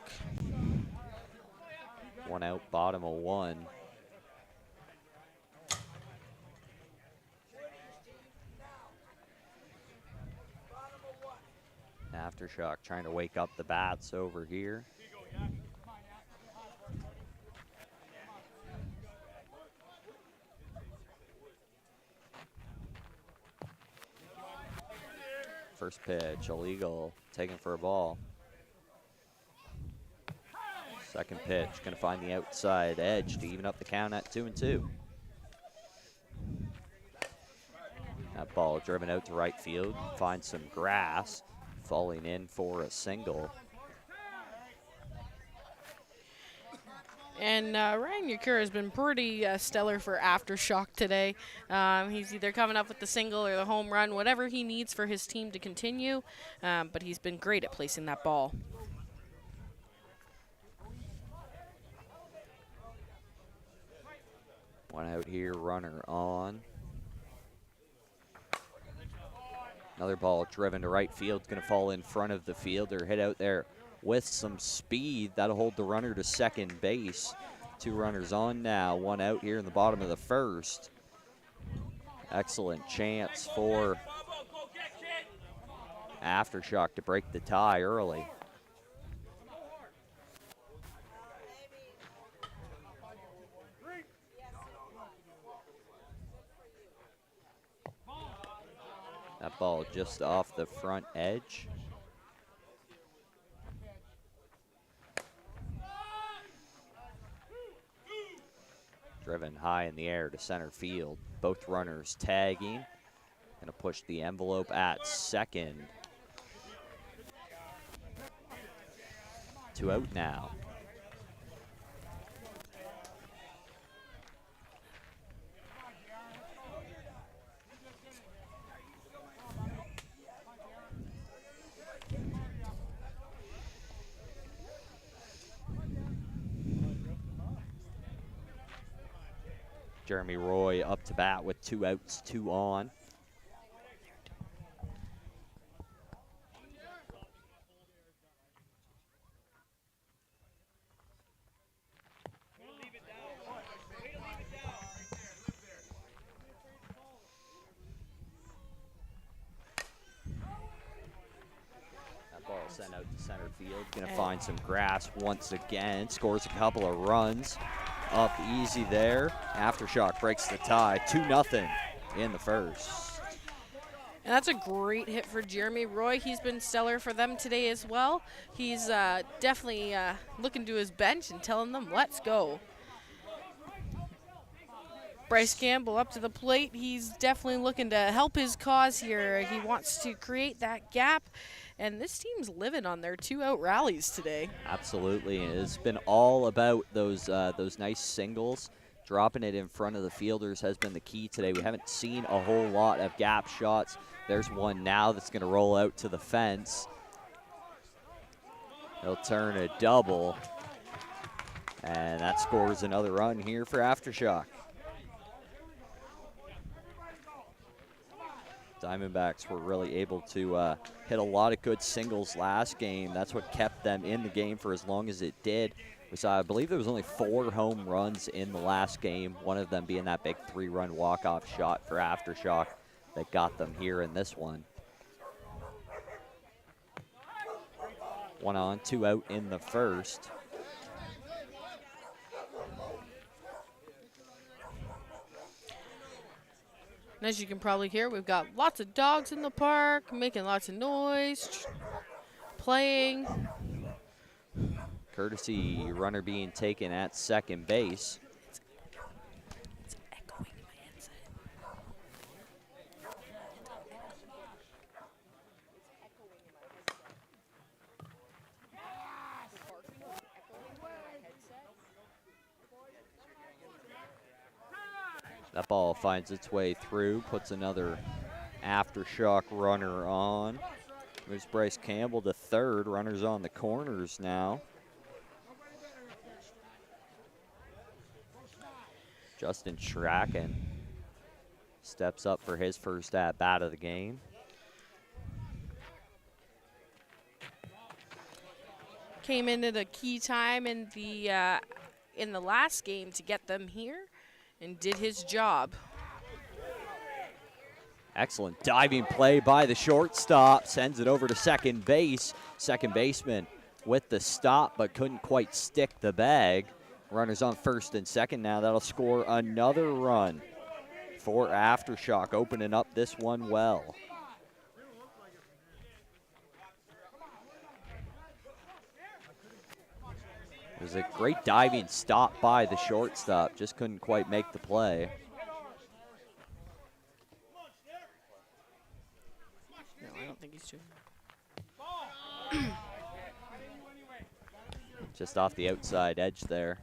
1 out, bottom of 1. Aftershock trying to wake up the bats over here. First pitch, illegal, taken for a ball. Second pitch, going to find the outside edge to even up the count at 2-2. That ball driven out to right field, finds some grass, falling in for a single. And Ryan Yakura has been pretty stellar for Aftershock today. He's either coming up with the single or the home run, whatever he needs for his team to continue. But he's been great at placing that ball. One out here, runner on. Another ball driven to right field, going to fall in front of the fielder, hit out there with some speed. That'll hold the runner to second base. 2 runners on now, 1 out here in the bottom of the first. Excellent chance for Aftershock to break the tie early. That ball just off the front edge. Driven high in the air to center field. Both runners tagging. Gonna push the envelope at second. 2 out now. Jeremy Roy up to bat with 2 outs, 2 on. That ball sent out to center field. Gonna find some grass once again. Scores a couple of runs. Up easy there. Aftershock breaks the tie, 2-0 in the first. And that's a great hit for Jeremy Roy. He's been stellar for them today as well. He's definitely looking to his bench and telling them, let's go. Bryce Campbell up to the plate. He's definitely looking to help his cause here. He wants to create that gap And this team's living on their 2-out rallies today. Absolutely, and it's been all about those nice singles. Dropping it in front of the fielders has been the key today. We haven't seen a whole lot of gap shots. There's one now that's going to roll out to the fence. He'll turn a double, and that scores another run here for Aftershock. Diamondbacks were really able to hit a lot of good singles last game. That's what kept them in the game for as long as it did. We saw, I believe there was only 4 home runs in the last game, one of them being that big 3-run walk-off shot for Aftershock that got them here in this one. 1 on, 2 out in the first. And as you can probably hear, we've got lots of dogs in the park, making lots of noise, playing. Courtesy runner being taken at second base. It's echoing in my headset. That ball finds its way through, puts another Aftershock runner on. Moves Bryce Campbell to third. Runners on the corners now. Justin Tracken steps up for his first at-bat of the game. Came in at a key time in the last game to get them here, and did his job. Excellent diving play by the shortstop. Sends it over to second base. Second baseman with the stop, but couldn't quite stick the bag. Runners on first and second now. That'll score another run for Aftershock, opening up this one well. It was a great diving stop by the shortstop. Just couldn't quite make the play. No, I don't think he's doing. Just off the outside edge there.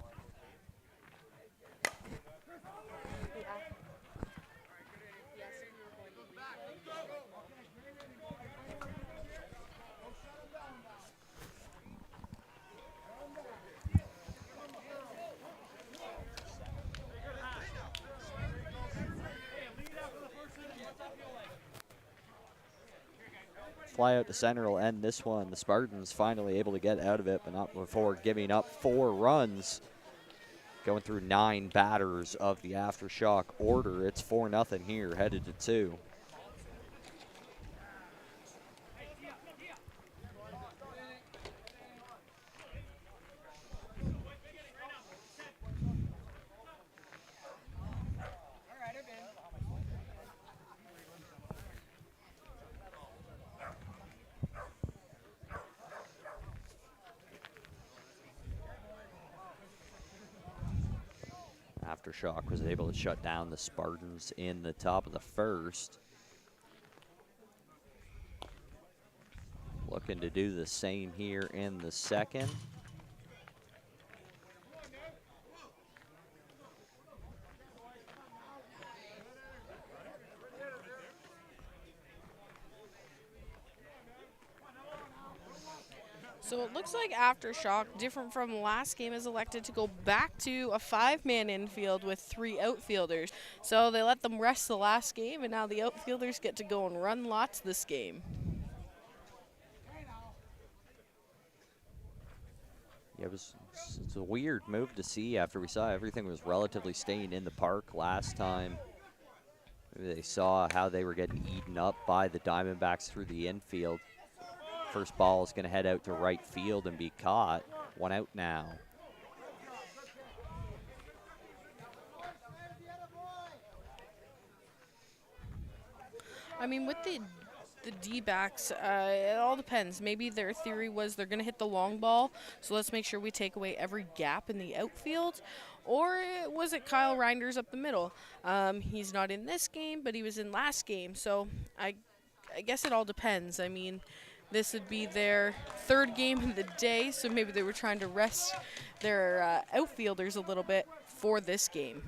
Fly out to center will end this one. The Spartans finally able to get out of it, but not before giving up 4 runs. Going through 9 batters of the Aftershock order. It's 4-0 here, headed to 2. Aftershock was able to shut down the Spartans in the top of the first. Looking to do the same here in the second. So it looks like Aftershock, different from last game, is elected to go back to a 5-man infield with 3 outfielders. So they let them rest the last game, and now the outfielders get to go and run lots this game. Yeah, it's a weird move to see after we saw everything was relatively staying in the park last time. Maybe they saw how they were getting eaten up by the Diamondbacks through the infield. First ball is going to head out to right field and be caught. 1 out now. I mean, with the D-backs, it all depends. Maybe their theory was they're going to hit the long ball, so let's make sure we take away every gap in the outfield. Or was it Kyle Reinders up the middle? He's not in this game, but he was in last game, so I guess it all depends. I mean, This would be their third game of the day, so maybe they were trying to rest their outfielders a little bit for this game.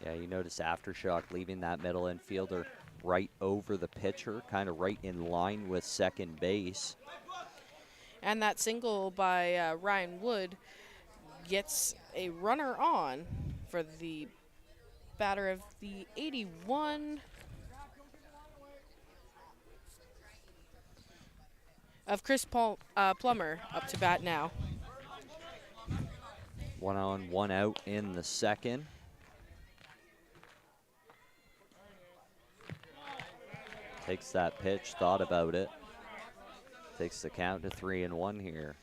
Yeah, you notice Aftershock leaving that middle infielder right over the pitcher, kind of right in line with second base. And that single by Ryan Wood gets a runner on for the batter of the 81 of Chris Plummer up to bat now. 1 on, 1 out in the second. Takes that pitch, thought about it. Takes the count to 3-1 here.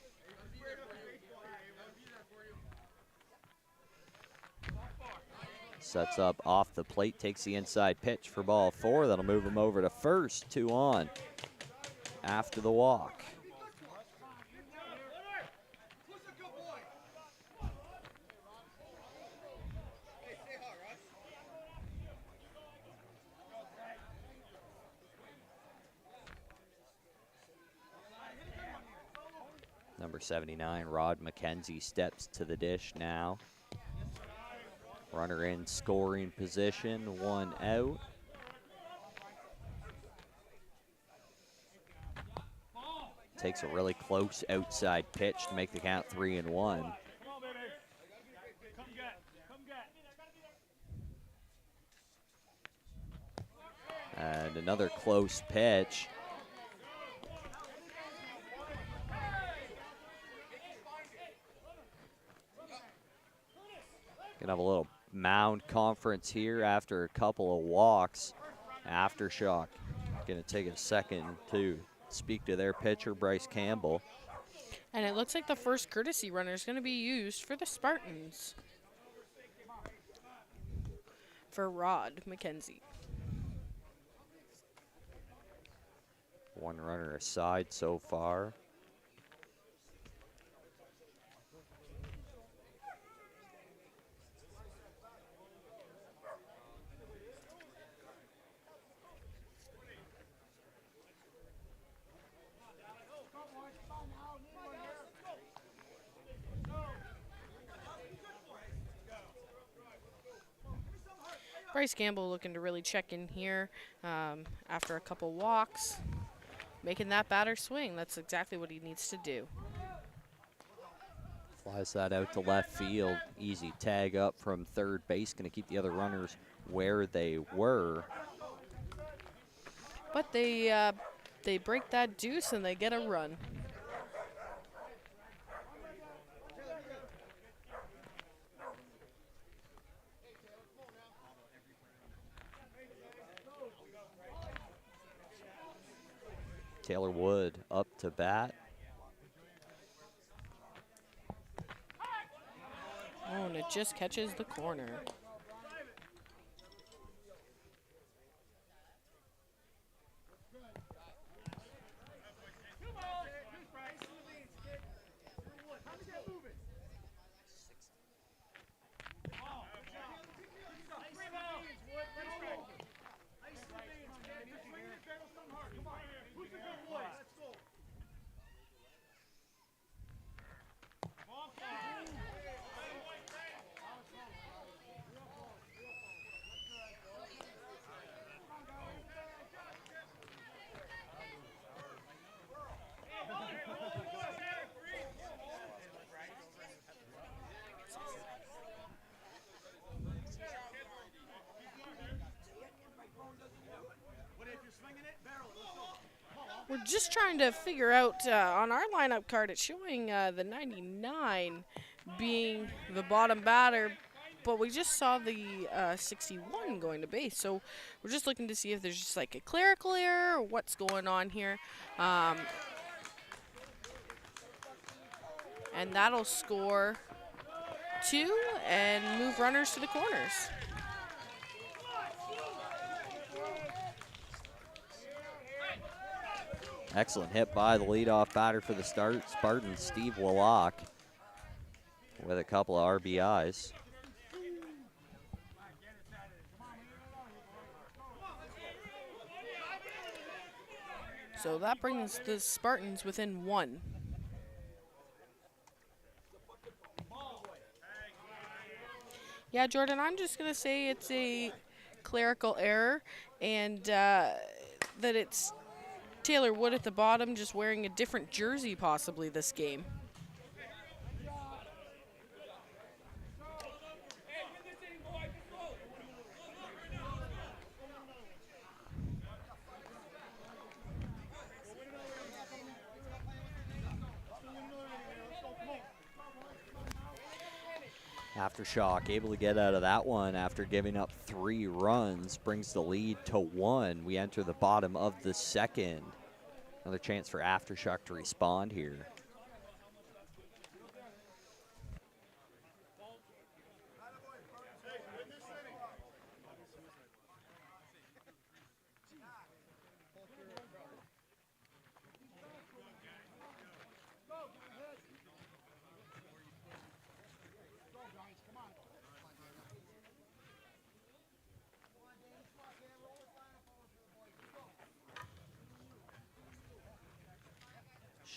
Sets up off the plate, takes the inside pitch for ball 4. That'll move him over to first, 2 on after the walk. Number 79, Rod McKenzie, steps to the dish now. Runner in scoring position, 1 out. Takes a really close outside pitch to make the count 3-1. Come on, baby. Come get. And another close pitch. Gonna have a little mound conference here after a couple of walks. Aftershock gonna take a second to speak to their pitcher, Bryce Campbell. And it looks like the first courtesy runner is going to be used for the Spartans. For Rod McKenzie. 1 runner aside so far. Bryce Campbell looking to really check in here after a couple walks. Making that batter swing. That's exactly what he needs to do. Flies that out to left field. Easy tag up from third base. Going to keep the other runners where they were. But they break that deuce and they get a run. Taylor Wood up to bat. Oh, and it just catches the corner. We're just trying to figure out on our lineup card, it's showing the 99 being the bottom batter, but we just saw the 61 going to base. So we're just looking to see if there's just like a clerical error or what's going on here. And that'll score 2 and move runners to the corners. Excellent hit by the leadoff batter for the Spartans, Steve Willock, with a couple of RBIs. So that brings the Spartans within 1. Yeah, Jordan, I'm just going to say it's a clerical error and that it's Taylor Wood at the bottom just wearing a different jersey possibly this game. Aftershock able to get out of that one after giving up 3 runs, brings the lead to 1. We enter the bottom of the second. Another chance for Aftershock to respond here.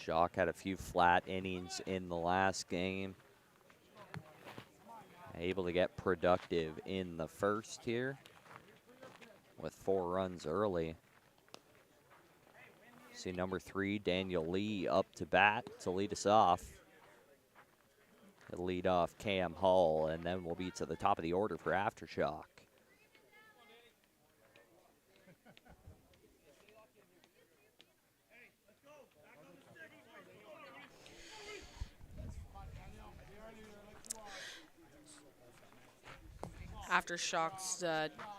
Shock had a few flat innings in the last game. Able to get productive in the first here with 4 runs early. See number 3, Daniel Lee, up to bat to lead us off. He'll lead off Cam Hall, and then we'll be to the top of the order for Aftershock. Aftershock's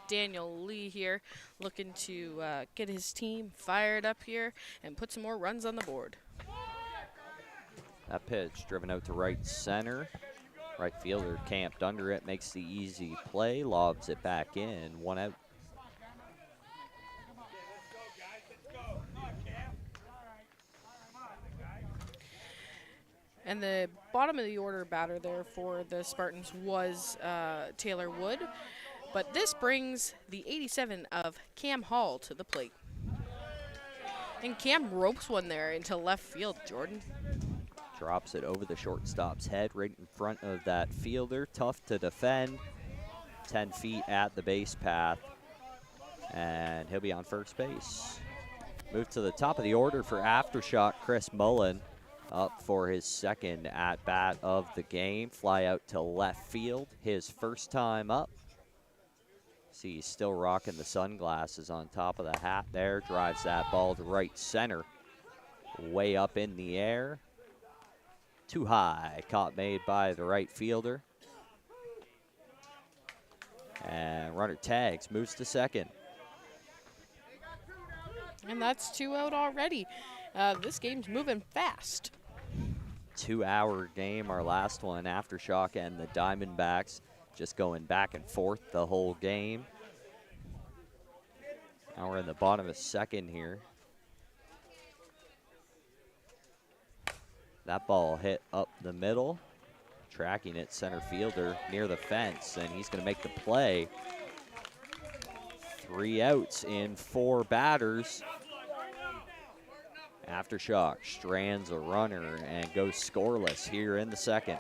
Daniel Lee here, looking to get his team fired up here and put some more runs on the board. That pitch driven out to right center. Right fielder camped under it, makes the easy play, lobs it back in, 1 out. And the bottom of the order batter there for the Spartans was Taylor Wood. But this brings the 87 of Cam Hall to the plate. And Cam ropes one there into left field, Jordan. Drops it over the shortstop's head right in front of that fielder. Tough to defend. 10 feet at the base path. And he'll be on first base. Move to the top of the order for Aftershock, Chris Mullen. Up for his second at-bat of the game. Fly out to left field, his first time up. See, he's still rocking the sunglasses on top of the hat there. Drives that ball to right center. Way up in the air. Too high, caught made by the right fielder. And runner tags, moves to second. And that's 2 out already. This game's moving fast. 2-hour game, our last one. Aftershock and the Diamondbacks just going back and forth the whole game. Now we're in the bottom of second here. That ball hit up the middle. Tracking it, center fielder near the fence, and he's going to make the play. 3 outs in 4 batters. Aftershock strands a runner and goes scoreless here in the second.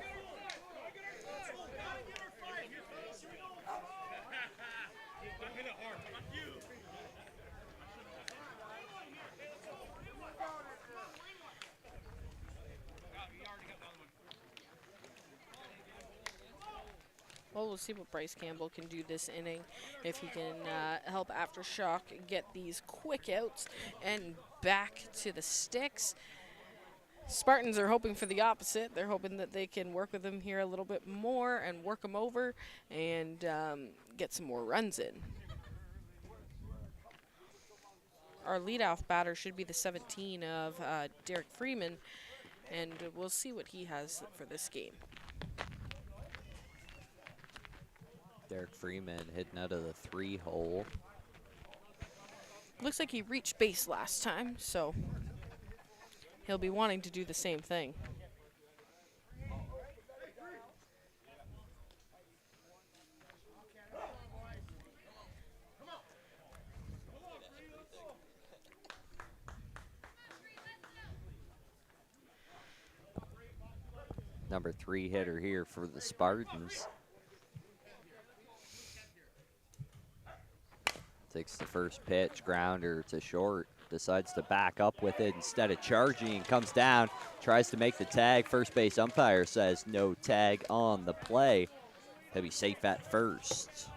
Well, we'll see what Bryce Campbell can do this inning, if he can help Aftershock get these quick outs and back to the sticks. Spartans are hoping for the opposite. They're hoping that they can work with him here a little bit more and work him over and get some more runs in. Our leadoff batter should be the 17 of Derek Freeman, and we'll see what he has for this game. Derek Freeman hitting out of the 3-hole. Looks like he reached base last time, so he'll be wanting to do the same thing. number 3 hitter here for the Spartans. Takes the first pitch, grounder to short. Decides to back up with it instead of charging. Comes down, tries to make the tag. First base umpire says no tag on the play. He'll be safe at first.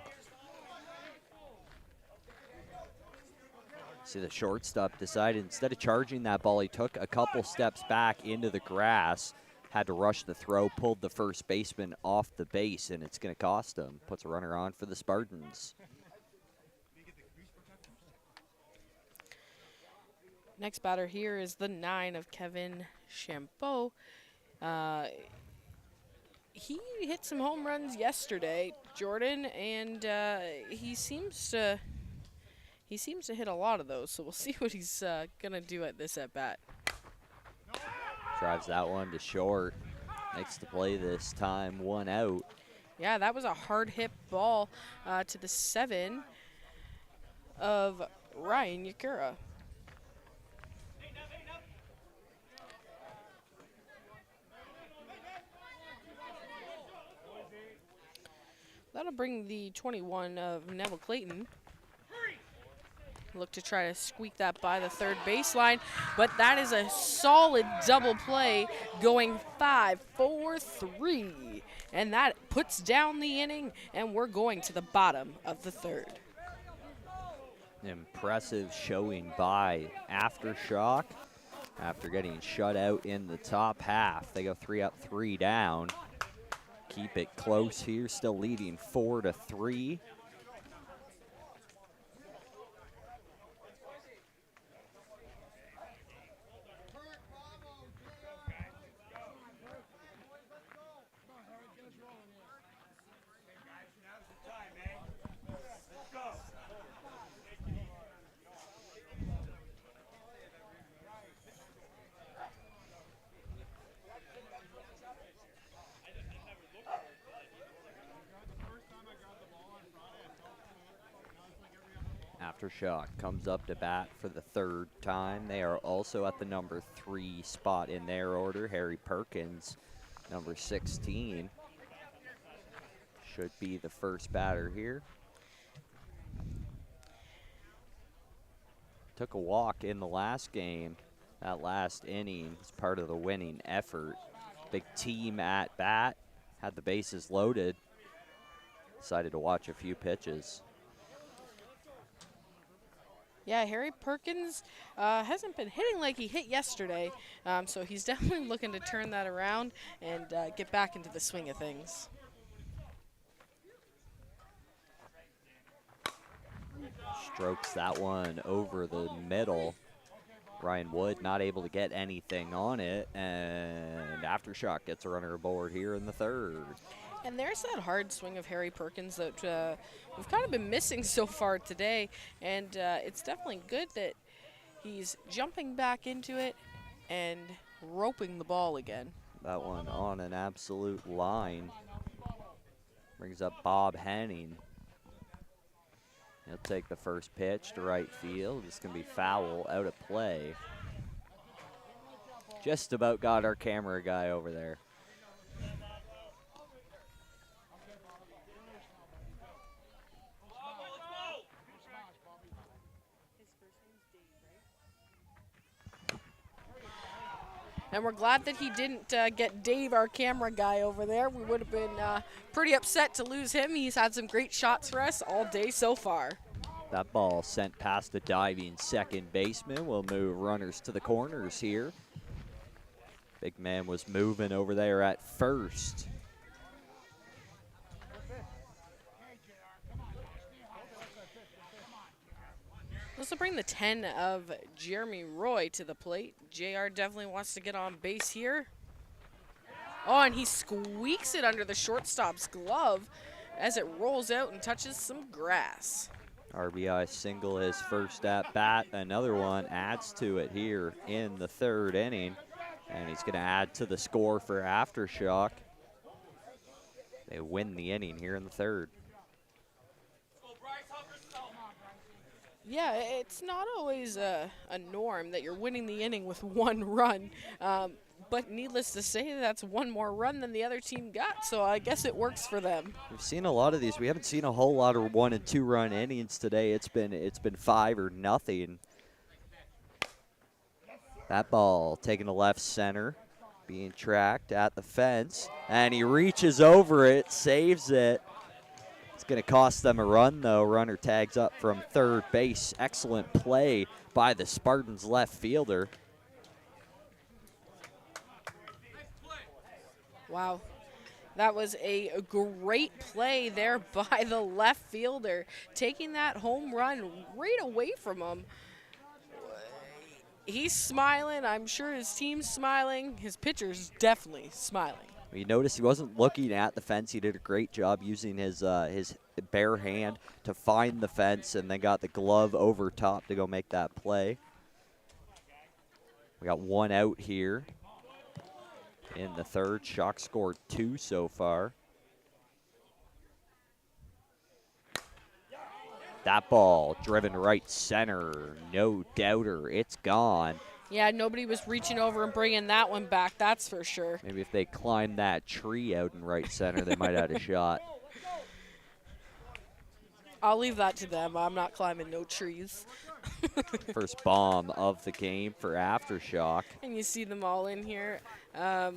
See, the shortstop decided instead of charging that ball, he took a couple steps back into the grass, had to rush the throw, pulled the first baseman off the base, and it's going to cost him. Puts a runner on for the Spartans. Next batter here is the 9 of Kevin Champeau. He hit some home runs yesterday, Jordan, and he seems to hit a lot of those. So we'll see what he's gonna do at this at bat. Drives that one to short. Makes the play this time, 1 out. Yeah, that was a hard hit ball to the 7 of Ryan Yakura. That'll bring the 21 of Neville Clayton. Look to try to squeak that by the third baseline, but that is a solid double play going 5-4-3. And that puts down the inning, and we're going to the bottom of the third. Impressive showing by Aftershock after getting shut out in the top half. They go 3 up, 3 down. Keep it close here, still leading 4-3. Aftershock comes up to bat for the 3rd time. They are also at the number 3 spot in their order. Harry Perkins, number 16, should be the first batter here. Took a walk in the last game. That last inning was part of the winning effort. Big team at bat, had the bases loaded. Decided to watch a few pitches. Yeah, Harry Perkins hasn't been hitting like he hit yesterday, so he's definitely looking to turn that around and get back into the swing of things. Strokes that one over the middle. Ryan Wood not able to get anything on it, and Aftershock gets a runner aboard here in the 3rd. And there's that hard swing of Harry Perkins that we've kind of been missing so far today. And it's definitely good that he's jumping back into it and roping the ball again. That one on an absolute line. Brings up Bob Henning. He'll take the first pitch to right field. It's going to be foul, out of play. Just about got our camera guy over there. And we're glad that he didn't get Dave, our camera guy, over there. We would have been pretty upset to lose him. He's had some great shots for us all day so far. That ball sent past the diving second baseman. We'll move runners to the corners here. Big man was moving over there at first. This will bring the 10 of Jeremy Roy to the plate. JR definitely wants to get on base here. Oh, and he squeaks it under the shortstop's glove as it rolls out and touches some grass. RBI single his first at bat. Another one adds to it here in the 3rd inning. And he's going to add to the score for Aftershock. They win the inning here in the 3rd. Yeah, it's not always a norm that you're winning the inning with 1 run. But needless to say, that's one more run than the other team got, so I guess it works for them. We've seen a lot of these. We haven't seen a whole lot of 1- and 2-run innings today. It's been 5 or nothing. That ball taken to left center, being tracked at the fence, and he reaches over it, saves it. It's going to cost them a run, though. Runner tags up from third base. Excellent play by the Spartans left fielder. Wow. That was a great play there by the left fielder, taking that home run right away from him. He's smiling. I'm sure his team's smiling. His pitcher's definitely smiling. You notice he wasn't looking at the fence. He did a great job using his bare hand to find the fence and then got the glove over top to go make that play. We got 1 out here in the third. Shock scored 2 so far. That ball driven right center. No doubter. It's gone. Yeah, nobody was reaching over and bringing that one back, that's for sure. Maybe if they climbed that tree out in right center, they might have had a shot. I'll leave that to them. I'm not climbing no trees. First bomb of the game for Aftershock. And you see them all in here, all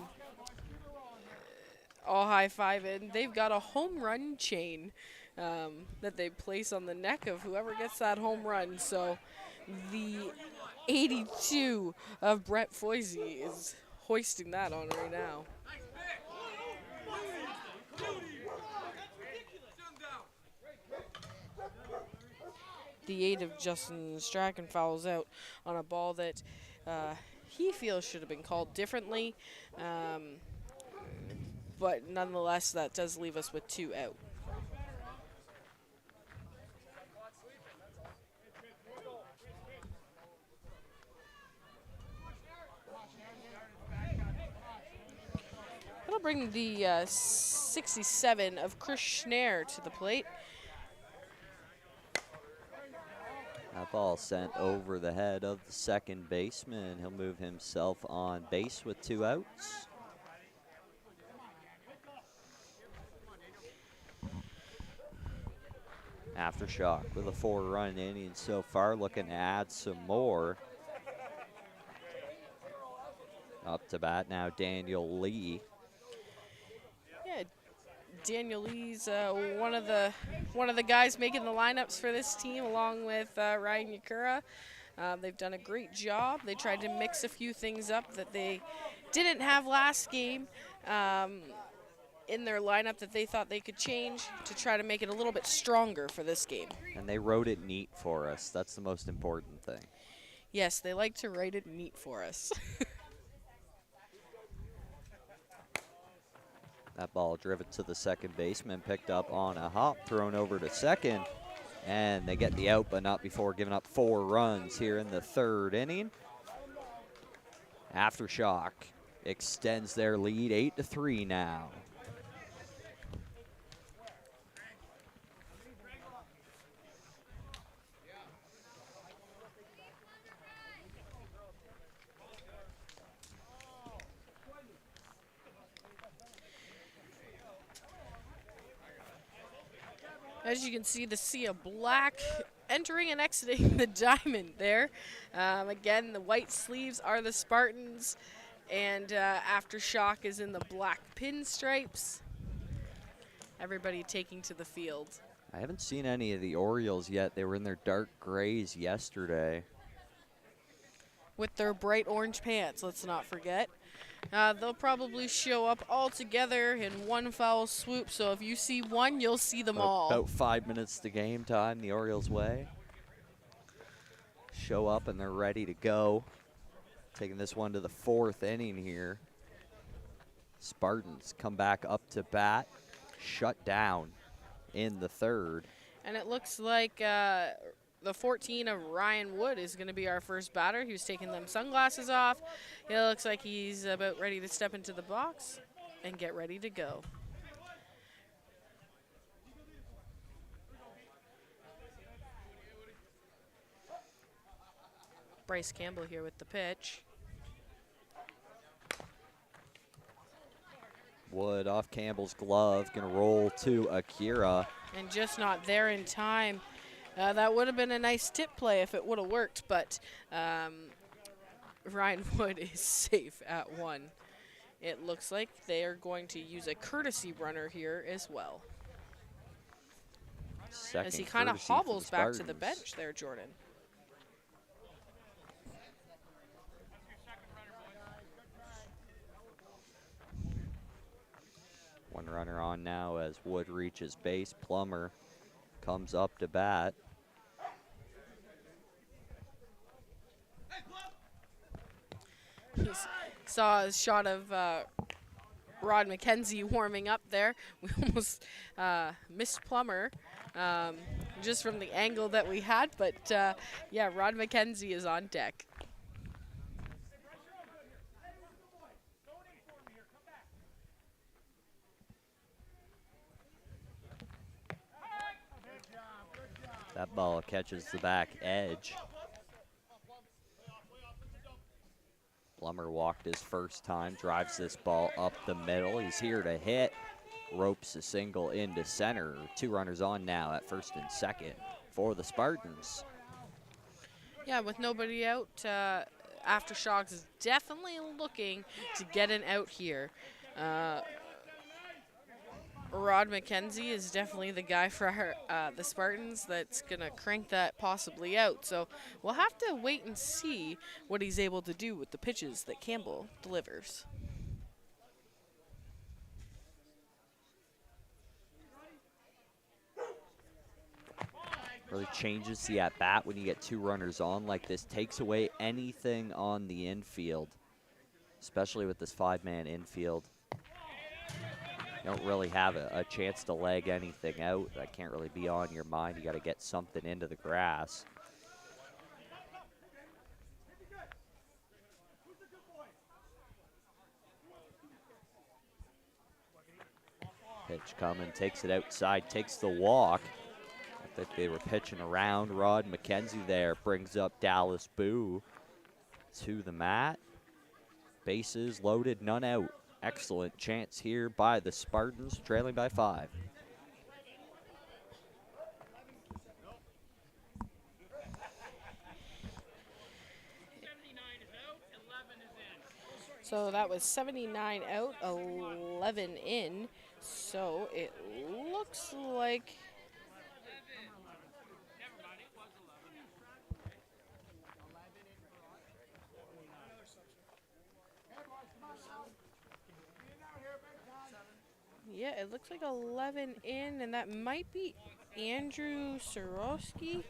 high-fiving. They've got a home run chain that they place on the neck of whoever gets that home run. So the 82 of Brett Foisey is hoisting that on right now. The 8 of Justin Strachan fouls out on a ball that he feels should have been called differently. But nonetheless, that does leave us with 2 out. That'll bring the 67 of Chris Schneier to the plate. That ball sent over the head of the second baseman. He'll move himself on base with 2 outs. Aftershock with a 4-run inning so far, looking to add some more. Up to bat now, Daniel Lee. Yeah, Daniel Lee's one of the guys making the lineups for this team, along with Ryan Yakura. They've done a great job. They tried to mix a few things up that they didn't have last game in their lineup that they thought they could change to try to make it a little bit stronger for this game. And they wrote it neat for us. That's the most important thing. Yes, they like to write it neat for us. That ball driven to the second baseman, picked up on a hop, thrown over to second. And they get the out, but not before giving up 4 runs here in the third inning. Aftershock extends their lead 8-3 now. As you can see, the sea of black entering and exiting the diamond there. Again, the white sleeves are the Spartans, and Aftershock is in the black pinstripes. Everybody taking to the field. I haven't seen any of the Orioles yet. They were in their dark grays yesterday. With their bright orange pants, let's not forget. They'll probably show up all together in one foul swoop, so if you see one, you'll see them all. About 5 minutes to game time, the Orioles way. Show up and they're ready to go. Taking this one to the 4th inning here. Spartans come back up to bat, shut down in the 3rd. And it looks like the 14 of Ryan Wood is going to be our first batter. He was taking them sunglasses off. It looks like he's about ready to step into the box and get ready to go. Bryce Campbell here with the pitch. Wood off Campbell's glove, gonna roll to Akira. And just not there in time. That would have been a nice tip play if it would have worked, but Ryan Wood is safe at 1. It looks like they are going to use a courtesy runner here as well. Second As he kind of courtesy for the hobbles back to the Spartans. bench there, Jordan. One runner on now as Wood reaches base. Plummer comes up to bat. He saw a shot of Rod McKenzie warming up there. We almost missed Plummer just from the angle that we had, but yeah, Rod McKenzie is on deck. That ball catches the back edge. Plummer walked his first time, drives this ball up the middle. He's here to hit, ropes a single into center. 2 runners on now at first and second for the Spartans. Yeah, with nobody out, Aftershock is definitely looking to get an out here. Rod McKenzie is definitely the guy for the Spartans that's going to crank that possibly out. So we'll have to wait and see what he's able to do with the pitches that Campbell delivers. Really changes the at-bat when you get 2 runners on like this. Takes away anything on the infield, especially with this 5-man infield. You don't really have a chance to leg anything out. That can't really be on your mind. You got to get something into the grass. Pitch coming, takes it outside, takes the walk. I think they were pitching around. Rod McKenzie there brings up Dallas Boo to the mat. Bases loaded, none out. Excellent chance here by the Spartans, trailing by 5. So that was 79 out, 11 in. So it looks like yeah, it looks like 11 in, and that might be Andrew Sorowski,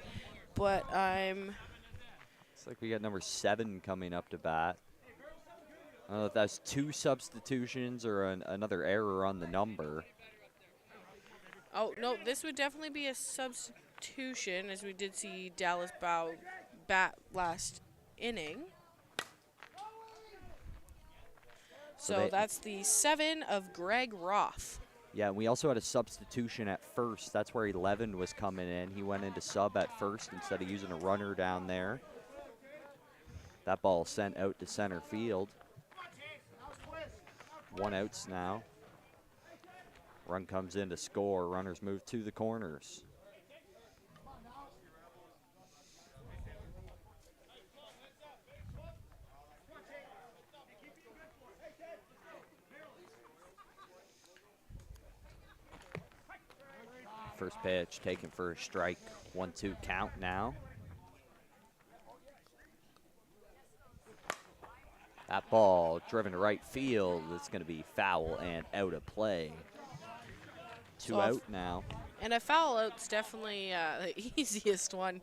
but I'm... Looks like we got number 7 coming up to bat. I don't know if that's 2 substitutions or another error on the number. Oh, no, this would definitely be a substitution, as we did see Dallas Bow bat last inning. So that's the 7 of Greg Roth. Yeah, and we also had a substitution at first. That's where 11 was coming in. He went into sub at first instead of using a runner down there. That ball sent out to center field. 1 outs now. Run comes in to score. Runners move to the corners. First pitch taken for a strike. 1-2 count now. That ball driven to right field. It's going to be foul and out of play. 2 out now. And a foul out's definitely the easiest one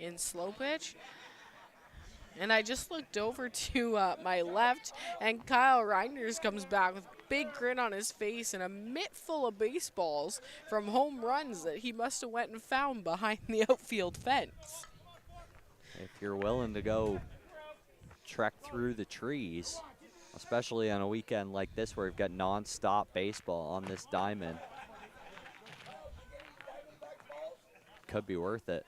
in slow pitch. And I just looked over to my left, and Kyle Reinders comes back with a big grin on his face and a mitt full of baseballs from home runs that he must have went and found behind the outfield fence. If you're willing to go trek through the trees, especially on a weekend like this where we've got non-stop baseball on this diamond, could be worth it.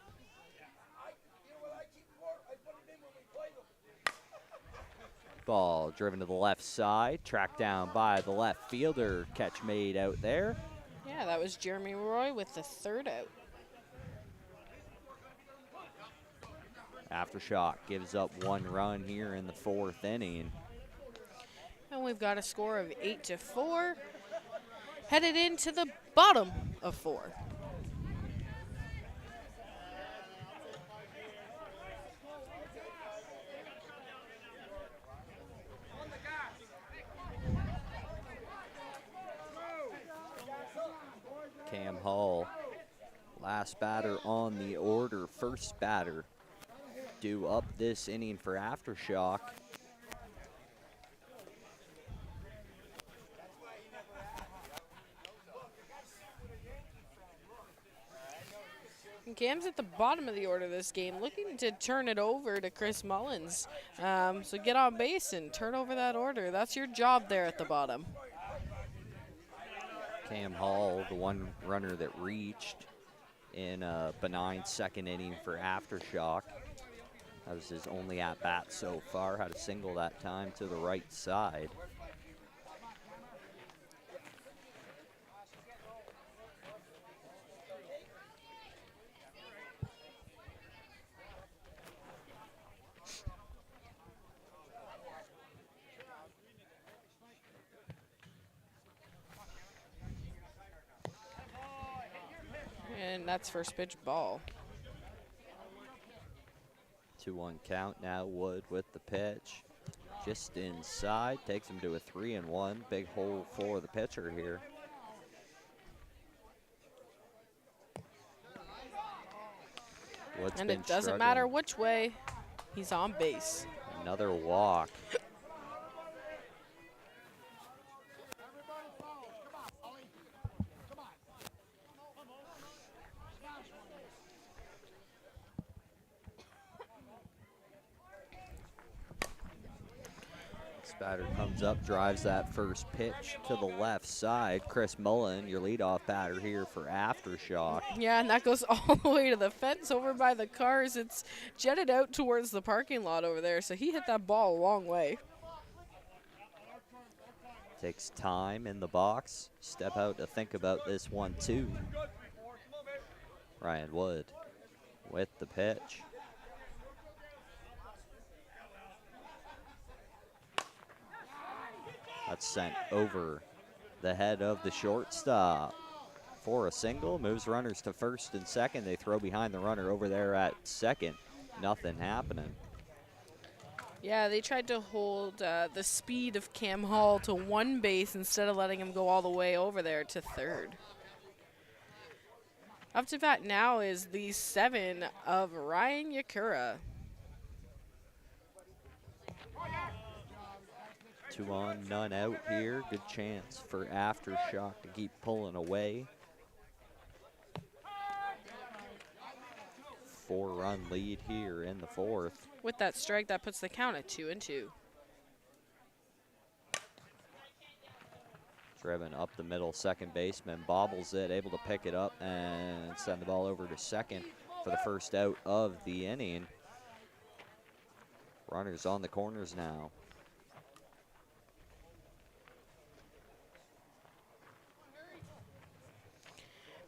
Ball driven to the left side, tracked down by the left fielder. Catch made out there. Yeah, that was Jeremy Roy with the third out. Aftershock gives up 1 run here in the 4th inning. And we've got a score of 8-4. Headed into the bottom of 4. Cam Hall, last batter on the order, first batter due up this inning for Aftershock. And Cam's at the bottom of the order this game, looking to turn it over to Chris Mullins. So get on base and turn over that order. That's your job there at the bottom. Cam Hall, the one runner that reached in a benign 2nd inning for Aftershock. That was his only at-bat so far. Had a single that time to the right side. And that's first pitch ball. 2-1 count now. Wood with the pitch. Just inside. Takes him to a 3-1. Big hole for the pitcher here. Wood's And been it doesn't struggling. matter which way, he's on base. Another walk. Batter comes up, drives that first pitch to the left side. Chris Mullen, your leadoff batter here for Aftershock. Yeah, and that goes all the way to the fence over by the cars. It's jetted out towards the parking lot over there, so he hit that ball a long way. Takes time in the box. Step out to think about this one, too. Ryan Wood with the pitch. That's sent over the head of the shortstop for a single. Moves runners to first and second. They throw behind the runner over there at second. Nothing happening. Yeah, they tried to hold the speed of Cam Hall to one base instead of letting him go all the way over there to third. Up to bat now is the 7 of Ryan Yakura. 2 on, none out here. Good chance for Aftershock to keep pulling away. 4-run lead here in the 4th. With that strike, that puts the count at 2-2. Driven up the middle, second baseman bobbles it, able to pick it up and send the ball over to second for the first out of the inning. Runners on the corners now.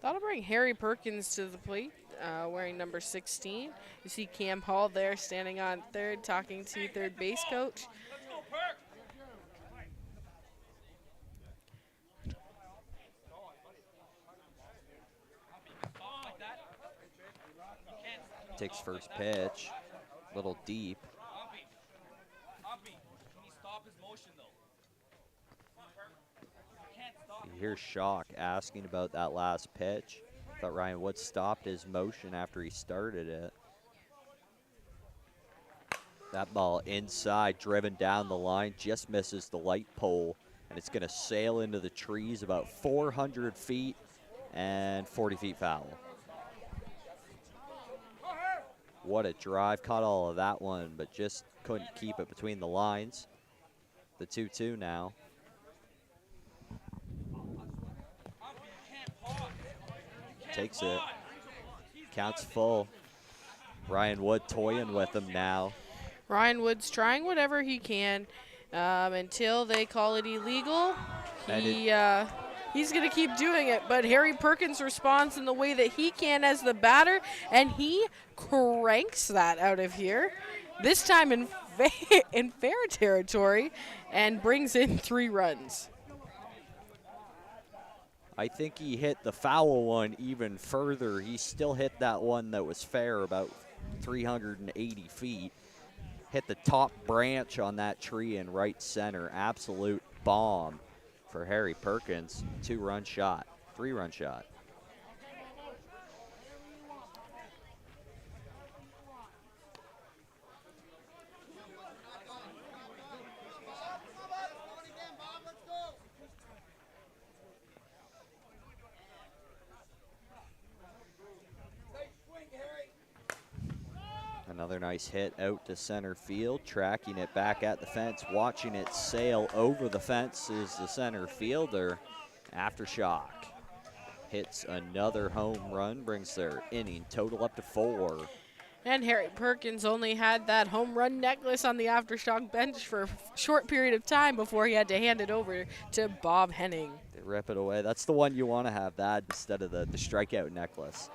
That'll bring Harry Perkins to the plate, wearing number 16. You see Cam Hall there standing on third, talking to third base coach. Takes first pitch, little deep. You hear Shock asking about that last pitch. Thought Ryan Wood stopped his motion after he started it. That ball inside, driven down the line, just misses the light pole, and it's going to sail into the trees about 400 feet and 40 feet foul. What a drive. Caught all of that one, but just couldn't keep it between the lines. The 2-2 now. Takes it. Counts full. Ryan Wood toying with him now. Ryan Wood's trying whatever he can. until they call it illegal. And He's going to keep doing it, but Harry Perkins responds in the way that he can as the batter, and he cranks that out of here, this time in fair territory, and brings in 3 runs. I think he hit the foul one even further. He still hit that one that was fair, about 380 feet. Hit the top branch on that tree in right center. Absolute bomb for Harry Perkins. 2-run shot, 3-run shot. Another nice hit out to center field, tracking it back at the fence, watching it sail over the fence is the center fielder. Aftershock hits another home run, brings their inning total up to 4. And Harry Perkins only had that home run necklace on the Aftershock bench for a short period of time before he had to hand it over to Bob Henning. They rip it away. That's the one you want to have, that instead of the strikeout necklace.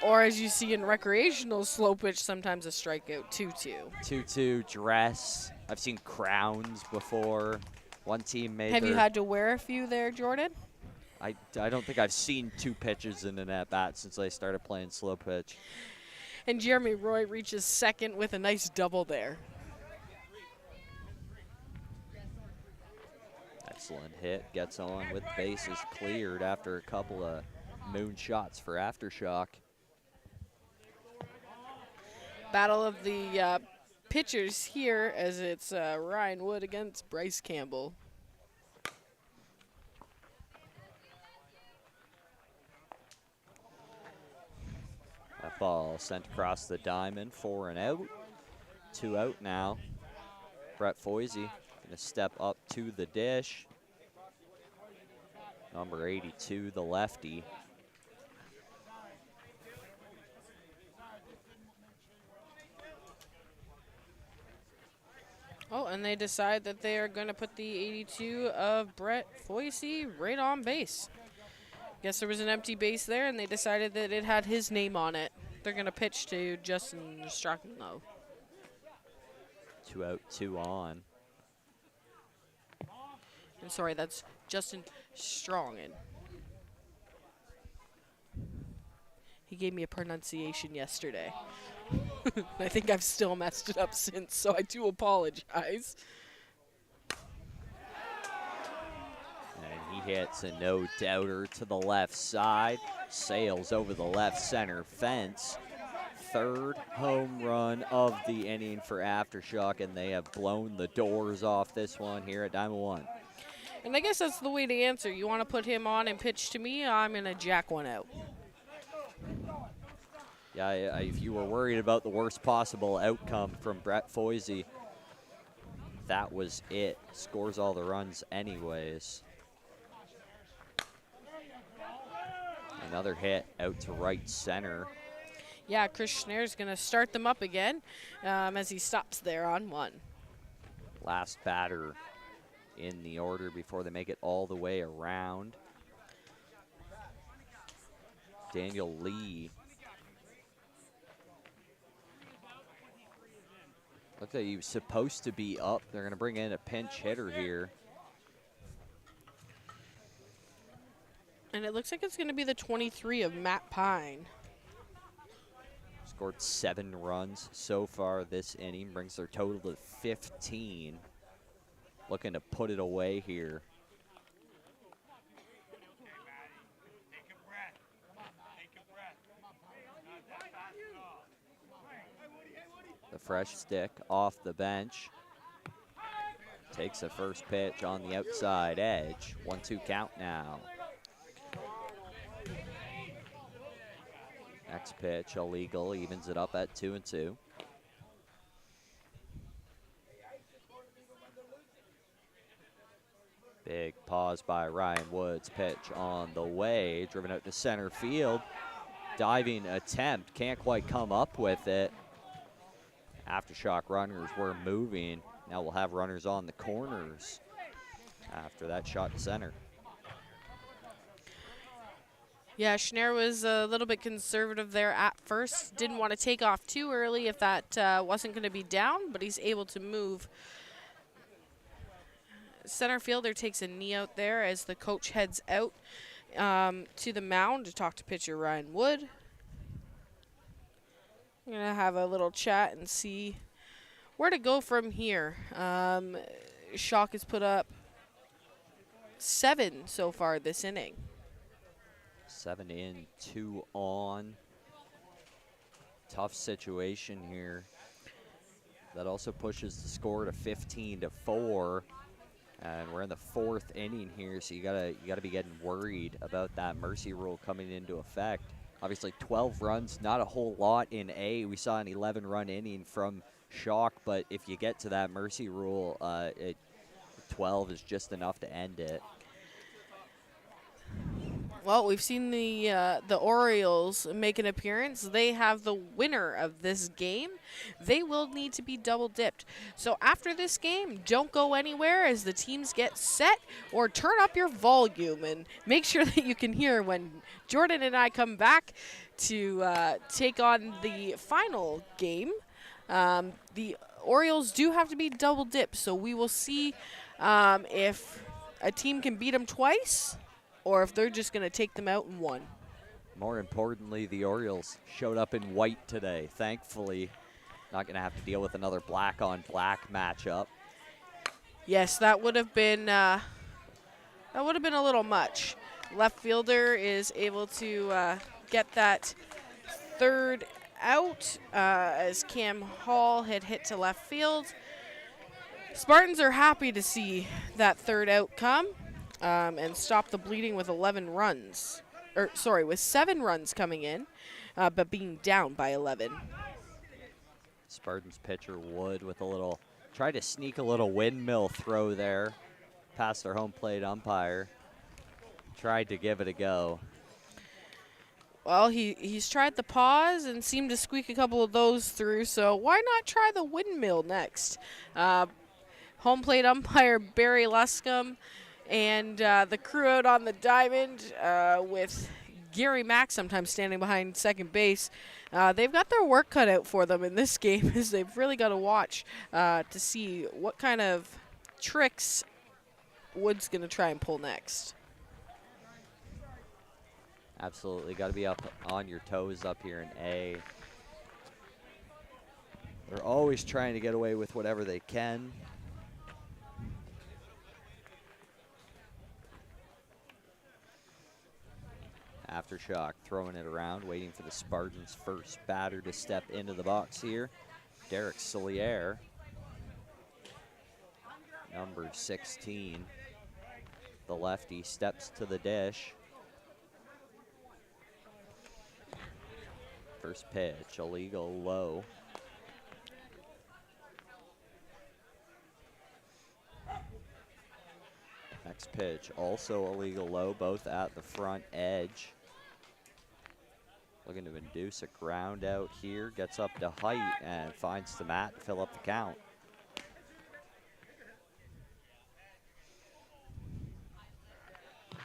Or as you see in recreational slow pitch, sometimes a strikeout 2-2. 2-2 dress. I've seen crowns before. One team made Have you had to wear a few there, Jordan? I don't think I've seen 2 pitches in an at-bat since I started playing slow pitch. And Jeremy Roy reaches second with a nice double there. Excellent hit. Gets on with bases cleared after a couple of moon shots for Aftershock. Battle of the pitchers here as it's Ryan Wood against Bryce Campbell. That ball sent across the diamond, 4 and out. 2 out now. Brett Foisey gonna step up to the dish. Number 82, the lefty. Oh, and they decide that they are going to put the 82 of Brett Foisey right on base. Guess there was an empty base there, and they decided that it had his name on it. They're going to pitch to Justin Strachnow. 2 out, 2 on. I'm sorry, that's Justin Strongen. He gave me a pronunciation yesterday. I think I've still messed it up since, so I do apologize. And he hits a no-doubter to the left side. Sails over the left center fence. 3rd home run of the inning for Aftershock, and they have blown the doors off this one here at Diamond 1. And I guess that's the way to answer. You want to put him on and pitch to me, I'm going to jack one out. Yeah, if you were worried about the worst possible outcome from Brett Foisey, that was it. Scores all the runs anyways. Another hit out to right center. Yeah, Chris Schneer's going to start them up again as he stops there on 1. Last batter in the order before they make it all the way around. Daniel Lee. Looks like he was supposed to be up. They're going to bring in a pinch hitter here. And it looks like it's going to be the 23 of Matt Pine. Scored 7 runs so far this inning. Brings their total to 15. Looking to put it away here. The fresh stick off the bench. Takes a first pitch on the outside edge. 1-2 count now. Next pitch illegal, evens it up at 2-2. Big pause by Ryan Woods. Pitch on the way, driven out to center field. Diving attempt, can't quite come up with it. Aftershock runners were moving. Now we'll have runners on the corners after that shot to center. Yeah, Schneier was a little bit conservative there at first. Didn't want to take off too early if that wasn't going to be down, but he's able to move. Center fielder takes a knee out there as the coach heads out to the mound to talk to pitcher Ryan Wood. I'm going to have a little chat and see where to go from here. Shock has put up 7 so far this inning. 7 in, 2 on. Tough situation here. That also pushes the score to 15-4. And we're in the 4th inning here, so you gotta be getting worried about that mercy rule coming into effect. Obviously 12 runs, not a whole lot in A. We saw an 11-run inning from Shock, but if you get to that mercy rule, 12 is just enough to end it. Well, we've seen the Orioles make an appearance. They have the winner of this game. They will need to be double dipped. So after this game, don't go anywhere as the teams get set, or turn up your volume and make sure that you can hear when Jordan and I come back to take on the final game. The Orioles do have to be double dipped, so we will see if a team can beat them twice, or if they're just going to take them out in one. More importantly, the Orioles showed up in white today. Thankfully, not going to have to deal with another black-on-black matchup. Yes, that would have been a little much. Left fielder is able to get that third out as Cam Hall had hit to left field. Spartans are happy to see that third out come. And stop the bleeding with 11 runs. With 7 runs coming in, but being down by 11. Spartans pitcher Wood with tried to sneak a little windmill throw there past their home plate umpire. Tried to give it a go. Well, he's tried the pause and seemed to squeak a couple of those through, so why not try the windmill next? Home plate umpire Barry Luscombe and the crew out on the diamond with Gary Mack sometimes standing behind second base. They've got their work cut out for them in this game, as they've really got to watch to see what kind of tricks Wood's going to try and pull next. Absolutely, got to be up on your toes up here in A. They're always trying to get away with whatever they can. Aftershock throwing it around, waiting for the Spartans' first batter to step into the box here. Derek Solier, number 16. The lefty steps to the dish. First pitch, illegal low. Next pitch, also illegal low, both at the front edge. Looking to induce a ground out here, gets up to height and finds the mat to fill up the count.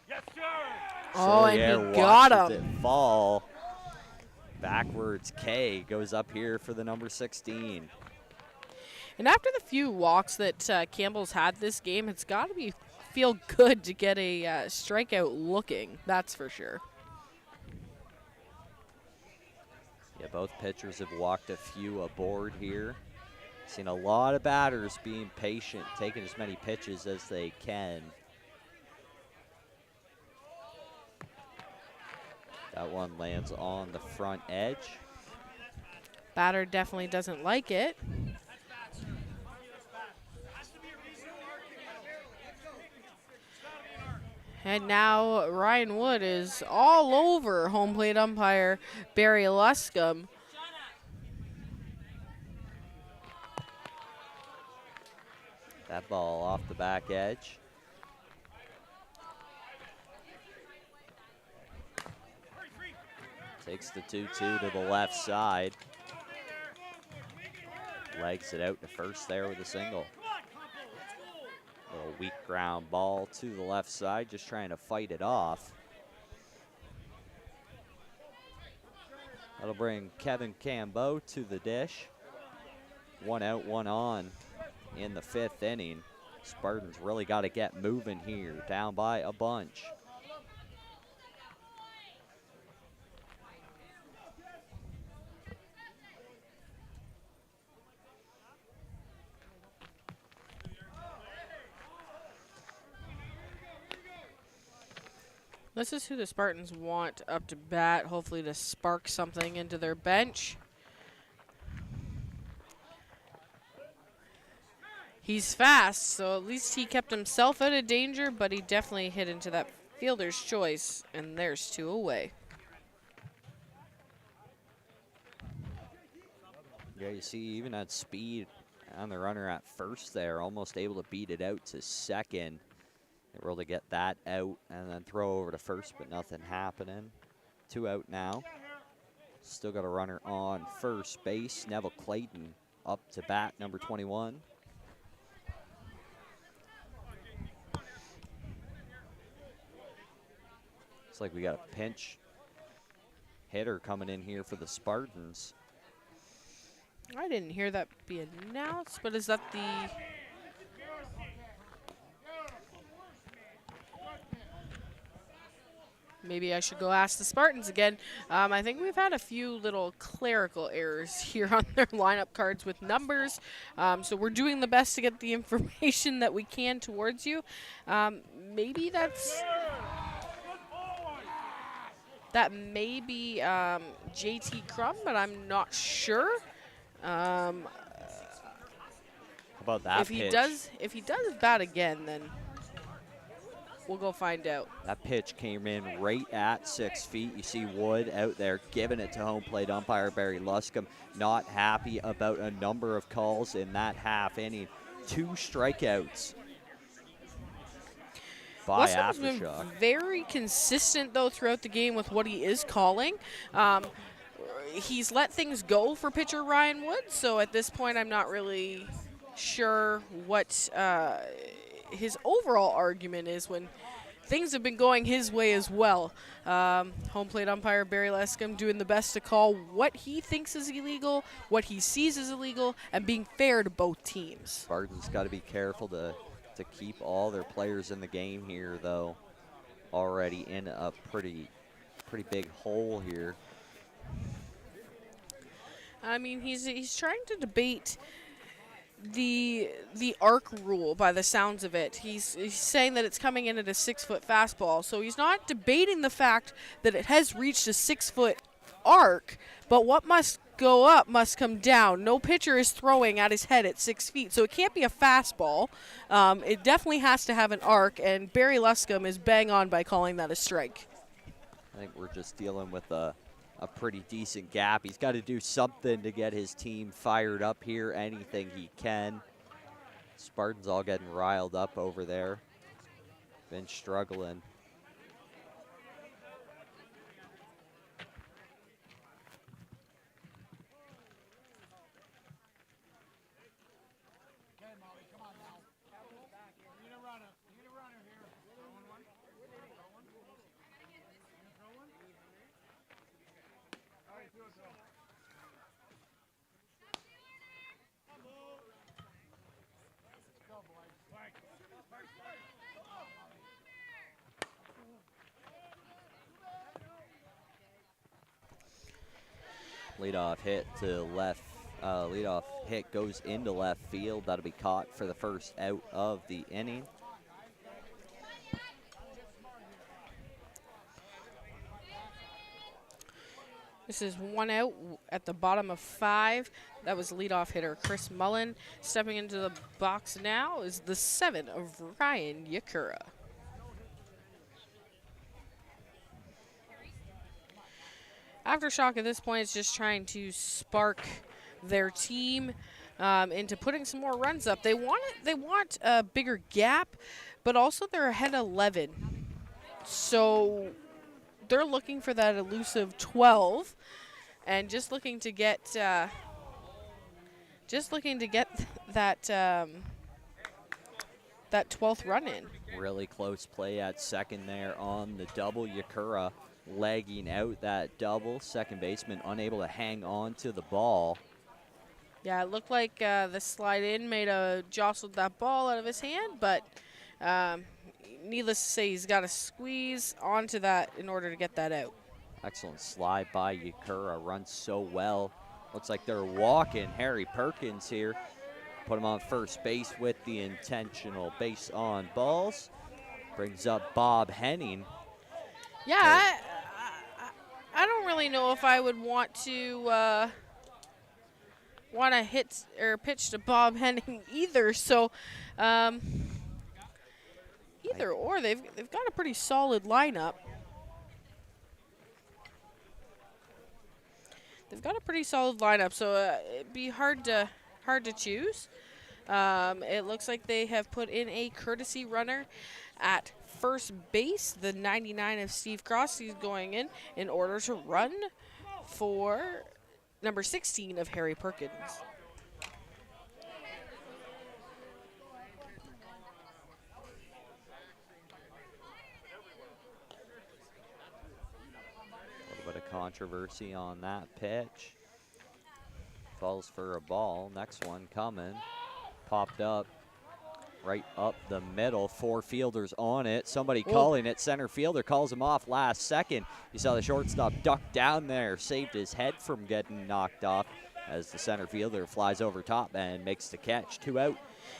Yes, sir. Oh, and Solier he got watches him. it fall. Backwards K goes up here for the number 16. And after the few walks that Campbell's had this game, it's got to feel good to get a strikeout looking, that's for sure. Yeah, both pitchers have walked a few aboard here. Seen a lot of batters being patient, taking as many pitches as they can. That one lands on the front edge. Batter definitely doesn't like it. And now Ryan Wood is all over home plate umpire Barry Luscombe. That ball off the back edge. Takes the 2-2 to the left side. Legs it out to first there with a single. weak ground ball to the left side, just trying to fight it off. That'll bring Kevin Cambeau to the dish. 1 out, 1 on in the 5th inning. Spartans really got to get moving here, down by a bunch. This is who the Spartans want up to bat, hopefully to spark something into their bench. He's fast, so at least he kept himself out of danger, but he definitely hit into that fielder's choice, and there's 2 away. Yeah, you see, even at speed on the runner at first there, almost able to beat it out to second. They were able to get that out and then throw over to first, but nothing happening. 2 out now. Still got a runner on first base. Neville Clayton up to bat, number 21. Looks like we got a pinch hitter coming in here for the Spartans. I didn't hear that be announced, but is that the... Maybe I should go ask the Spartans again. I think we've had a few little clerical errors here on their lineup cards with numbers. So we're doing the best to get the information that we can towards you. Maybe that's... That may be JT Crum, but I'm not sure. How about that if pitch? If he does bat again, then we'll go find out. That pitch came in right at 6 feet. You see Wood out there giving it to home plate umpire Barry Luscombe. Not happy about a number of calls in that half inning. 2 strikeouts by Luscombe's been Aftershock. very consistent, though, throughout the game with what he is calling. He's let things go for pitcher Ryan Wood, so at this point I'm not really sure what his overall argument is when things have been going his way as well. Home plate umpire Barry Luscombe doing the best to call what he thinks is illegal, what he sees is illegal, and being fair to both teams. Spartans got to be careful to keep all their players in the game here, though. Already in a pretty big hole here. I mean, he's trying to debate the arc rule by the sounds of it. He's saying that it's coming in at a 6-foot fastball, so he's not debating the fact that it has reached a 6-foot arc, but what must go up must come down. No pitcher is throwing at his head at 6 feet, so it can't be a fastball. It definitely has to have an arc, and Barry Luscombe is bang on by calling that a strike. I think we're just dealing with a pretty decent gap. He's got to do something to get his team fired up here, anything he can. Spartans all getting riled up over there. Been struggling. Leadoff hit to left. Leadoff hit goes into left field. That'll be caught for the first out of the inning. This is 1 out at the bottom of 5. That was leadoff hitter Chris Mullen. Stepping into the box now is the 7 of Ryan Yakura. Aftershock at this point is just trying to spark their team into putting some more runs up. They want a bigger gap, but also they're ahead 11. So they're looking for that elusive 12, and just looking to get that that 12th run in. Really close play at second there on the double. Yakura legging out that double. Second baseman unable to hang on to the ball. Yeah, it looked like the slide in jostled that ball out of his hand, but needless to say, he's got to squeeze onto that in order to get that out. Excellent slide by Yakura. Runs so well. Looks like they're walking Harry Perkins here. Put him on first base with the intentional base on balls. Brings up Bob Henning. Yeah, I don't really know if I would want to hit or pitch to Bob Henning either. So either or, they've got a pretty solid lineup. They've got a pretty solid lineup, so it'd be hard to choose. It looks like they have put in a courtesy runner at first base. The 99 of Steve Cross is going in order to run for number 16 of Harry Perkins. A little bit of controversy on that pitch. Falls for a ball. Next one coming. Popped up. Right up the middle. 4 fielders on it. Somebody calling it. Center fielder calls him off last second. You saw the shortstop duck down there. Saved his head from getting knocked off as the center fielder flies over top and makes the catch. 2 out.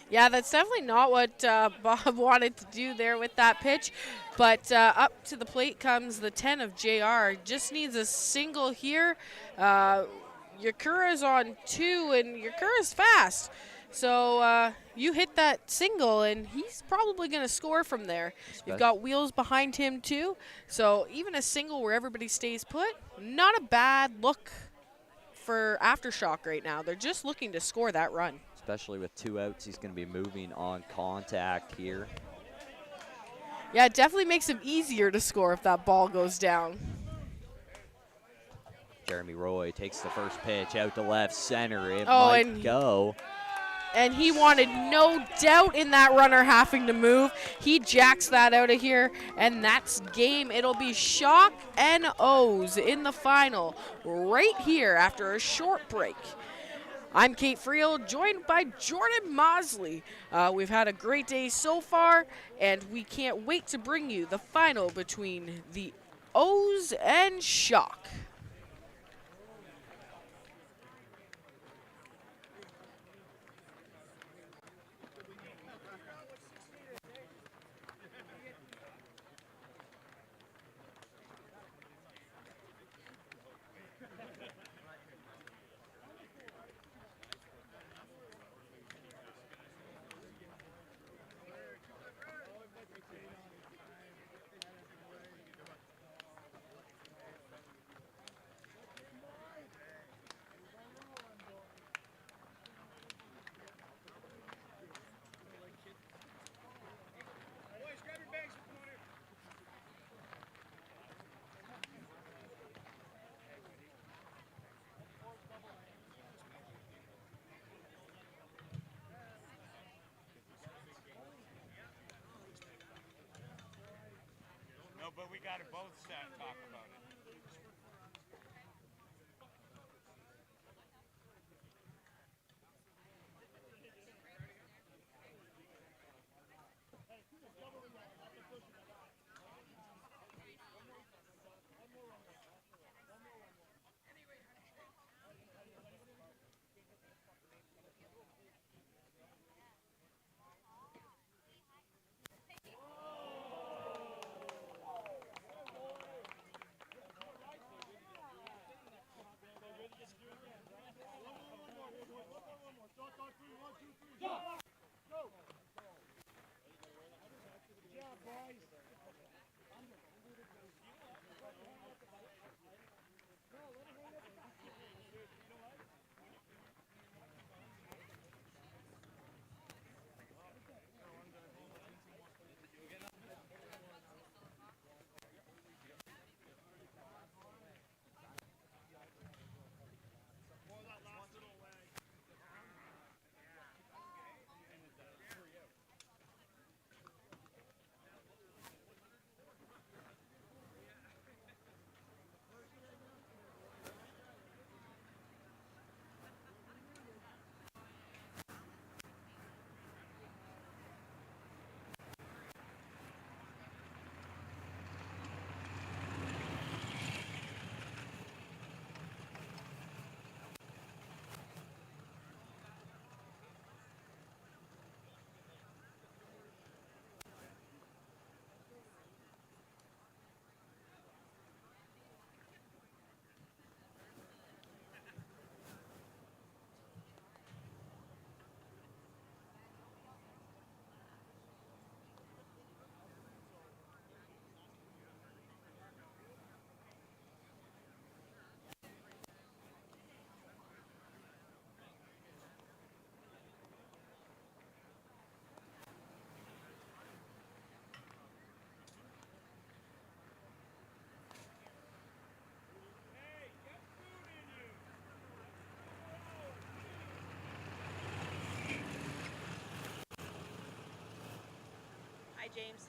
Yeah, that's definitely not what Bob wanted to do there with that pitch. But up to the plate comes the 10 of JR. Just needs a single here. Yakura's on 2, and Yakura's fast. So you hit that single, and he's probably going to score from there. You've got wheels behind him, too. So even a single where everybody stays put, not a bad look for Aftershock right now. They're just looking to score that run. Especially with 2 outs, he's going to be moving on contact here. Yeah, it definitely makes him easier to score if that ball goes down. Jeremy Roy takes the first pitch out to left center. It might go. And he wanted no doubt in that runner having to move. He jacks that out of here, and that's game. It'll be Shock and O's in the final right here after a short break. I'm Kate Friel, joined by Jordan Mosley. We've had a great day so far, and we can't wait to bring you the final between the O's and Shock. No, but we got to both talk about it. James.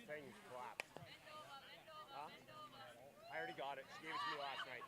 thing collapsed. Huh? I already got it. She gave it to me last night.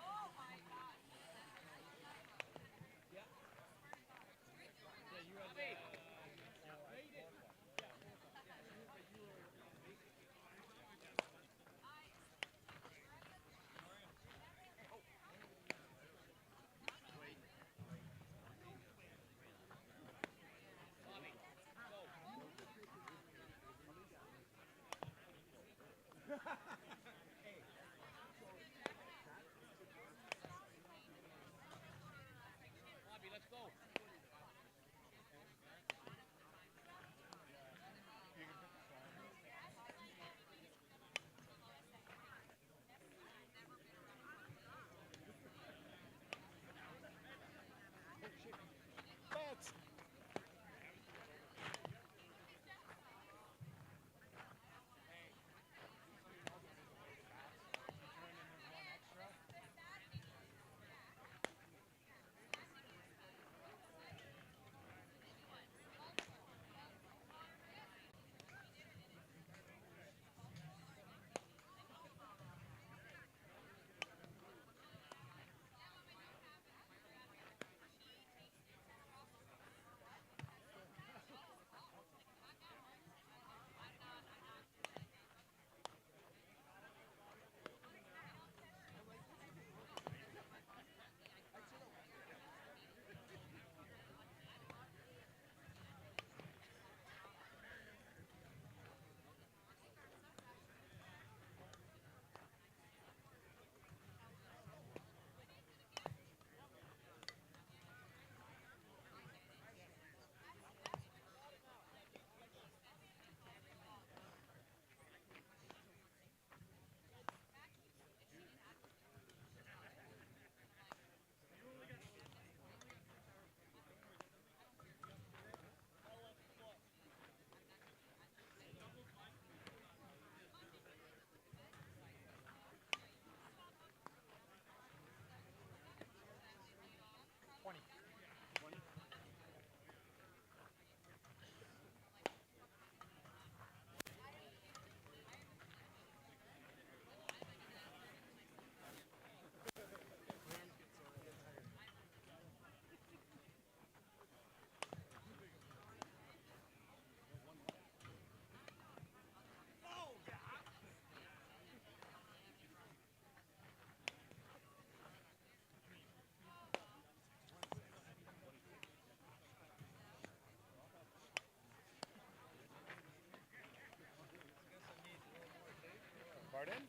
Pardon?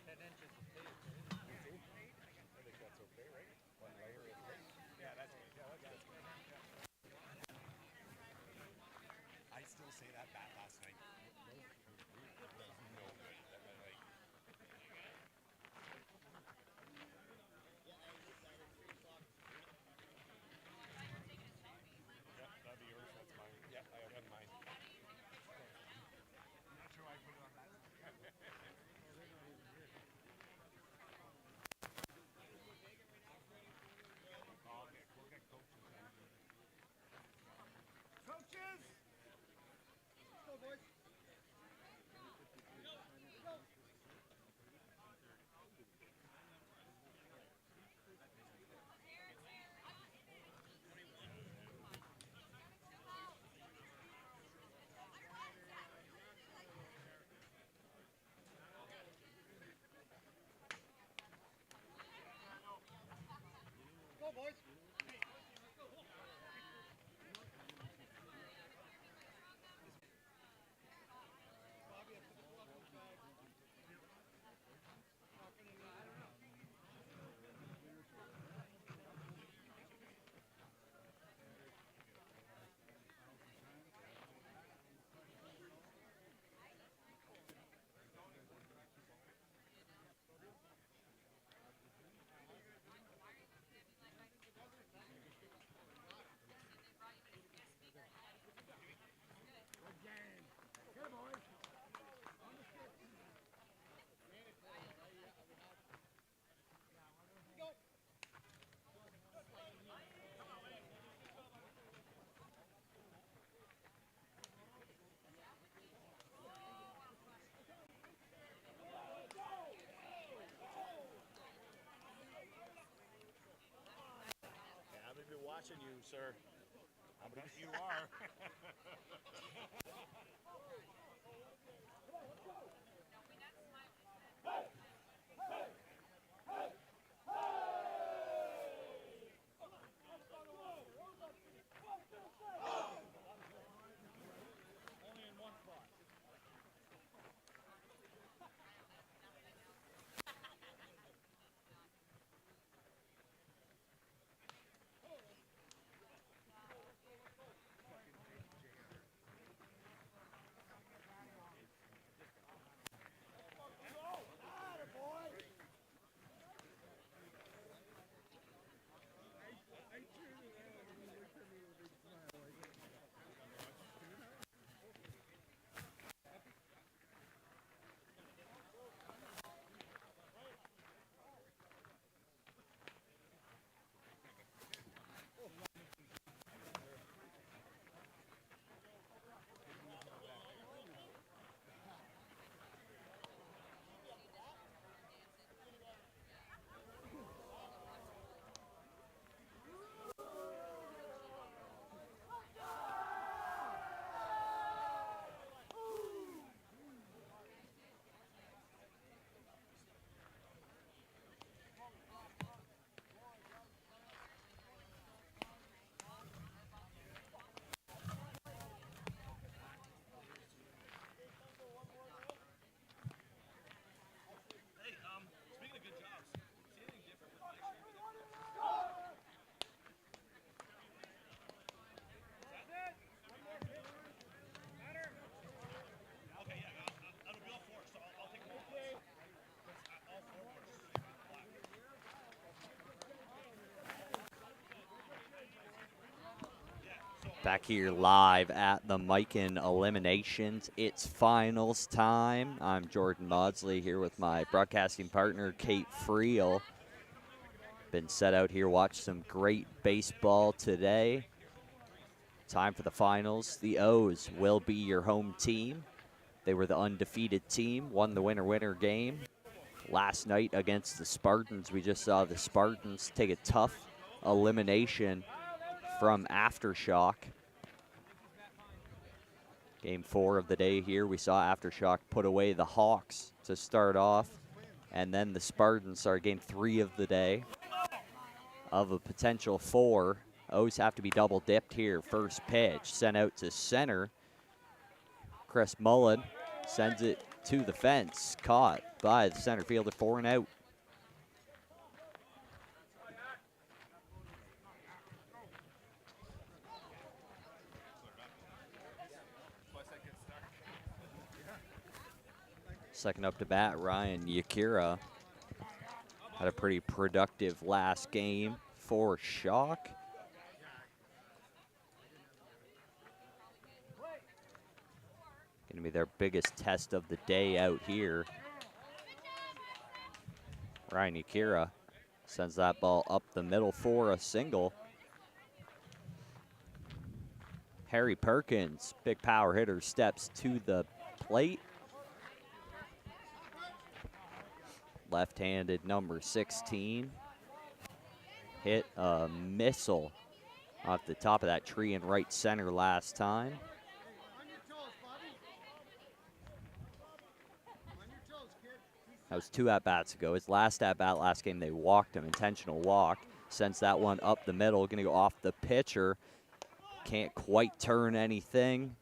10 inches of tape. I think that's okay, right? One layer is good. Yeah, that's good. Yeah, that's good. I still say that bat last night. No way. Yeah, that'd be yours. That's mine. Yeah, I have mine. I'm not sure why I put it on that. Okay, we'll get coaches. Coaches! Let's go, boys. Go, boys. watching you, sir. You are. Back here live at the Mikan Eliminations. It's finals time. I'm Jordan Maudsley here with my broadcasting partner, Kate Friel. Been set out here, watched some great baseball today. Time for the finals. The O's will be your home team. They were the undefeated team, won the winner-winner game. Last night against the Spartans, we just saw the Spartans take a tough elimination from Aftershock. Game 4 of the day here, we saw Aftershock put away the Hawks to start off, and then the Spartans are game 3 of the day. Of a potential 4, O's have to be double dipped here. First pitch sent out to center. Chris Mullen sends it to the fence, caught by the center fielder for an out. Second up to bat, Ryan Yakira. Had a pretty productive last game for Shock. Gonna be their biggest test of the day out here. Ryan Yakira sends that ball up the middle for a single. Harry Perkins, big power hitter, steps to the plate. Left-handed number 16. Hit a missile off the top of that tree in right center last time. That was 2 at-bats ago. His last at-bat last game, they walked him, intentional walk. Sends that one up the middle, gonna go off the pitcher. Can't quite turn anything.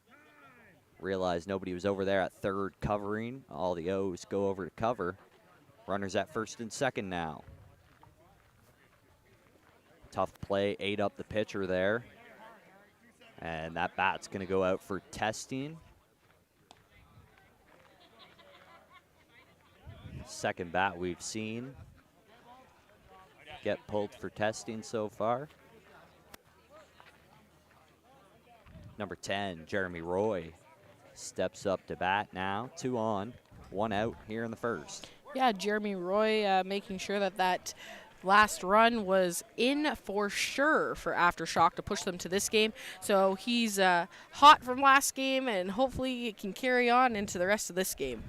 Realized nobody was over there at third covering. All the O's go over to cover. Runners at first and second now. Tough play, ate up the pitcher there. And that bat's gonna go out for testing. Second bat we've seen get pulled for testing so far. Number 10, Jeremy Roy, steps up to bat now. 2 on, 1 out here in the first. Yeah, Jeremy Roy making sure that that last run was in for sure for Aftershock to push them to this game. So he's hot from last game, and hopefully it can carry on into the rest of this game.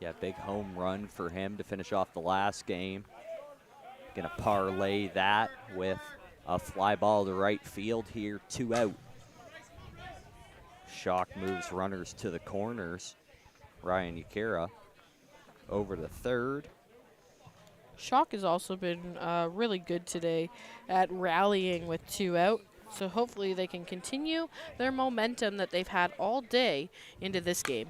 Yeah, big home run for him to finish off the last game. Gonna parlay that with A fly ball to right field here, 2 out. Shock moves runners to the corners. Ryan Yakira over to third. Shock has also been really good today at rallying with 2 out. So hopefully they can continue their momentum that they've had all day into this game.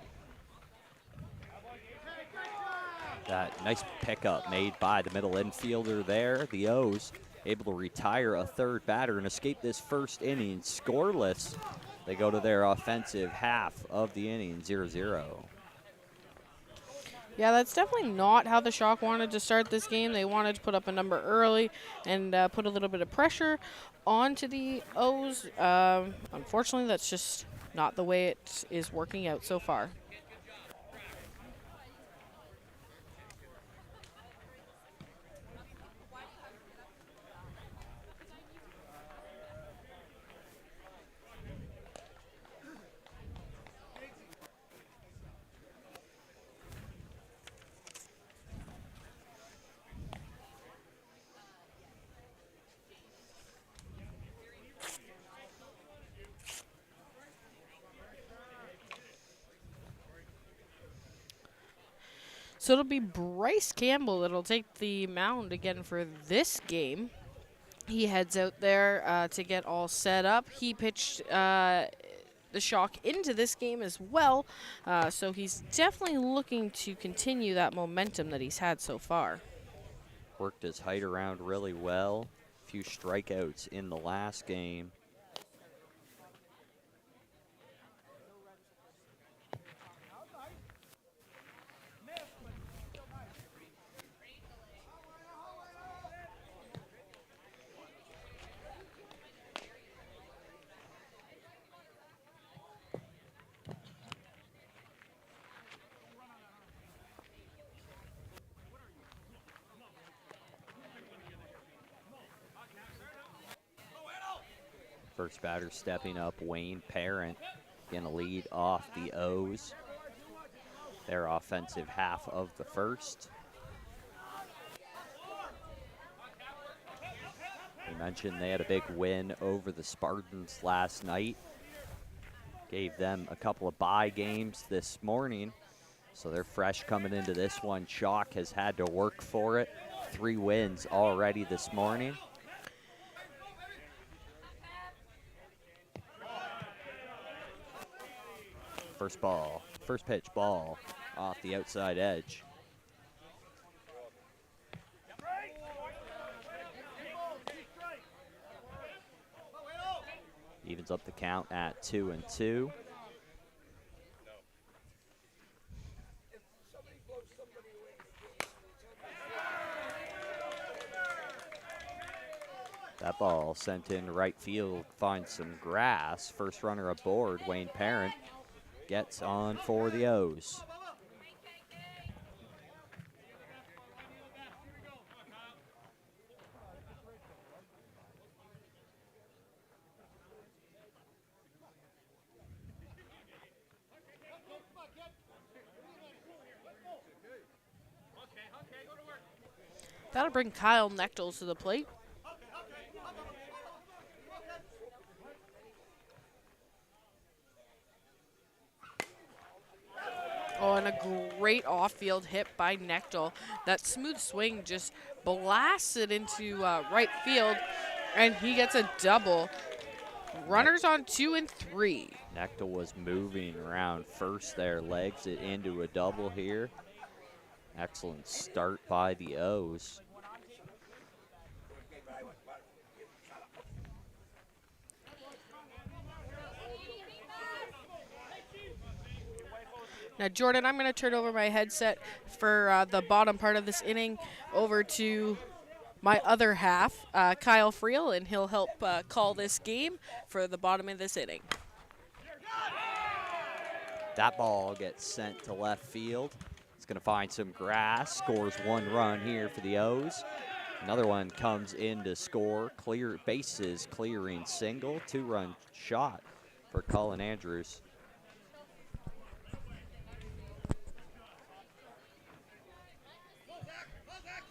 That nice pickup made by the middle infielder there. The O's able to retire a third batter and escape this first inning scoreless. They go to their offensive half of the inning, 0-0. Yeah, that's definitely not how the Shock wanted to start this game. They wanted to put up a number early and put a little bit of pressure onto the O's. Unfortunately, that's just not the way it is working out so far. So it'll be Bryce Campbell that'll take the mound again for this game. He heads out there to get all set up. He pitched the Shock into this game as well, so he's definitely looking to continue that momentum that he's had so far. Worked his height around really well. A few strikeouts in the last game. First batter stepping up, Wayne Parent, gonna lead off the O's. Their offensive half of the first. We mentioned they had a big win over the Spartans last night. Gave them a couple of bye games this morning, so they're fresh coming into this one. Shock has had to work for it. 3 wins already this morning. First pitch ball off the outside edge. Evens up the count at 2-2. That ball sent in right field, finds some grass. First runner aboard, Wayne Parent gets on for the O's. That'll bring Kyle Nechtles to the plate. Oh, and a great off-field hit by Nechtel. That smooth swing just blasts it into right field, and he gets a double. Runners on 2 and 3. Nechtel was moving around first there, legs it into a double here. Excellent start by the O's. Now, Jordan, I'm going to turn over my headset for the bottom part of this inning over to my other half, Kyle Friel, and he'll help call this game for the bottom of this inning. That ball gets sent to left field. It's going to find some grass, scores 1 run here for the O's. Another one comes in to score, clear bases clearing single, 2-run shot for Colin Andrews.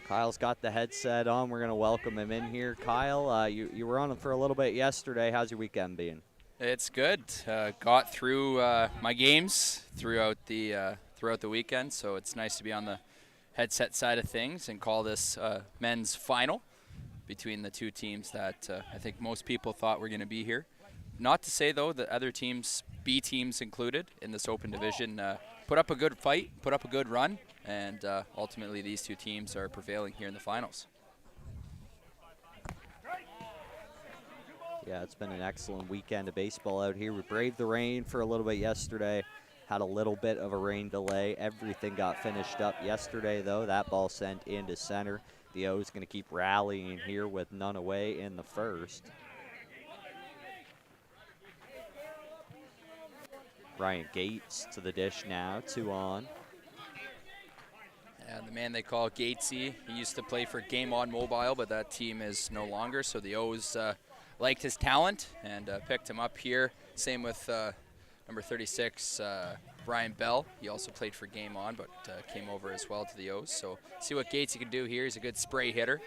Kyle's got the headset on. We're going to welcome him in here. Kyle, you were on for a little bit yesterday. How's your weekend being? It's good. Got through my games throughout the weekend, so it's nice to be on the headset side of things and call this men's final between the two teams that I think most people thought were going to be here. Not to say, though, that other teams, B teams included, in this open division, put up a good fight, put up a good run, and ultimately these two teams are prevailing here in the finals. Yeah, it's been an excellent weekend of baseball out here. We braved the rain for a little bit yesterday, had a little bit of a rain delay. Everything got finished up yesterday, though. That ball sent into center. The O's going to keep rallying here with none away in the first. Ryan Gates to the dish now, 2 on. And the man they call Gatesy, he used to play for Game On Mobile, but that team is no longer, so the O's liked his talent and picked him up here. Same with number 36, Brian Bell. He also played for Game On, but came over as well to the O's. So see what Gatesy can do here. He's a good spray hitter.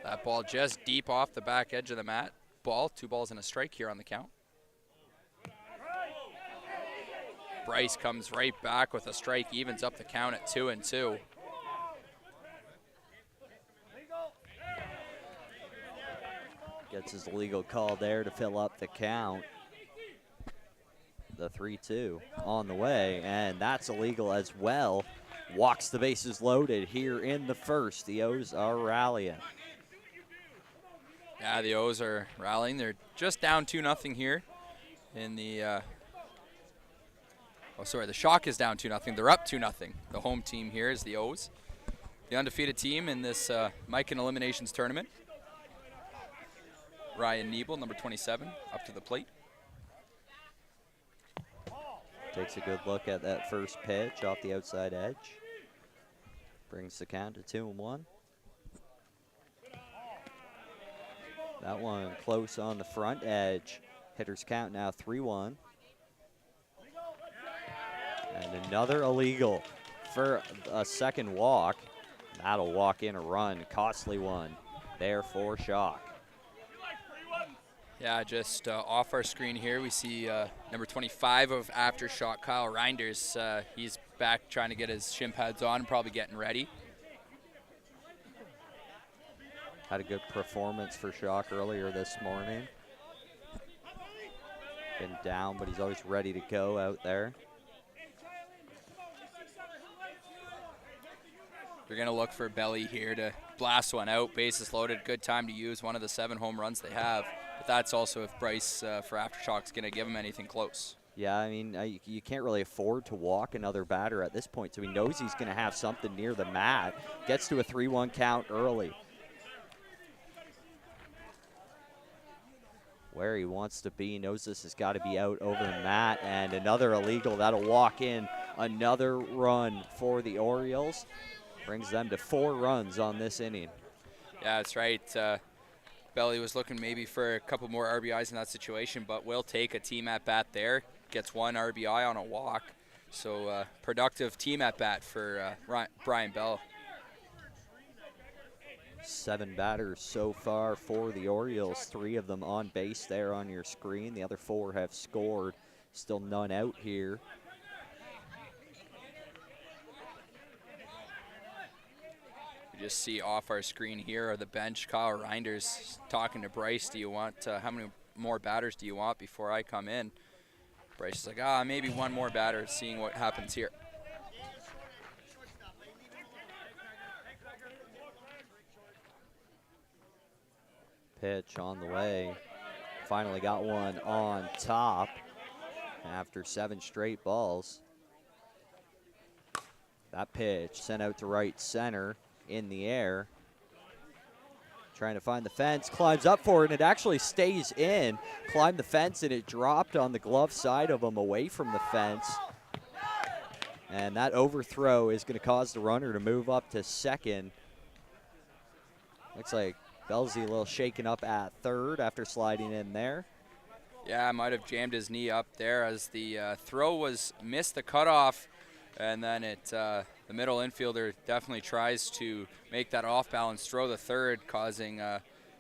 That ball just deep off the back edge of the mat. Ball, 2 balls and a strike here on the count. Bryce comes right back with a strike, evens up the count at 2-2. Gets his legal call there to fill up the count. The 3-2 on the way, and that's illegal as well. Walks the bases loaded here in the first. The O's are rallying. Yeah, the O's are rallying. They're just down 2-0 here in the the Shock is down 2-0. They're up 2-0. The home team here is the O's. The undefeated team in this Mike and Eliminations tournament. Ryan Niebel, number 27, up to the plate. Takes a good look at that first pitch off the outside edge. Brings the count to 2-1. That one close on the front edge. Hitter's count now 3-1. And another illegal for a second walk. That'll walk in a run, costly one there for Shock. Yeah, just off our screen here, we see number 25 of Aftershock, Kyle Reinders. He's back trying to get his shin pads on and probably getting ready. Had a good performance for Shock earlier this morning. Been down, but he's always ready to go out there. They're going to look for Belly here to blast one out. Bases loaded, good time to use one of the 7 home runs they have. But that's also if Bryce for Aftershock's going to give him anything close. Yeah, I mean, you can't really afford to walk another batter at this point, so he knows he's going to have something near the mat. Gets to a 3-1 count early. Where he wants to be, knows this has got to be out over the mat, and another illegal. That'll walk in. Another run for the Orioles. Brings them to 4 runs on this inning. Yeah, that's right. Belly was looking maybe for a couple more RBIs in that situation, but will take a team at bat there. Gets 1 RBI on a walk. So productive team at bat for Brian Bell. 7 batters so far for the Orioles. 3 of them on base there on your screen. The other 4 have scored. Still none out here. We just see off our screen here are the bench. Kyle Reinders talking to Bryce. Do you want, how many more batters do you want before I come in? Bryce is like, maybe 1 more batter, seeing what happens here. Pitch on the way. Finally got one on top after 7 straight balls. That pitch sent out to right center. In the air, trying to find the fence, climbs up for it, and it actually stays in. Climbed the fence, and it dropped on the glove side of him away from the fence. And that overthrow is going to cause the runner to move up to second. Looks like Belsey a little shaken up at third after sliding in there. Yeah, might have jammed his knee up there as the throw was missed the cutoff, and then the middle infielder definitely tries to make that off-balance throw to third, causing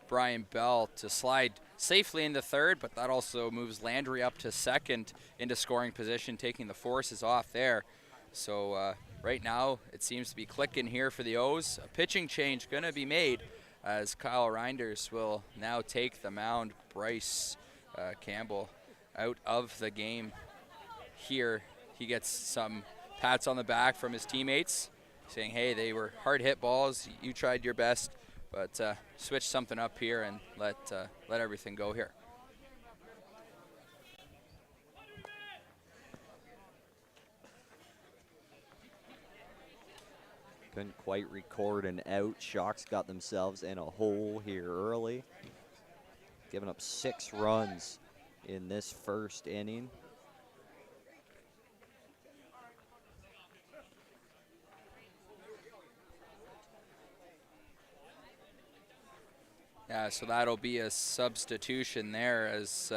Brian Bell to slide safely into third, but that also moves Landry up to second into scoring position, taking the forces off there. So right now it seems to be clicking here for the O's. A pitching change going to be made as Kyle Reinders will now take the mound. Bryce Campbell out of the game here. He gets some pats on the back from his teammates saying, hey, they were hard hit balls. You tried your best, but switch something up here and let everything go here. Couldn't quite record an out. Shock's got themselves in a hole here early. Giving up 6 runs in this first inning. Yeah, so that'll be a substitution there as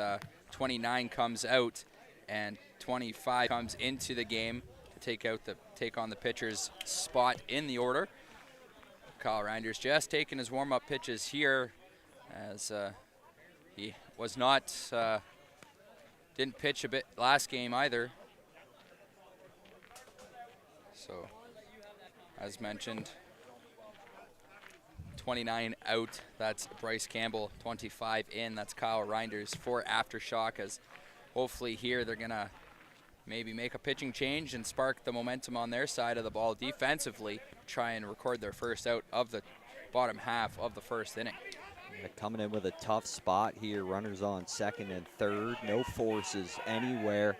29 comes out and 25 comes into the game to take on the pitcher's spot in the order. Kyle Reinders just taking his warm-up pitches here as he was not didn't pitch a bit last game either. So as mentioned, 29 out, that's Bryce Campbell. 25 in, that's Kyle Reinders for Aftershock, as hopefully here they're gonna maybe make a pitching change and spark the momentum on their side of the ball defensively, try and record their first out of the bottom half of the first inning. Coming in with a tough spot here, runners on second and third, no forces anywhere.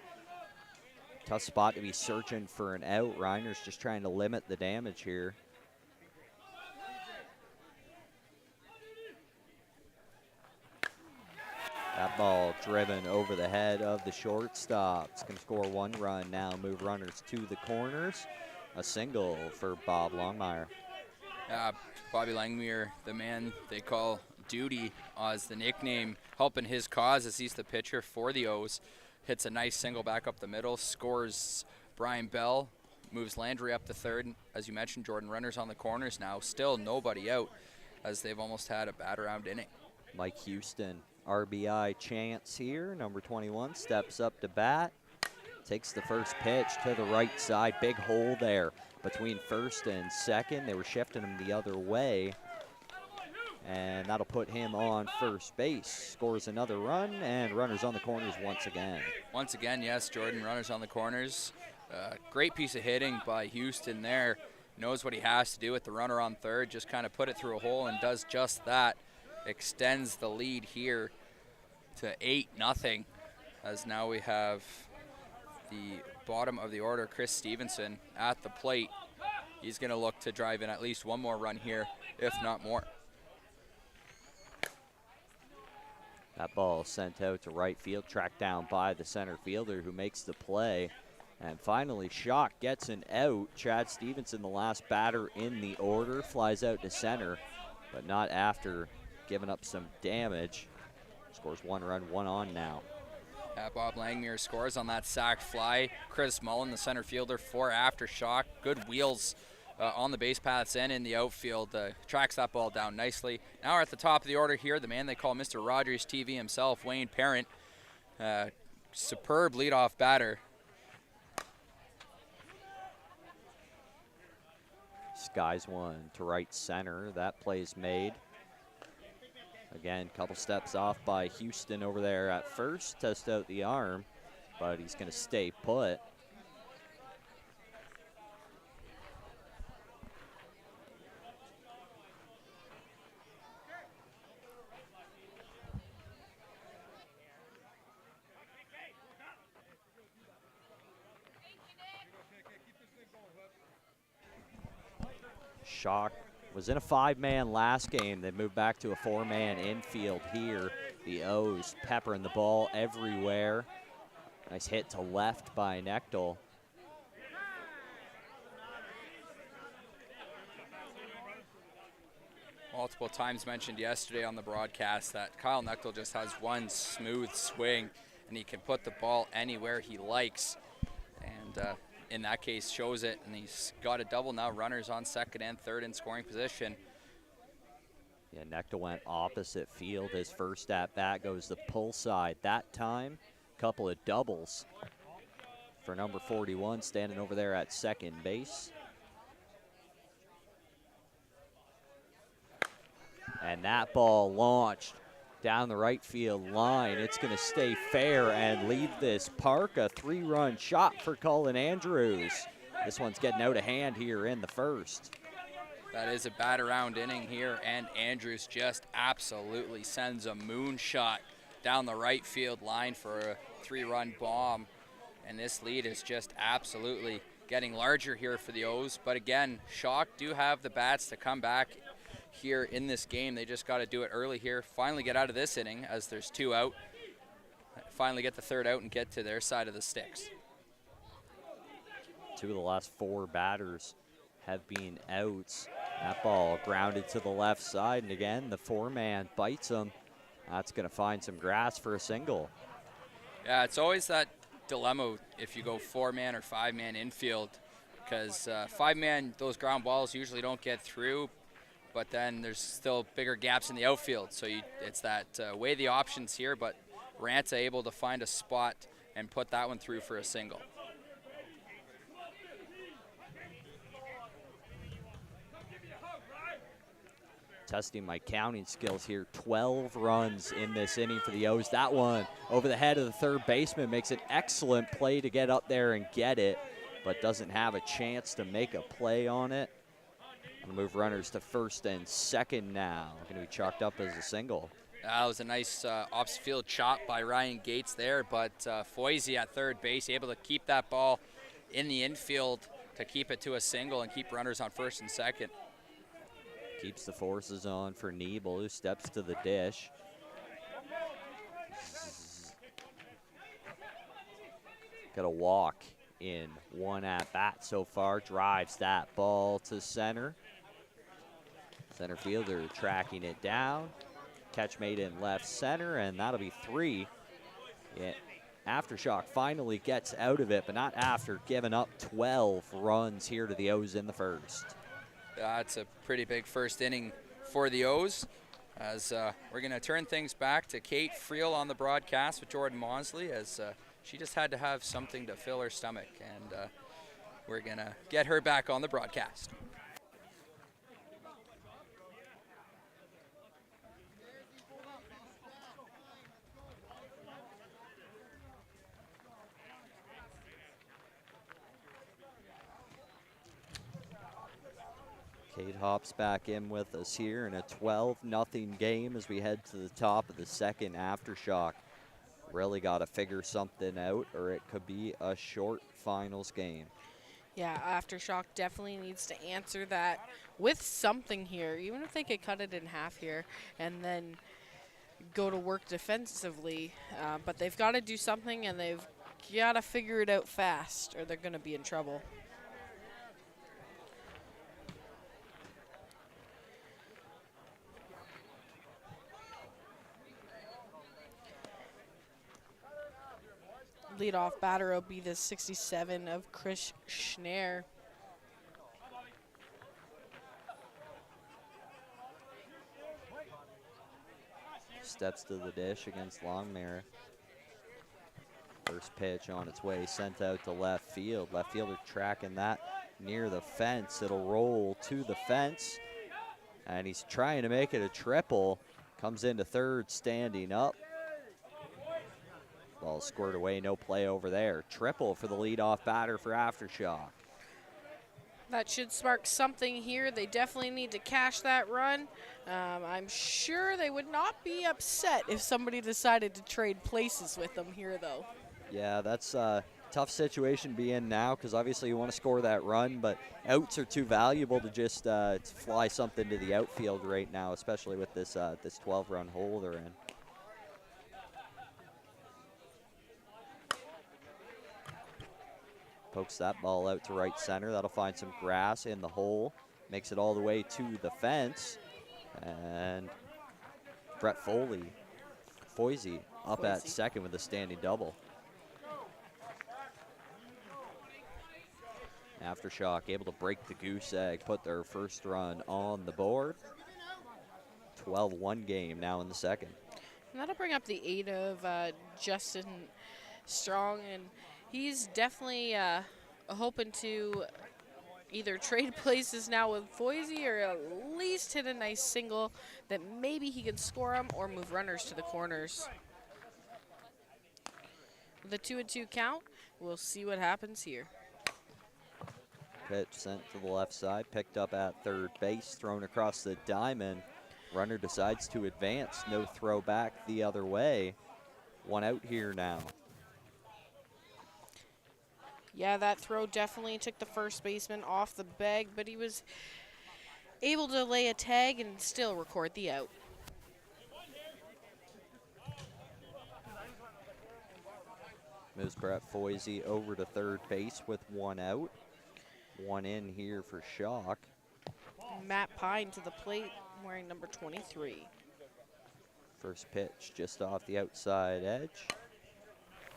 Tough spot to be searching for an out. Reinders just trying to limit the damage here. That ball driven over the head of the shortstop. It's going to score 1 run now, move runners to the corners. A single for Bob Longmire. Bobby Langmuir, the man they call Duty as the nickname, helping his cause as he's the pitcher for the O's. Hits a nice single back up the middle, scores Brian Bell, moves Landry up to third. As you mentioned, Jordan, runners on the corners now. Still nobody out as they've almost had a bad around inning. Mike Houston, RBI chance here. Number 21 steps up to bat. Takes the first pitch to the right side. Big hole there between first and second. They were shifting him the other way. And that'll put him on first base. Scores another run, and runners on the corners once again. Once again, yes, Jordan, runners on the corners. Great piece of hitting by Houston there. Knows what he has to do with the runner on third. Just kind of put it through a hole and does just that. Extends the lead here to 8-0, as now we have the bottom of the order, Chris Stevenson, at the plate. He's going to look to drive in at least one more run here, if not more. That ball sent out to right field, tracked down by the center fielder who makes the play. And finally, Shock gets an out. Chad Stevenson, the last batter in the order, flies out to center, but not after giving up some damage. Scores 1 run, 1 on now. Bob Langmuir scores on that sac fly. Chris Mullen, the center fielder for Aftershock. Good wheels on the base paths and in the outfield. Tracks that ball down nicely. Now we're at the top of the order here. The man they call Mr. Rogers TV himself, Wayne Parent. Superb leadoff batter. Skies one to right center. That play's made. Again, couple steps off by Houston over there at first. Test out the arm, but he's going to stay put. Shock was in a 5-man last game. They moved back to a 4-man infield here. The O's peppering the ball everywhere. Nice hit to left by Nechtel. multiple times mentioned yesterday on the broadcast that Kyle Nechtel just has one smooth swing, and he can put the ball anywhere he likes. And in that case, shows it, and he's got a double now. Runners on second and third in scoring position. Yeah, Nechtel went opposite field. His first at bat goes the pull side. That time, couple of doubles for number 41 standing over there at second base. And that ball launched down the right field line. It's going to stay fair and leave this park. A 3-run shot for Colin Andrews. This one's getting out of hand here in the first. That is a bat around inning here, and Andrews just absolutely sends a moonshot down the right field line for a 3-run bomb. And this lead is just absolutely getting larger here for the O's. But again, Shock do have the bats to come back here in this game. They just got to do it early here. Finally get out of this inning as there's 2 out. Finally get the 3rd out and get to their side of the sticks. 2 of the last 4 batters have been outs. That ball grounded to the left side, and again, the 4-man bites him. That's going to find some grass for a single. Yeah, it's always that dilemma if you go 4-man or 5-man infield, because 5-man, those ground balls usually don't get through, but then there's still bigger gaps in the outfield. So it's that weigh the options here, but Ranta able to find a spot and put that one through for a single. Testing my counting skills here. 12 runs in this inning for the O's. That one over the head of the third baseman makes an excellent play to get up there and get it, but doesn't have a chance to make a play on it. Gonna move runners to first and second now. Gonna be chalked up as a single. That was a nice opposite field chop by Ryan Gates there, but Foisey at third base able to keep that ball in the infield to keep it to a single and keep runners on first and second. Keeps the forces on for Niebel, who steps to the dish. Got a walk in one at bat so far. Drives that ball to center. Center fielder tracking it down. Catch made in left center, and that'll be 3. Yeah, Aftershock finally gets out of it, but not after giving up 12 runs here to the O's in the first. That's a pretty big first inning for the O's, as we're going to turn things back to Kate Friel on the broadcast with Jordan Monsley, as she just had to have something to fill her stomach, and we're going to get her back on the broadcast. Kate hops back in with us here in a 12-0 game as we head to the top of the second. Aftershock really got to figure something out, or it could be a short finals game. Yeah, Aftershock definitely needs to answer that with something here, even if they could cut it in half here and then go to work defensively. But they've got to do something, and they've got to figure it out fast, or they're going to be in trouble. Leadoff batter will be the 67 of Chris Schneer. Steps to the dish against Longmire. First pitch on its way, sent out to left field. Left fielder tracking that near the fence. It'll roll to the fence, and he's trying to make it a triple. Comes into third, standing up. Ball squared away, no play over there. Triple for the leadoff batter for Aftershock. That should spark something here. They definitely need to cash that run. I'm sure they would not be upset if somebody decided to trade places with them here, though. Yeah, that's a tough situation to be in now, because obviously you want to score that run, but outs are too valuable to just fly something to the outfield right now, especially with this 12-run hole they're in. Pokes that ball out to right center. That'll find some grass in the hole. Makes it all the way to the fence. And Brett Foisey up at Foisey. second with a standing double. Aftershock able to break the goose egg, put their first run on the board. 12-1 game now in the second. And that'll bring up the 8 of Justin Strong, and he's definitely hoping to either trade places now with Foisey or at least hit a nice single that maybe he can score them or move runners to the corners. With a 2-2 count, we'll see what happens here. Pitch sent to the left side, picked up at third base, thrown across the diamond. Runner decides to advance, no throw back the other way. 1 out here now. Yeah, that throw definitely took the first baseman off the bag, but he was able to lay a tag and still record the out. Moves Brett Foisey over to third base with 1 out. 1 in here for Shock. Matt Pine to the plate, wearing number 23. First pitch just off the outside edge.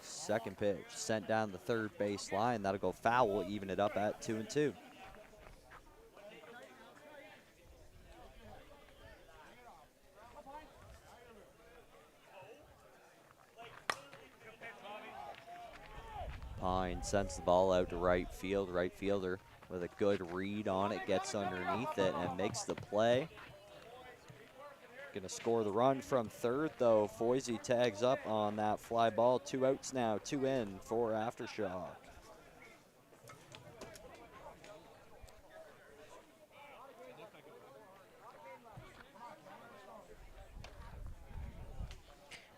Second pitch sent down the third base line. That'll go foul, even it up at 2-2. Pine sends the ball out to right field. Right fielder with a good read on it, gets underneath it and makes the play. Gonna score the run from third though. Foisey tags up on that fly ball. 2 outs now, 2 in for Aftershock.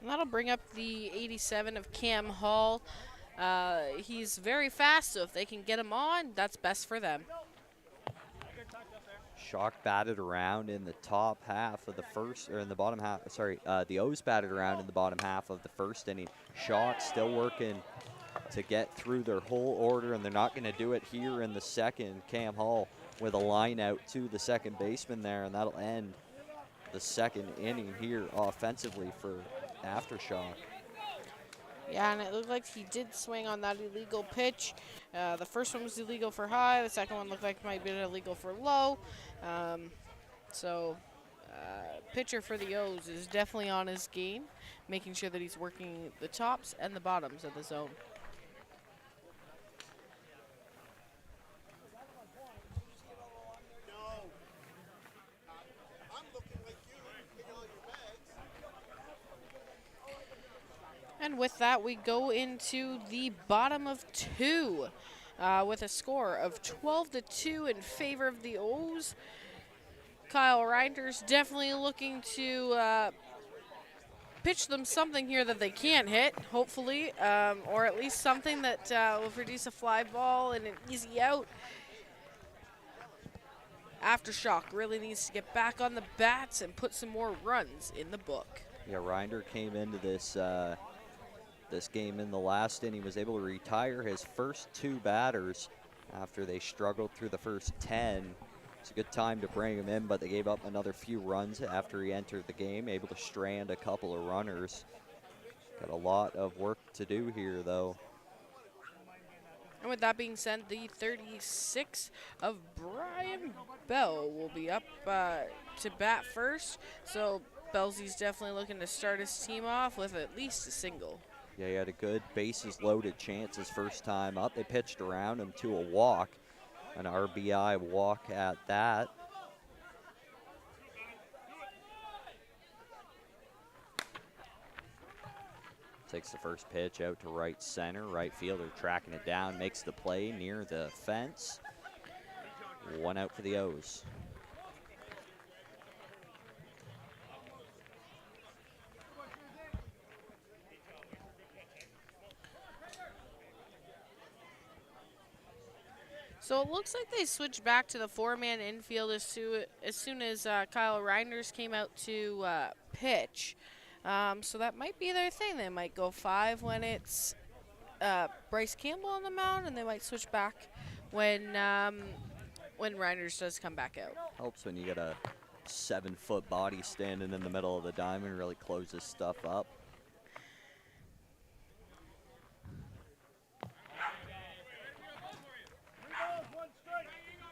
And that'll bring up the 87 of Cam Hall. He's very fast, so if they can get him on, that's best for them. Shock batted around in the top half of the first, or in the bottom half, sorry, the O's batted around in the bottom half of the first inning. Shock still working to get through their whole order, and they're not going to do it here in the second. Cam Hall with a line out to the second baseman there, and that'll end the second inning here offensively for Aftershock. Yeah, and it looked like he did swing on that illegal pitch. The first one was illegal for high. The second one looked like it might have been illegal for low. Pitcher for the O's is definitely on his game, making sure that he's working the tops and the bottoms of the zone. And with that, we go into the bottom of 2 with a score of 12-2 in favor of the O's. Kyle Reinders definitely looking to pitch them something here that they can't hit, hopefully, or at least something that will produce a fly ball and an easy out. Aftershock really needs to get back on the bats and put some more runs in the book. Yeah, Reinder came into this this game in the last inning, was able to retire his first 2 batters after they struggled through the first 10. It's a good time to bring him in, but they gave up another few runs after he entered the game, able to strand a couple of runners. Got a lot of work to do here, though. And with that being said, the 36 of Brian Bell will be up to bat first. So Belzy's definitely looking to start his team off with at least a single. Yeah, he had a good bases loaded chance his first time up. They pitched around him to a walk, an RBI walk at that. Takes the first pitch out to right center. Right fielder tracking it down, makes the play near the fence. 1 out for the O's. So it looks like they switched back to the 4-man infield as soon as Kyle Reinders came out to pitch. So that might be their thing. They might go 5 when it's Bryce Campbell on the mound, and they might switch back when Reinders does come back out. Helps when you got a 7-foot body standing in the middle of the diamond, really closes stuff up.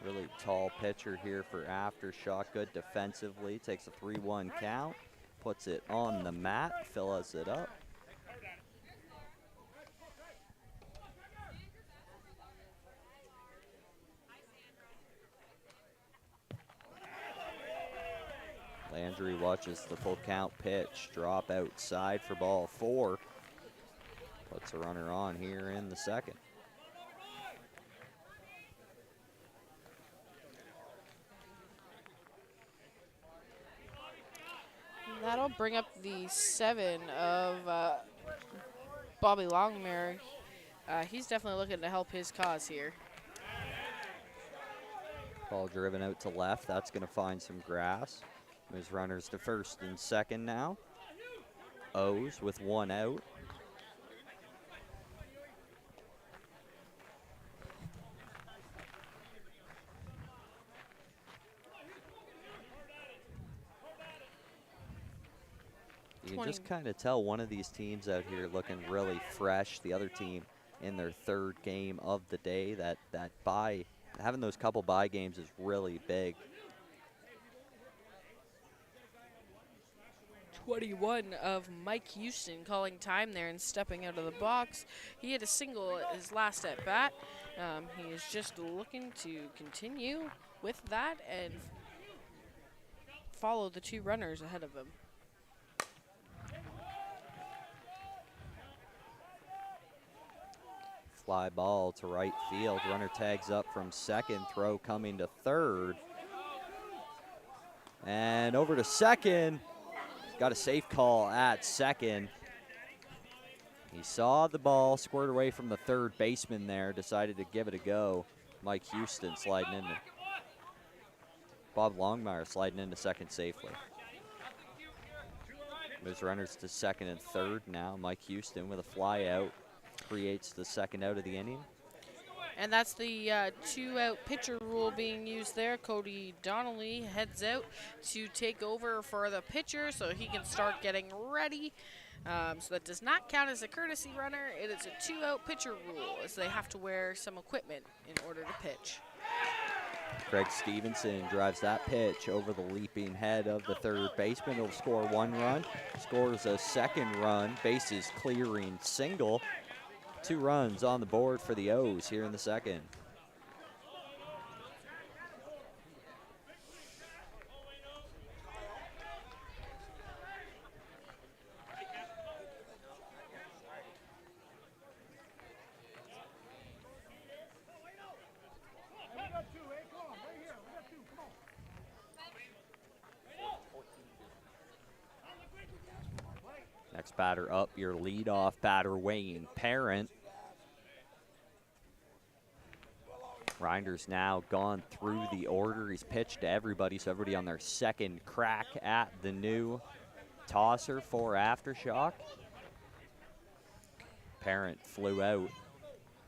Really tall pitcher here for Aftershock. Good defensively. Takes a 3-1 count. Puts it on the mat. Fills it up. Landry watches the full count pitch. Drop outside for ball 4. Puts a runner on here in the second. That'll bring up the 7 of Bobby Longmire. He's definitely looking to help his cause here. Ball driven out to left. That's going to find some grass. Moves runners to first and second now. O's with 1 out. You can just kind of tell one of these teams out here looking really fresh. The other team in their 3rd game of the day. That bye, having those couple bye games is really big. 21 of Mike Houston calling time there and stepping out of the box. He had a single at his last at bat. He is just looking to continue with that and follow the 2 runners ahead of him. Fly ball to right field. Runner tags up from second. Throw coming to third. And over to second. Got a safe call at second. He saw the ball squirt away from the third baseman there. Decided to give it a go. Mike Houston sliding in. Bob Longmire sliding into second safely. Moves runners to second and third now. Mike Houston with a fly out. Creates the second out of the inning. And that's the 2-out pitcher rule being used there. Cody Donnelly heads out to take over for the pitcher so he can start getting ready. So that does not count as a courtesy runner. It is a 2-out pitcher rule as they have to wear some equipment in order to pitch. Craig Stevenson drives that pitch over the leaping head of the third baseman. He'll score 1 run. Scores a 2nd run. Bases clearing single. 2 runs on the board for the O's here in the second. Next batter up, your leadoff batter, Wayne Parent. Reinder's now gone through the order. He's pitched to everybody, so everybody on their 2nd crack at the new tosser for Aftershock. Parent flew out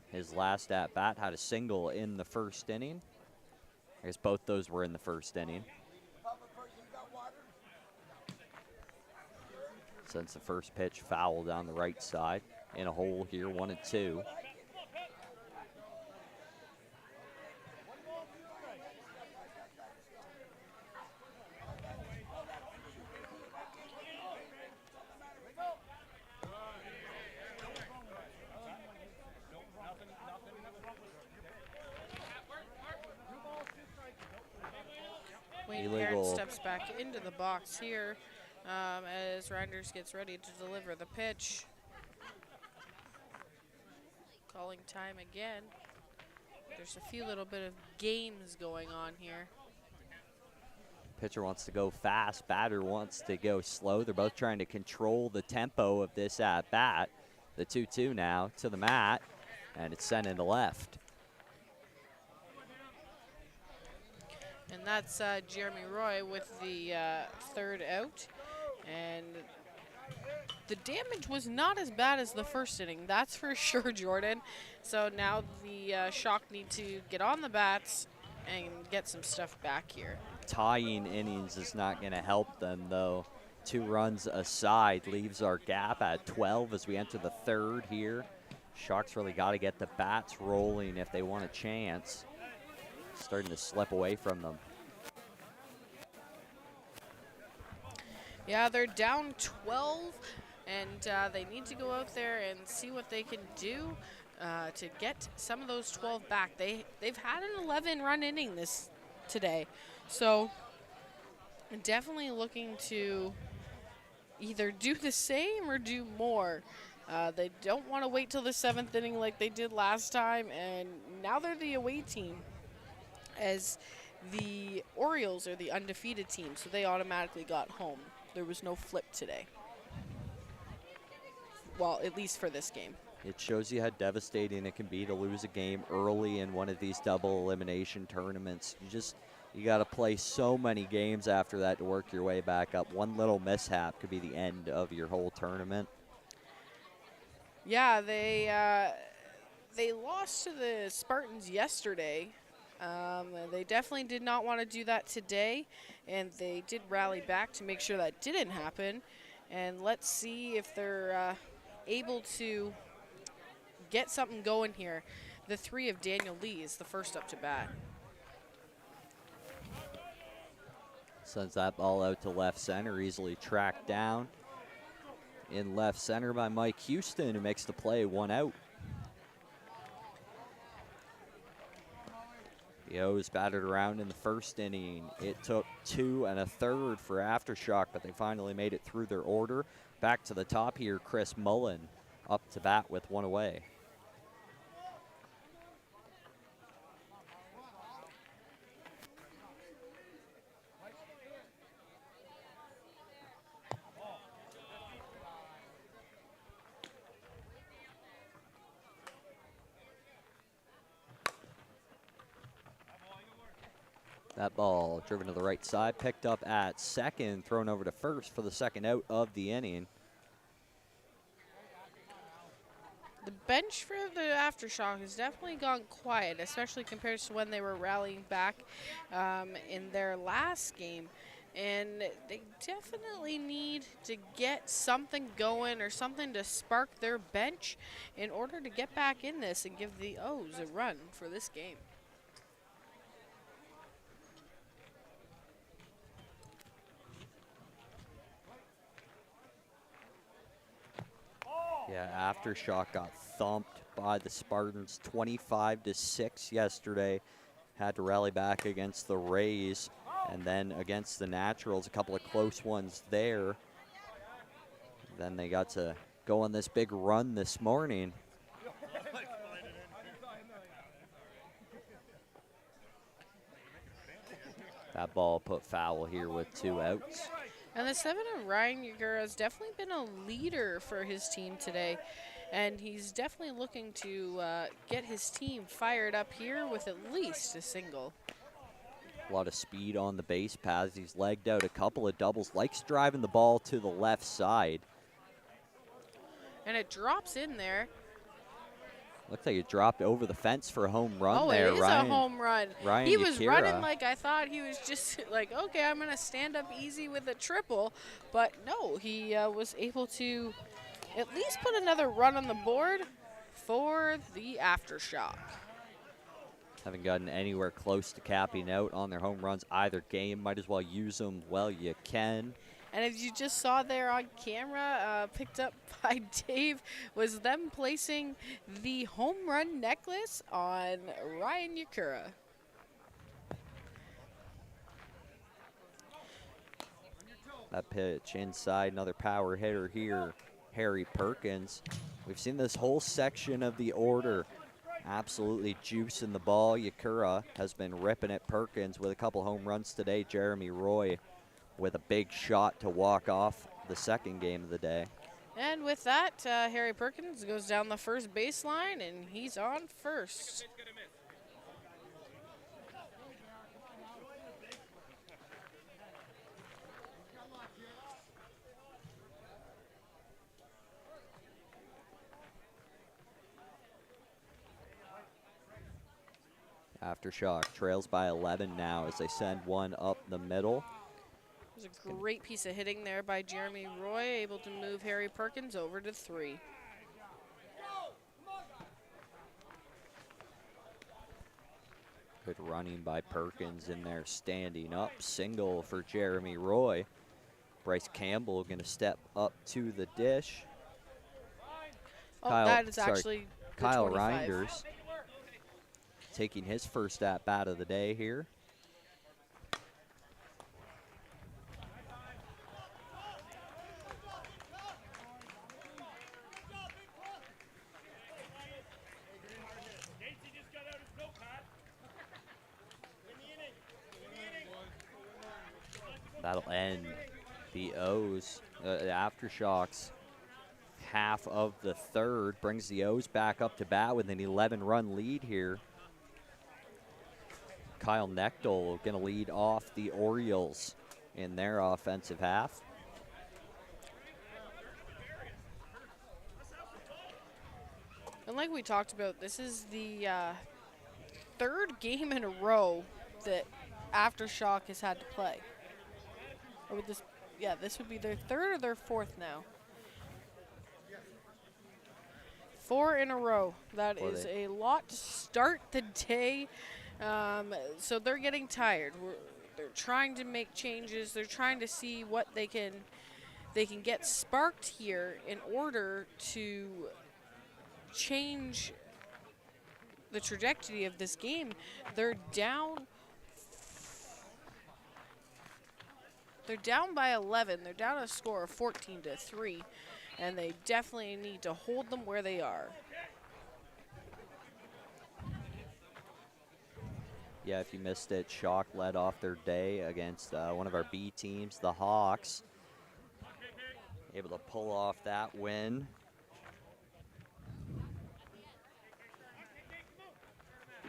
his last at bat, had a single in the 1st inning. I guess both those were in the 1st inning. Sends the first pitch foul down the right side. In a hole here, 1-2. Wayne Parent steps back into the box here as Reinders gets ready to deliver the pitch. Calling time again. There's a few little bit of games going on here. Pitcher wants to go fast, batter wants to go slow. They're both trying to control the tempo of this at bat. The 2-2 now to the mat, and it's sent into left. And that's Jeremy Roy with the 3rd out. And the damage was not as bad as the 1st inning, that's for sure, Jordan. So now the Shock need to get on the bats and get some stuff back here. tying innings is not going to help them, though. 2 runs aside leaves our gap at 12 as we enter the 3rd here. Shock's really got to get the bats rolling if they want a chance. Starting to slip away from them. Yeah, they're down 12, and they need to go out there and see what they can do to get some of those 12 back. They've had an 11-run inning today, so definitely looking to either do the same or do more. They don't want to wait till the 7th inning like they did last time, and now they're the away team, as the Orioles are the undefeated team, so they automatically got home. There was no flip today. Well, at least for this game. It shows you how devastating it can be to lose a game early in one of these double elimination tournaments. You got to play so many games after that to work your way back up. One little mishap could be the end of your whole tournament. Yeah, they lost to the Spartans yesterday. They definitely did not want to do that today, and they did rally back to make sure that didn't happen. And let's see if they're able to get something going here. The 3 of Daniel Lee is the first up to bat. Sends that ball out to left center, easily tracked down. In left center by Mike Houston, who makes the play, 1 out. The O's batted around in the 1st inning. It took 2 1/3 for Aftershock, but they finally made it through their order. Back to the top here, Chris Mullen up to bat with 1 away. That ball driven to the right side, picked up at second, thrown over to first for the 2nd out of the inning. The bench for the Aftershock has definitely gone quiet, especially compared to when they were rallying back in their last game. And they definitely need to get something going or something to spark their bench in order to get back in this and give the O's a run for this game. Yeah, Aftershock got thumped by the Spartans 25-6 yesterday. Had to rally back against the Rays, and then against the Naturals, a couple of close ones there. Then they got to go on this big run this morning. That ball put foul here with 2 outs. And the 7 of Ryan Yagura has definitely been a leader for his team today. And he's definitely looking to get his team fired up here with at least a single. A lot of speed on the base paths. He's legged out a couple of doubles. Likes driving the ball to the left side. And it drops in there. Looks like it dropped over the fence for a home run there, It is Ryan. a home run. Ryan he was Yakira. running like I thought he was just like, okay, I'm going to stand up easy with a triple. But no, he was able to at least put another run on the board for the Aftershock. Haven't gotten anywhere close to capping out on their home runs either game. Might as well use them while you can. And as you just saw there on camera, picked up by Dave, was them placing the home run necklace on Ryan Yukura. That pitch inside, another power hitter here, Harry Perkins. We've seen this whole section of the order absolutely juicing the ball. Yukura has been ripping at Perkins with a couple home runs today. Jeremy Roy with a big shot to walk off the 2nd game of the day. And with that, Harry Perkins goes down the first baseline, and he's on first. Aftershock trails by 11 now as they send one up the middle. There's a great piece of hitting there by Jeremy Roy, able to move Harry Perkins over to 3. Good running by Perkins in there, standing up. Single for Jeremy Roy. Bryce Campbell going to step up to the dish. Oh, that is actually Kyle 25. Reinders taking his first at-bat of the day here. That'll end the O's, the Aftershocks. Half of the third brings the O's back up to bat with an 11-run lead here. Kyle Nechtel going to lead off the Orioles in their offensive half. And like we talked about, this is the third game in a row that Aftershock has had to play. Or would this, yeah, this would be their third or their fourth now. 4 in a row. That is a lot to start the day. So they're getting tired. They're trying to make changes. They're trying to see what they can get sparked here in order to change the trajectory of this game. They're down by 11. They're down a score of 14-3, and they definitely need to hold them where they are. Yeah, if you missed it, Shock led off their day against one of our B teams, the Hawks. Able to pull off that win.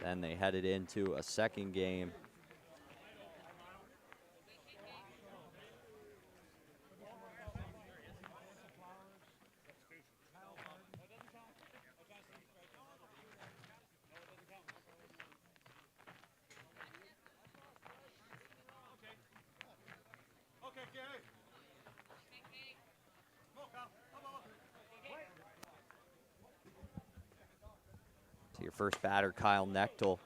Then they headed into a second game. So your first batter, Kyle Nechtel,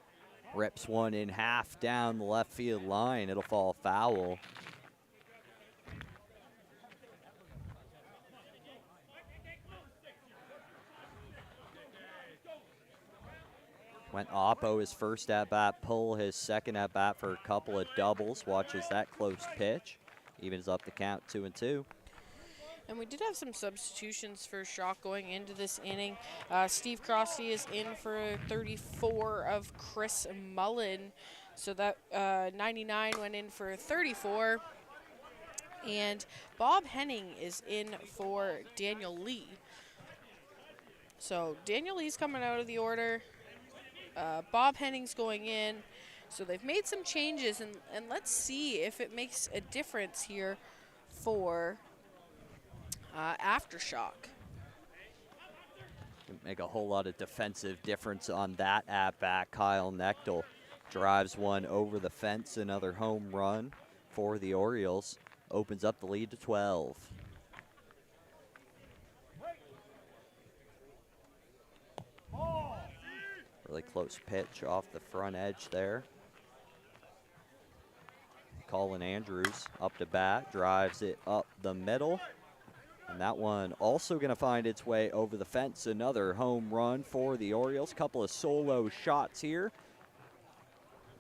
rips one in half down the left field line. It'll fall foul. Went Oppo his first at-bat, Pull his second at-bat for a couple of doubles. Watches that close pitch. Evens up the count 2-2. And we did have some substitutions for Shock going into this inning. Steve Crosty is in for 34 of Chris Mullen. So that 99 went in for 34. And Bob Henning is in for Daniel Lee. So Daniel Lee's coming out of the order. Bob Henning's going in. So they've made some changes, and let's see if it makes a difference here for Aftershock. Make a whole lot of defensive difference on that at-bat. Kyle Nechtel drives one over the fence, another home run for the Orioles. Opens up the lead to 12. Really close pitch off the front edge there. Colin Andrews up to bat, drives it up the middle. And that one also going to find its way over the fence. Another home run for the Orioles. Couple of solo shots here.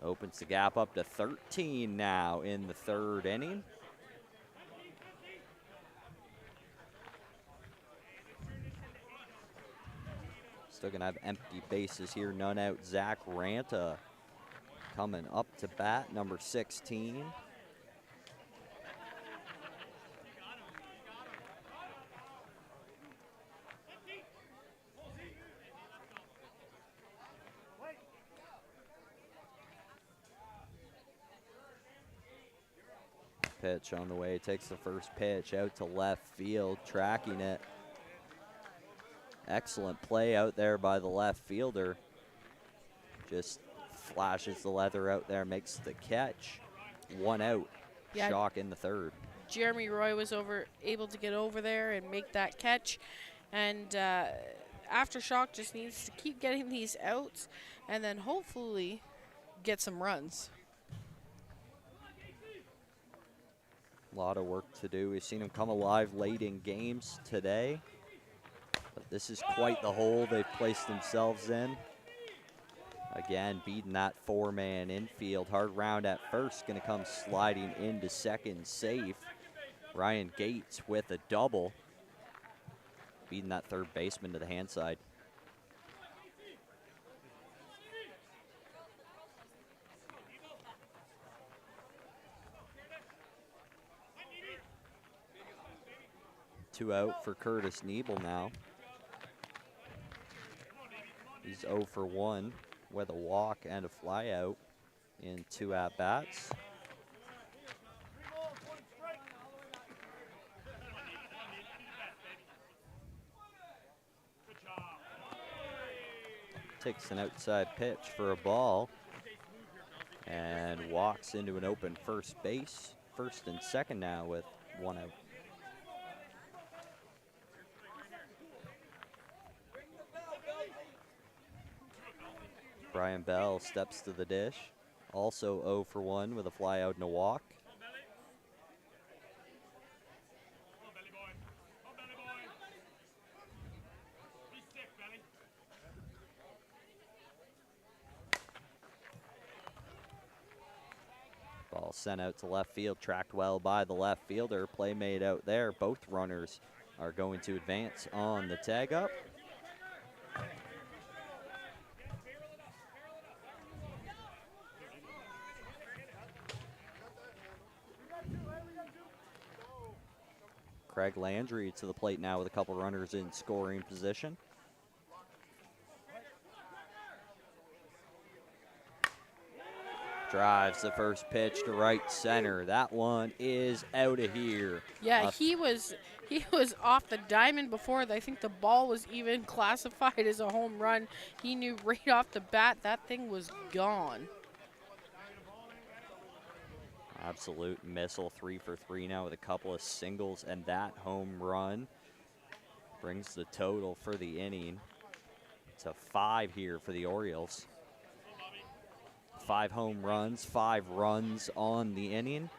Opens the gap up to 13 now in the third inning. Still going to have empty bases here. None out. Zach Ranta coming up to bat, number 16. Pitch on the way, takes the first pitch out to left field, tracking it. Excellent play out there by the left fielder. Just flashes the leather out there, makes the catch. 1 out. Yeah. Shock in the third. Jeremy Roy was able to get over there and make that catch. And Aftershock just needs to keep getting these outs and then hopefully get some runs. A lot of work to do. We've seen them come alive late in games today. But this is quite the hole they've placed themselves in. Again, beating that 4-man infield. Hard round at first, going to come sliding into second safe. Ryan Gates with a double. Beating that third baseman to the hand side. Two out for Curtis Niebel now. He's 0 for 1 with a walk and a fly out in 2 at-bats. Takes an outside pitch for a ball and walks into an open first base. First and second now with 1 out. Brian Bell steps to the dish. Also 0 for 1 with a fly out and a walk. Ball sent out to left field, tracked well by the left fielder. Play made out there. Both runners are going to advance on the tag up. Craig Landry to the plate now with a couple runners in scoring position. Drives the first pitch to right center. That one is out of here. Yeah, he was off the diamond before. I think the ball was even classified as a home run. He knew right off the bat that thing was gone. Absolute missile, 3 for 3 now with a couple of singles, and that home run brings the total for the inning to 5 here for the Orioles. 5 home runs, 5 runs on the inning.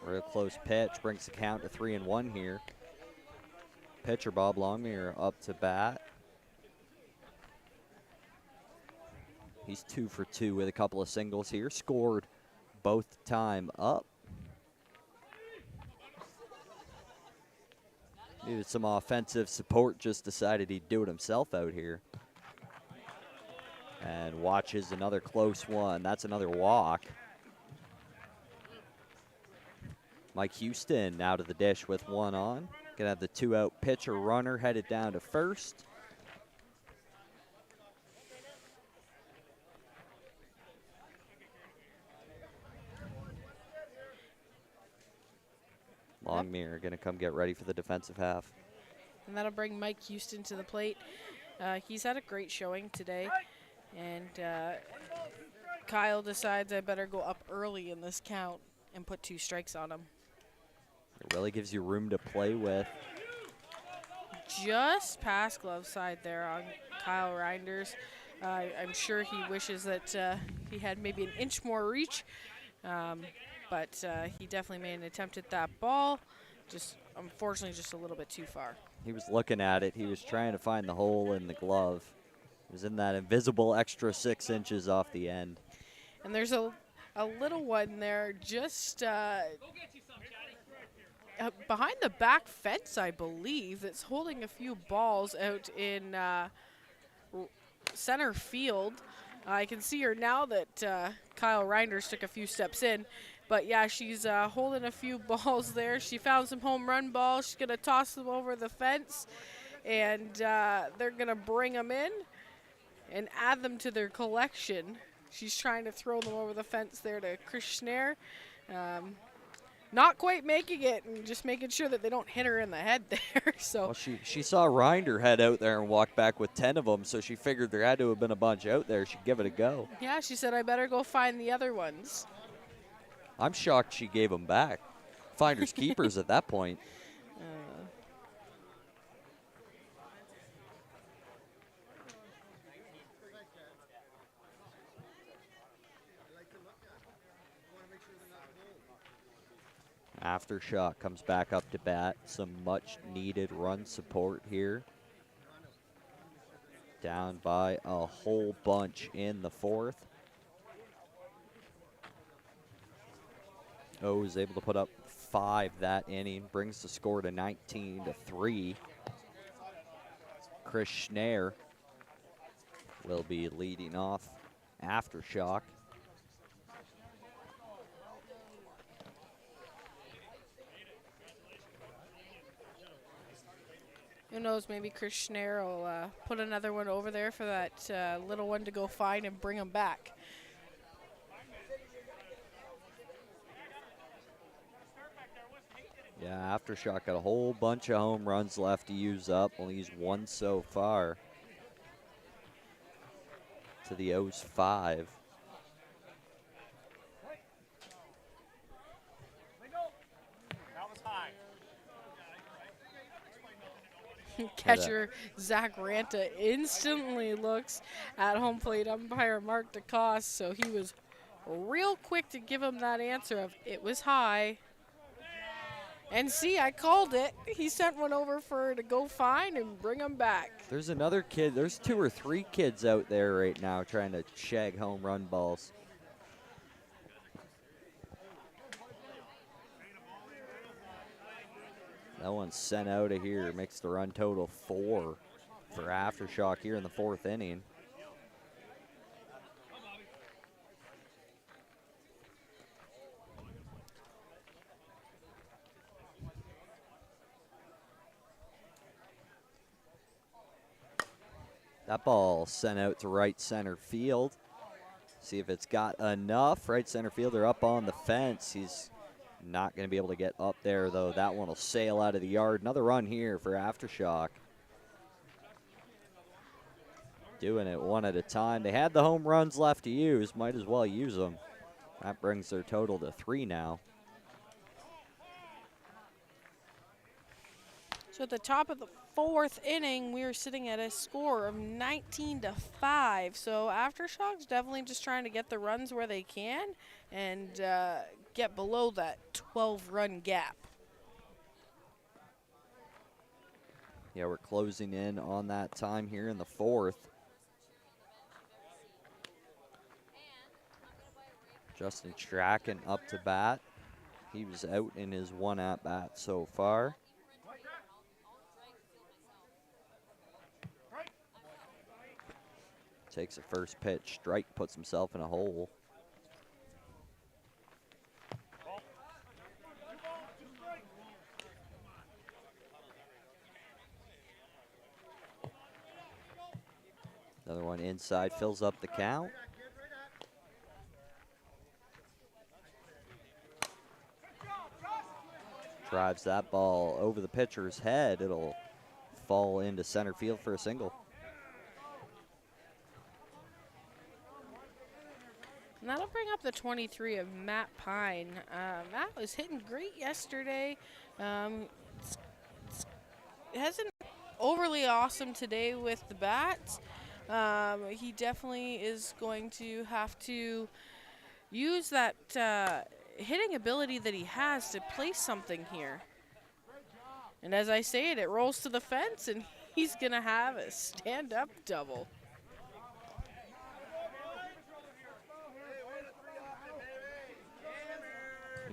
Real close pitch brings the count to 3-1 here. Pitcher Bob Longmire up to bat. He's 2 for 2 with a couple of singles here. Scored both time up. Needed some offensive support, just decided he'd do it himself out here. And watches another close one. That's another walk. Mike Houston now to the dish with 1 on. Gonna have the 2-out pitcher runner headed down to first. Longmire gonna come get ready for the defensive half. And that'll bring Mike Houston to the plate. He's had a great showing today. And Kyle decides I better go up early in this count and put 2 strikes on him. It really gives you room to play with. Just past glove side there on Kyle Reinders. I'm sure he wishes that he had maybe an inch more reach, but he definitely made an attempt at that ball. Just unfortunately just a little bit too far. He was looking at it. He was trying to find the hole in the glove. It was in that invisible extra 6 inches off the end. And there's a little one there just behind the back fence, I believe, that's holding a few balls out in center field. I can see her now that Kyle Reinders took a few steps in. But, yeah, she's holding a few balls there. She found some home run balls. She's going to toss them over the fence, and they're going to bring them in and add them to their collection. She's trying to throw them over the fence there to Chris Schneer. Not quite making it, and just making sure that they don't hit her in the head there. So Well, she saw Rinder head out there and walk back with 10 of them, so she figured there had to have been a bunch out there. She'd give it a go. yeah, she said, I better go find the other ones. I'm shocked she gave them back. Finders keepers at that point. Aftershock comes back up to bat. Some much needed run support here. Down by a whole bunch in the fourth. O is able to put up 5 that inning, brings the score to 19-3. Chris Schneer will be leading off Aftershock. Who knows, maybe Chris Schneer will put another one over there for that little one to go find and bring him back. Yeah, Aftershock got a whole bunch of home runs left to use up. Only used 1 so far. To the O's 5. Catcher Zach Ranta instantly looks at home plate umpire Mark DeCoste, so he was real quick to give him that answer of it was high. And see, I called it. He sent one over for her to go find and bring him back. There's another kid. There's 2 or 3 kids out there right now trying to shag home run balls. That one's sent out of here. Makes the run total 4 for Aftershock here in the 4th inning. That ball sent out to right center field. See if it's got enough. Right center fielder up on the fence. He's not going to be able to get up there, though. That one will sail out of the yard. Another run here for Aftershock. Doing it one at a time. They had the home runs left to use. Might as well use them. That brings their total to 3 now. So at the top of the 4th inning, we are sitting at a score of 19-5. So Aftershock's definitely just trying to get the runs where they can and get below that 12-run gap. Yeah, we're closing in on that time here in the 4th. Justin Strachan up to bat. He was out in his 1 at-bat so far. Takes a first pitch, strike, puts himself in a hole. Another one inside, fills up the count. Drives that ball over the pitcher's head. It'll fall into center field for a single. And that'll bring up the 23 of Matt Pine. Matt was hitting great yesterday. It hasn't overly awesome today with the bats. He definitely is going to have to use that hitting ability that he has to place something here. And as I say it rolls to the fence, and he's going to have a stand-up double.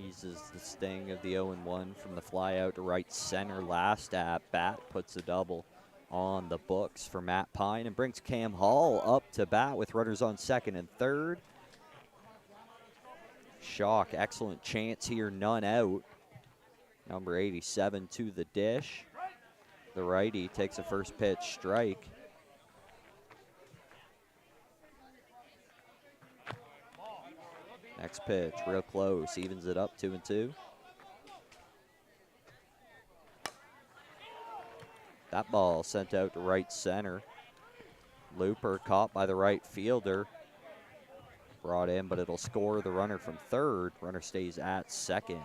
Eases the sting of the 0-1 from the fly out to right center. Last at bat puts a double on the books for Matt Pine and brings Cam Hall up to bat with runners on 2nd and 3rd. Shock, excellent chance here, none out. Number 87 to the dish. The righty takes a first pitch strike. Next pitch, real close, evens it up 2-2. That ball sent out to right center. Looper caught by the right fielder. Brought in, but it'll score the runner from third. Runner stays at second.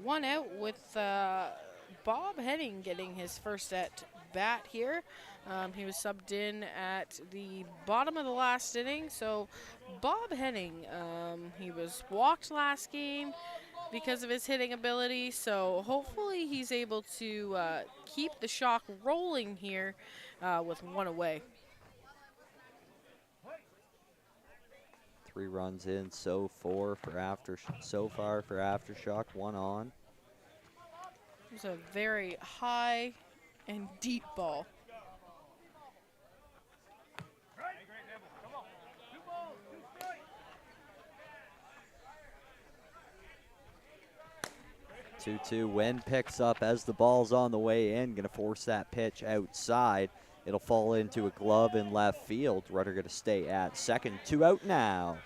One out with Bob Henning getting his first at bat here. He was subbed in at the bottom of the last inning. So Bob Henning, he was walked last game because of his hitting ability. So hopefully he's able to keep the shock rolling here with one away. 3 runs in so far for Aftershock, 1 on. It was a very high and deep ball. 2-2. Wind picks up as the ball's on the way in. Going to force that pitch outside. It'll fall into a glove in left field. Runner going to stay at second. 2 out now.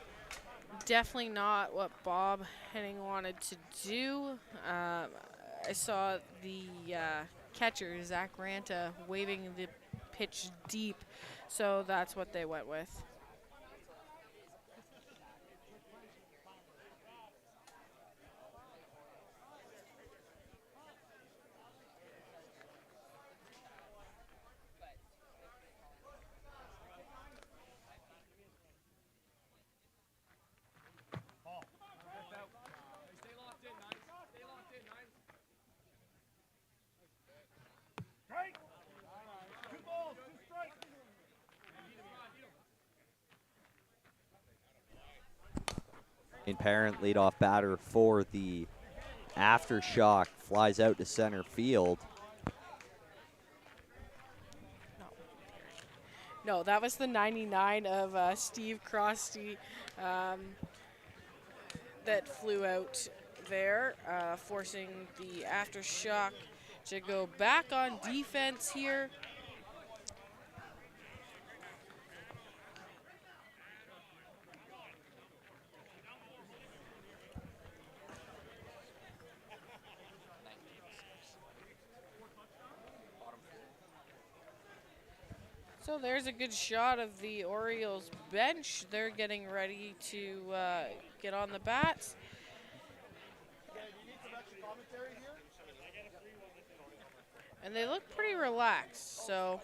Definitely not what Bob Henning wanted to do. I saw the catcher, Zach Ranta, waving the pitch deep, so that's what they went with. Parent leadoff batter for the Aftershock flies out to center field. No, that was the 99 of Steve Crosty that flew out there, forcing the Aftershock to go back on defense here. So there's a good shot of the Orioles bench. They're getting ready to get on the bats. And they look pretty relaxed, so.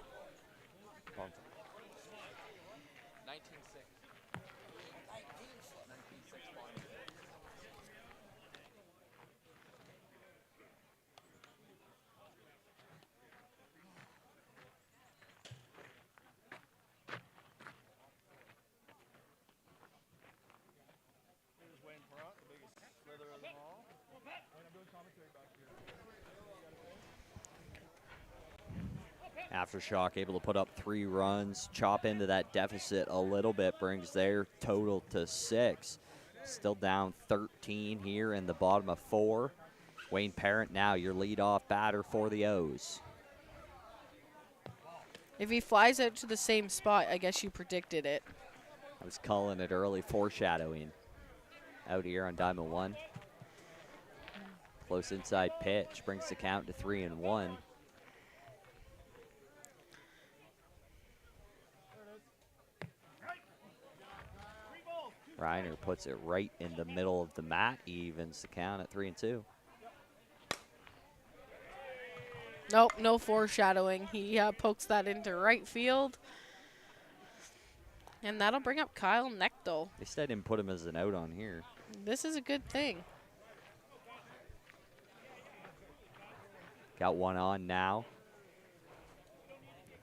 Aftershock able to put up 3 runs, chop into that deficit a little bit, brings their total to 6. Still down 13 here in the bottom of 4. Wayne Parent now your leadoff batter for the O's. If he flies out to the same spot, I guess you predicted it. I was calling it early, foreshadowing. Out here on Diamond 1. Close inside pitch brings the count to 3-1. Reiner puts it right in the middle of the mat, evens the count at 3-2. Nope, no foreshadowing. He pokes that into right field. And that'll bring up Kyle Nechtel. They said didn't put him as an out on here. This is a good thing. Got 1 on now.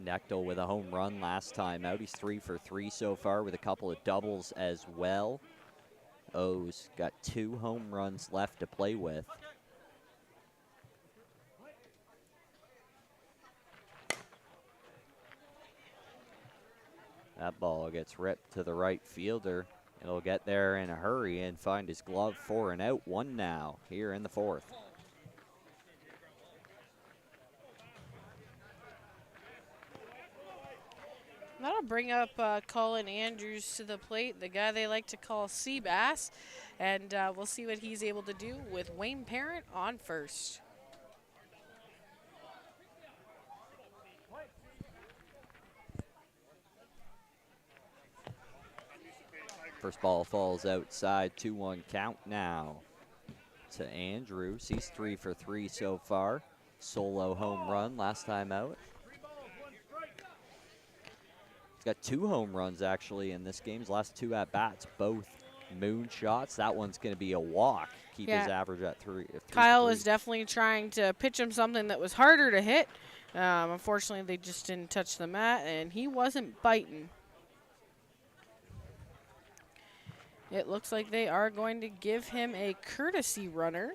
Nechtel with a home run last time out. He's 3 for 3 so far with a couple of doubles as well. O's got 2 home runs left to play with. That ball gets ripped to the right fielder. It'll get there in a hurry and find his glove for an out. 1 now here in the 4th. That'll bring up Colin Andrews to the plate, the guy they like to call Seabass. And we'll see what he's able to do with Wayne Parent on first. First ball falls outside, 2-1 count now to Andrews. He's 3 for 3 so far. Solo home run last time out. He's got 2 home runs actually in this game. His last 2 at bats, both moon shots. That one's going to be a walk. Keep his average at 3. Kyle was definitely trying to pitch him something that was harder to hit. Unfortunately, they just didn't touch the mat, and he wasn't biting. It looks like they are going to give him a courtesy runner.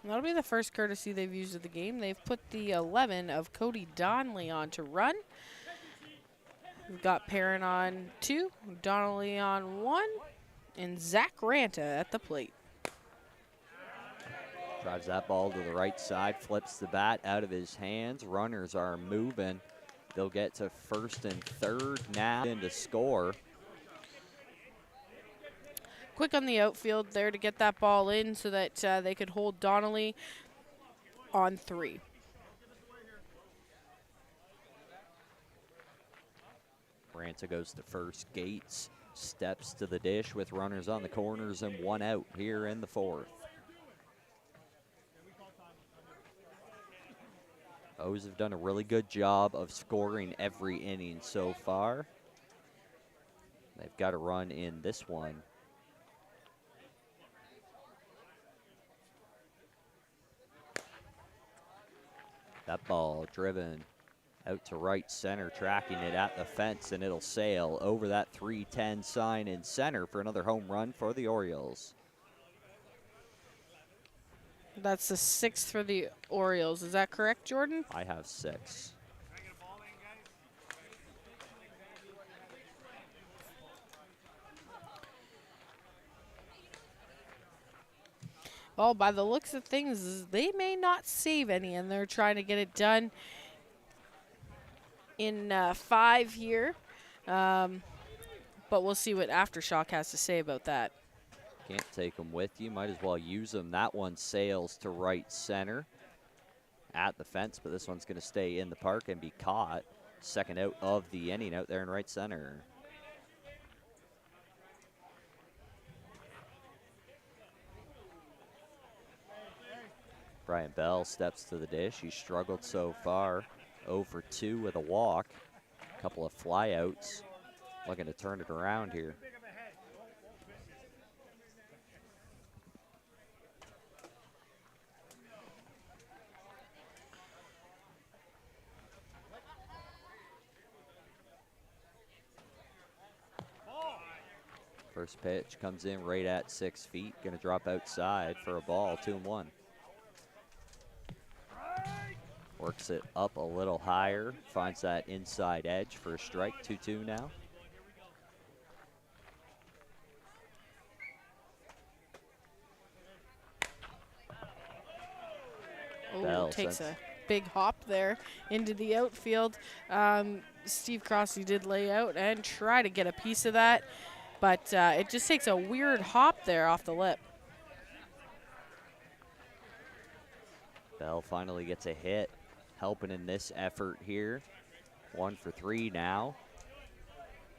And that'll be the first courtesy they've used of the game. They've put the 11 of Cody Donnelly on to run. We've got Perrin on 2, Donnelly on 1, and Zach Ranta at the plate. Drives that ball to the right side, flips the bat out of his hands. Runners are moving. They'll get to first and third now in to score. Quick on the outfield there to get that ball in so that they could hold Donnelly on 3. Ranta goes to first. Gates steps to the dish with runners on the corners and 1 out here in the 4th. O's have done a really good job of scoring every inning so far. They've got a run in this one. That ball driven out to right center, tracking it at the fence, and it'll sail over that 310 sign in center for another home run for the Orioles. That's the 6th for the Orioles. Is that correct, Jordan? I have 6. Well, by the looks of things, they may not save any, and they're trying to get it done in 5 here. But we'll see what Aftershock has to say about that. Can't take them with you. Might as well use them. That one sails to right center at the fence, but this one's going to stay in the park and be caught. Second out of the inning out there in right center. Brian Bell steps to the dish. He struggled so far. 0 for 2 with a walk. A couple of flyouts. Looking to turn it around here. First pitch comes in right at 6 feet. Going to drop outside for a ball, 2-1. Works it up a little higher. Finds that inside edge for a strike, 2-2 now. Oh, takes a big hop there into the outfield. Steve Crossley did lay out and try to get a piece of that, but it just takes a weird hop there off the lip. Bell finally gets a hit, helping in this effort here. 1 for 3 now.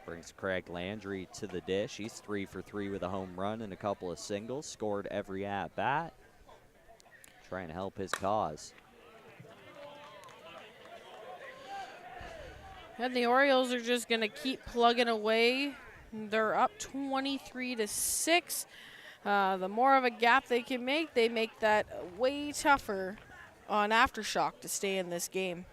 Brings Craig Landry to the dish. He's 3 for 3 with a home run and a couple of singles. Scored every at-bat. Trying to help his cause. And the Orioles are just going to keep plugging away. They're up 23-6. The more of a gap they can make, they make that way tougher on Aftershock to stay in this game.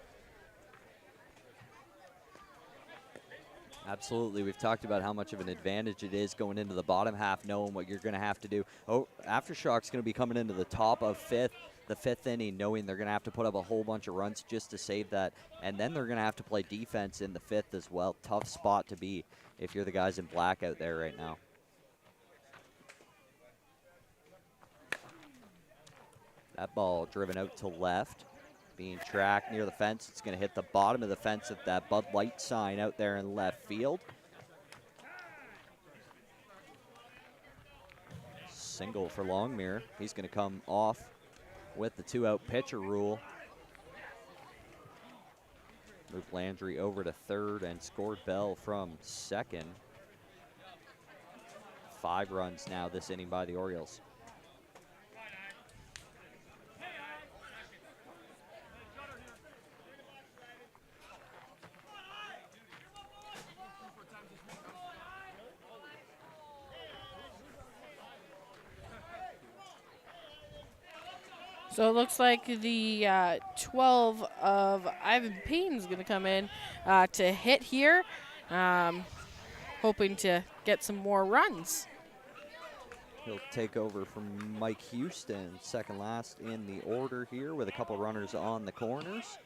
Absolutely. We've talked about how much of an advantage it is going into the bottom half, knowing what you're going to have to do. Oh, Aftershock's going to be coming into the top of the fifth inning, knowing they're going to have to put up a whole bunch of runs just to save that. And then they're going to have to play defense in the 5th as well. Tough spot to be if you're the guys in black out there right now. That ball driven out to left. Being tracked near the fence. It's going to hit the bottom of the fence at that Bud Light sign out there in left field. Single for Longmire. He's going to come off with the 2-out pitcher rule. Moved Landry over to third and scored Bell from second. 5 runs now this inning by the Orioles. So it looks like the 12 of Ivan Payne is going to come in to hit here, hoping to get some more runs. He'll take over from Mike Houston, second last in the order here with a couple runners on the corners.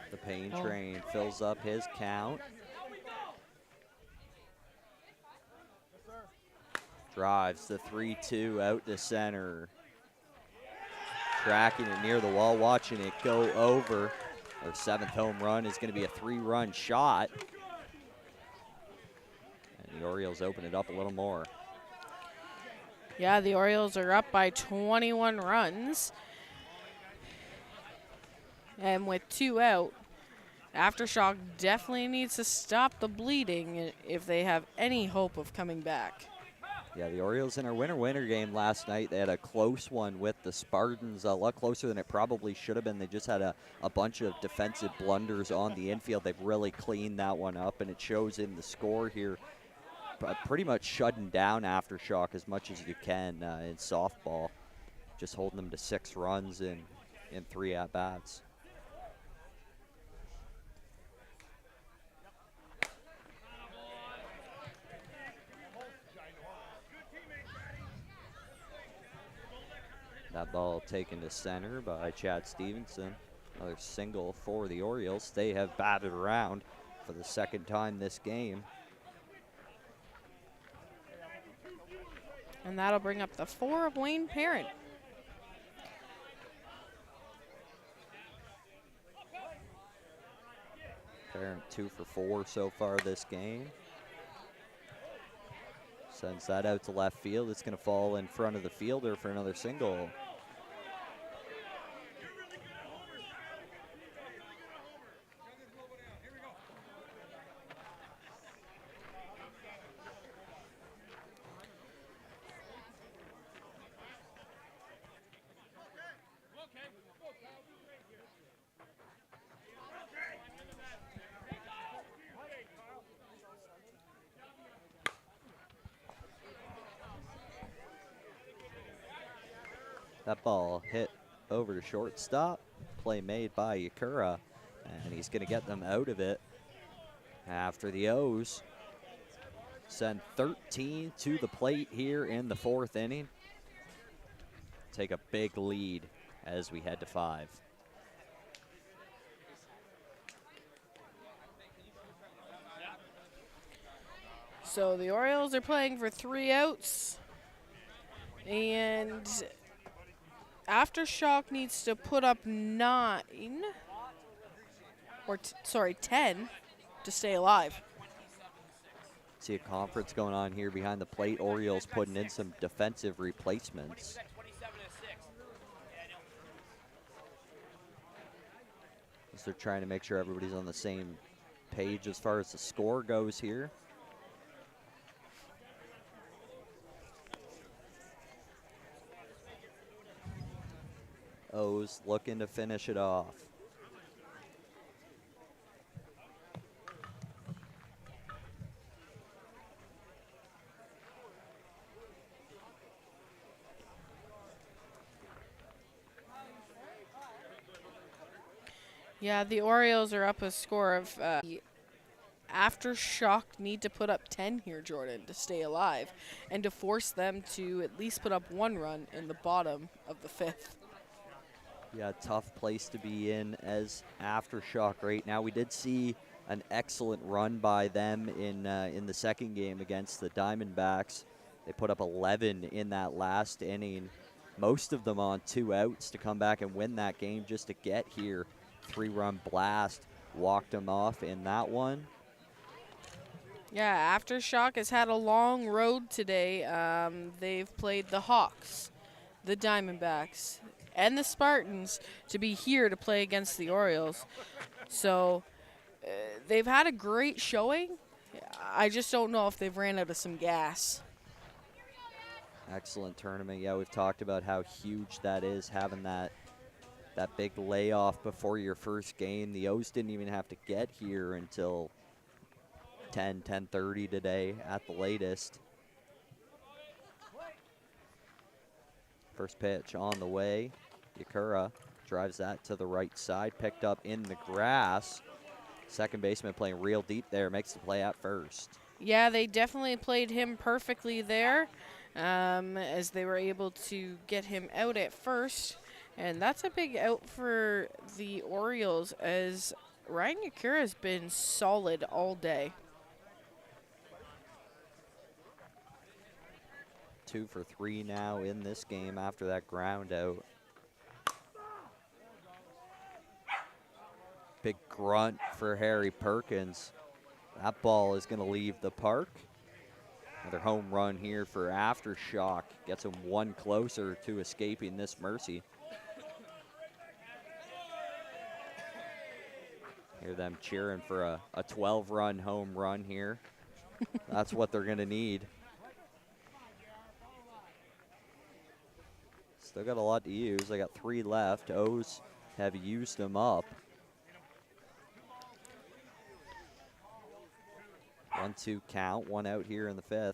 The Payne train fills up his count. Drives the 3-2 out to center. Tracking it near the wall, watching it go over. Their 7th home run is going to be a 3-run shot. And the Orioles open it up a little more. Yeah, the Orioles are up by 21 runs. And with 2 out, Aftershock definitely needs to stop the bleeding if they have any hope of coming back. Yeah, the Orioles in our winner game last night, they had a close one with the Spartans, a lot closer than it probably should have been. They just had a bunch of defensive blunders on the infield. They've really cleaned that one up, and it shows in the score here. Pretty much shutting down Aftershock as much as you can in softball. Just holding them to 6 runs in 3 at-bats. That ball taken to center by Chad Stevenson. Another single for the Orioles. They have batted around for the 2nd time this game. And that'll bring up the 4 of Wayne Parent. Parent 2 for 4 so far this game. Sends that out to left field. It's going to fall in front of the fielder for another single. That ball hit over to shortstop. Play made by Yakura, and he's going to get them out of it after the O's send 13 to the plate here in the 4th inning. Take a big lead as we head to 5. So the Orioles are playing for 3 outs. And Aftershock needs to put up 9, or 10 to stay alive. See a conference going on here behind the plate. Orioles putting in some defensive replacements. As they're trying to make sure everybody's on the same page as far as the score goes here. O's looking to finish it off. Yeah, the Orioles are up a score of the Aftershock need to put up 10 here, Jordan, to stay alive and to force them to at least put up 1 run in the bottom of the 5th. Yeah, tough place to be in as Aftershock right now. We did see an excellent run by them in the second game against the Diamondbacks. They put up 11 in that last inning, most of them on 2 outs to come back and win that game just to get here. 3-run blast, walked them off in that one. Yeah, Aftershock has had a long road today. They've played the Hawks, the Diamondbacks, and the Spartans to be here to play against the Orioles. So they've had a great showing. I just don't know if they've ran out of some gas. Excellent tournament. Yeah, we've talked about how huge that is, having that big layoff before your first game. The O's didn't even have to get here until 10:30 today at the latest. First pitch on the way. Yakura drives that to the right side, picked up in the grass. Second baseman playing real deep there, makes the play at first. Yeah, they definitely played him perfectly there as they were able to get him out at first. And that's a big out for the Orioles as Ryan Yakura has been solid all day. 2 for 3 now in this game after that ground out. Big grunt for Harry Perkins. That ball is going to leave the park. Another home run here for Aftershock. Gets him 1 closer to escaping this mercy. Hear them cheering for a 12-run home run here. That's what they're going to need. Still got a lot to use. They got 3 left. O's have used them up. 1-2 count, 1 out here in the 5th.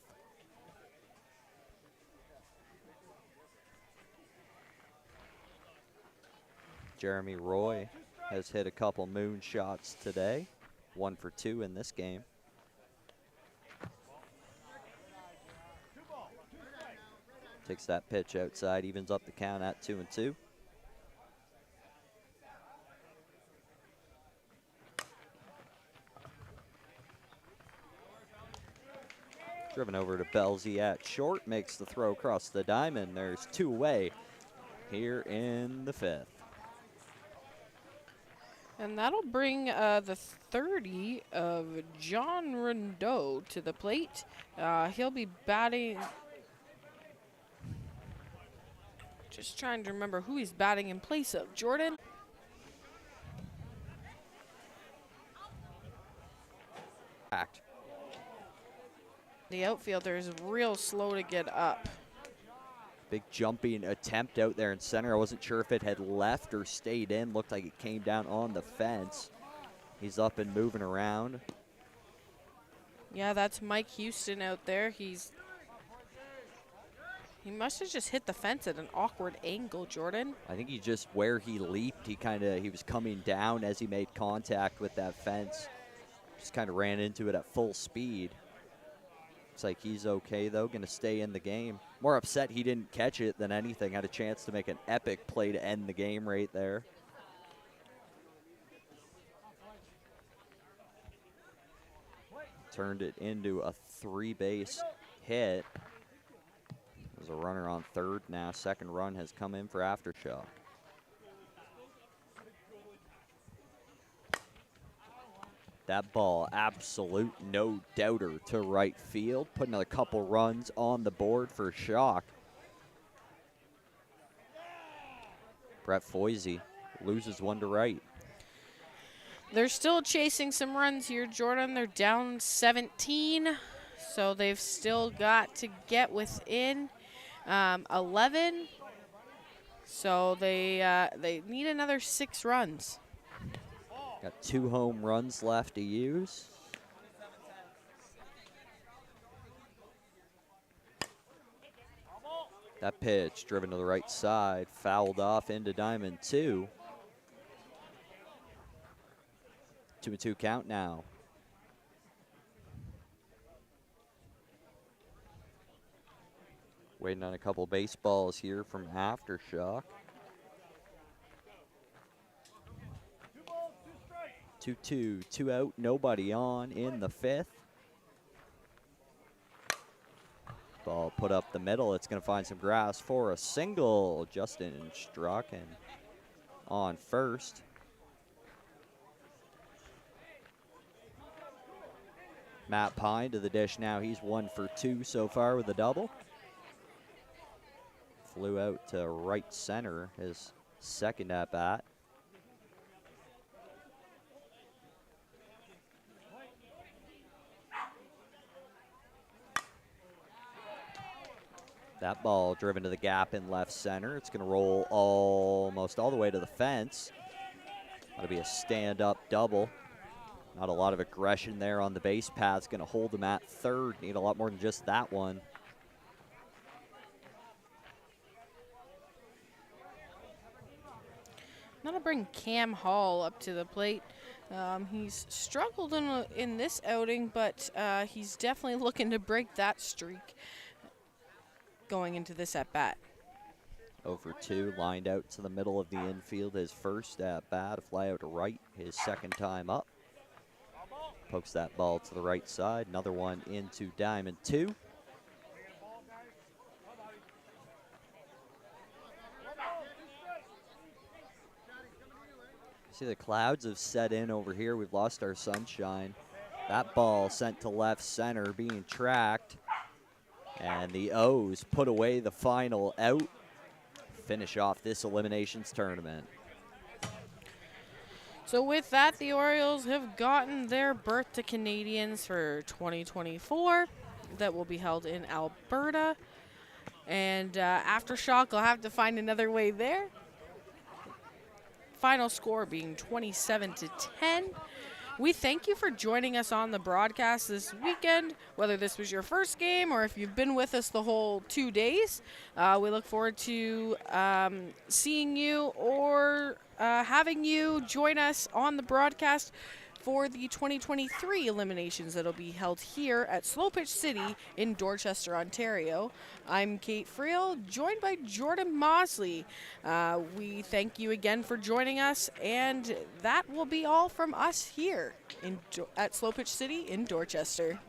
Jeremy Roy has hit a couple moonshots today. 1 for 2 in this game. Takes that pitch outside, evens up the count at 2-2. Driven over to Belzy at short, makes the throw across the diamond. There's 2 away here in the 5th. And that'll bring the 30 of John Rondeau to the plate. He'll be batting. Just trying to remember who he's batting in place of. Jordan? The outfielder is real slow to get up. Big jumping attempt out there in center. I wasn't sure if it had left or stayed in. Looked like it came down on the fence. He's up and moving around. Yeah, that's Mike Houston out there. He must have just hit the fence at an awkward angle, Jordan. I think he just, where he leaped, he was coming down as he made contact with that fence. Just kind of ran into it at full speed. Looks like he's okay, though, going to stay in the game. More upset he didn't catch it than anything. Had a chance to make an epic play to end the game right there. Turned it into a 3-base hit. There's a runner on third now. Second run has come in for Aftershock. That ball, absolute no-doubter to right field. Put another couple runs on the board for Shock. Brett Foisey loses 1 to right. They're still chasing some runs here, Jordan. They're down 17, so they've still got to get within 11. So they need another 6 runs. Got 2 home runs left to use. That pitch driven to the right side, fouled off into diamond 2. 2-2 count now. Waiting on a couple baseballs here from Aftershock. 2-2, 2 out, nobody on in the 5th. Ball put up the middle. It's going to find some grass for a single. Justin struck and on first. Matt Pine to the dish now. He's 1 for 2 so far with a double. Flew out to right center, his second at bat. That ball driven to the gap in left center. It's going to roll almost all the way to the fence. That'll be a stand-up double. Not a lot of aggression there on the base path. It's going to hold him at third. Need a lot more than just that one. That'll bring Cam Hall up to the plate. He's struggled in this outing, but he's definitely looking to break that streak going into this at-bat. 0 for 2, lined out to the middle of the infield. His first at-bat, a fly out to right, his second time up. Pokes that ball to the right side. Another one into diamond 2. See, the clouds have set in over here. We've lost our sunshine. That ball sent to left center, being tracked. And the O's put away the final out. Finish off this eliminations tournament. So with that, the Orioles have gotten their berth to Canadians for 2024. That will be held in Alberta. And Aftershock will have to find another way there. Final score being 27-10. We thank you for joining us on the broadcast this weekend, whether this was your first game or if you've been with us the whole 2 days. We look forward to seeing you or having you join us on the broadcast for the 2023 eliminations that will be held here at Slow Pitch City in Dorchester, Ontario. I'm Kate Friel, joined by Jordan Mosley. We thank you again for joining us, and that will be all from us here at Slow Pitch City in Dorchester.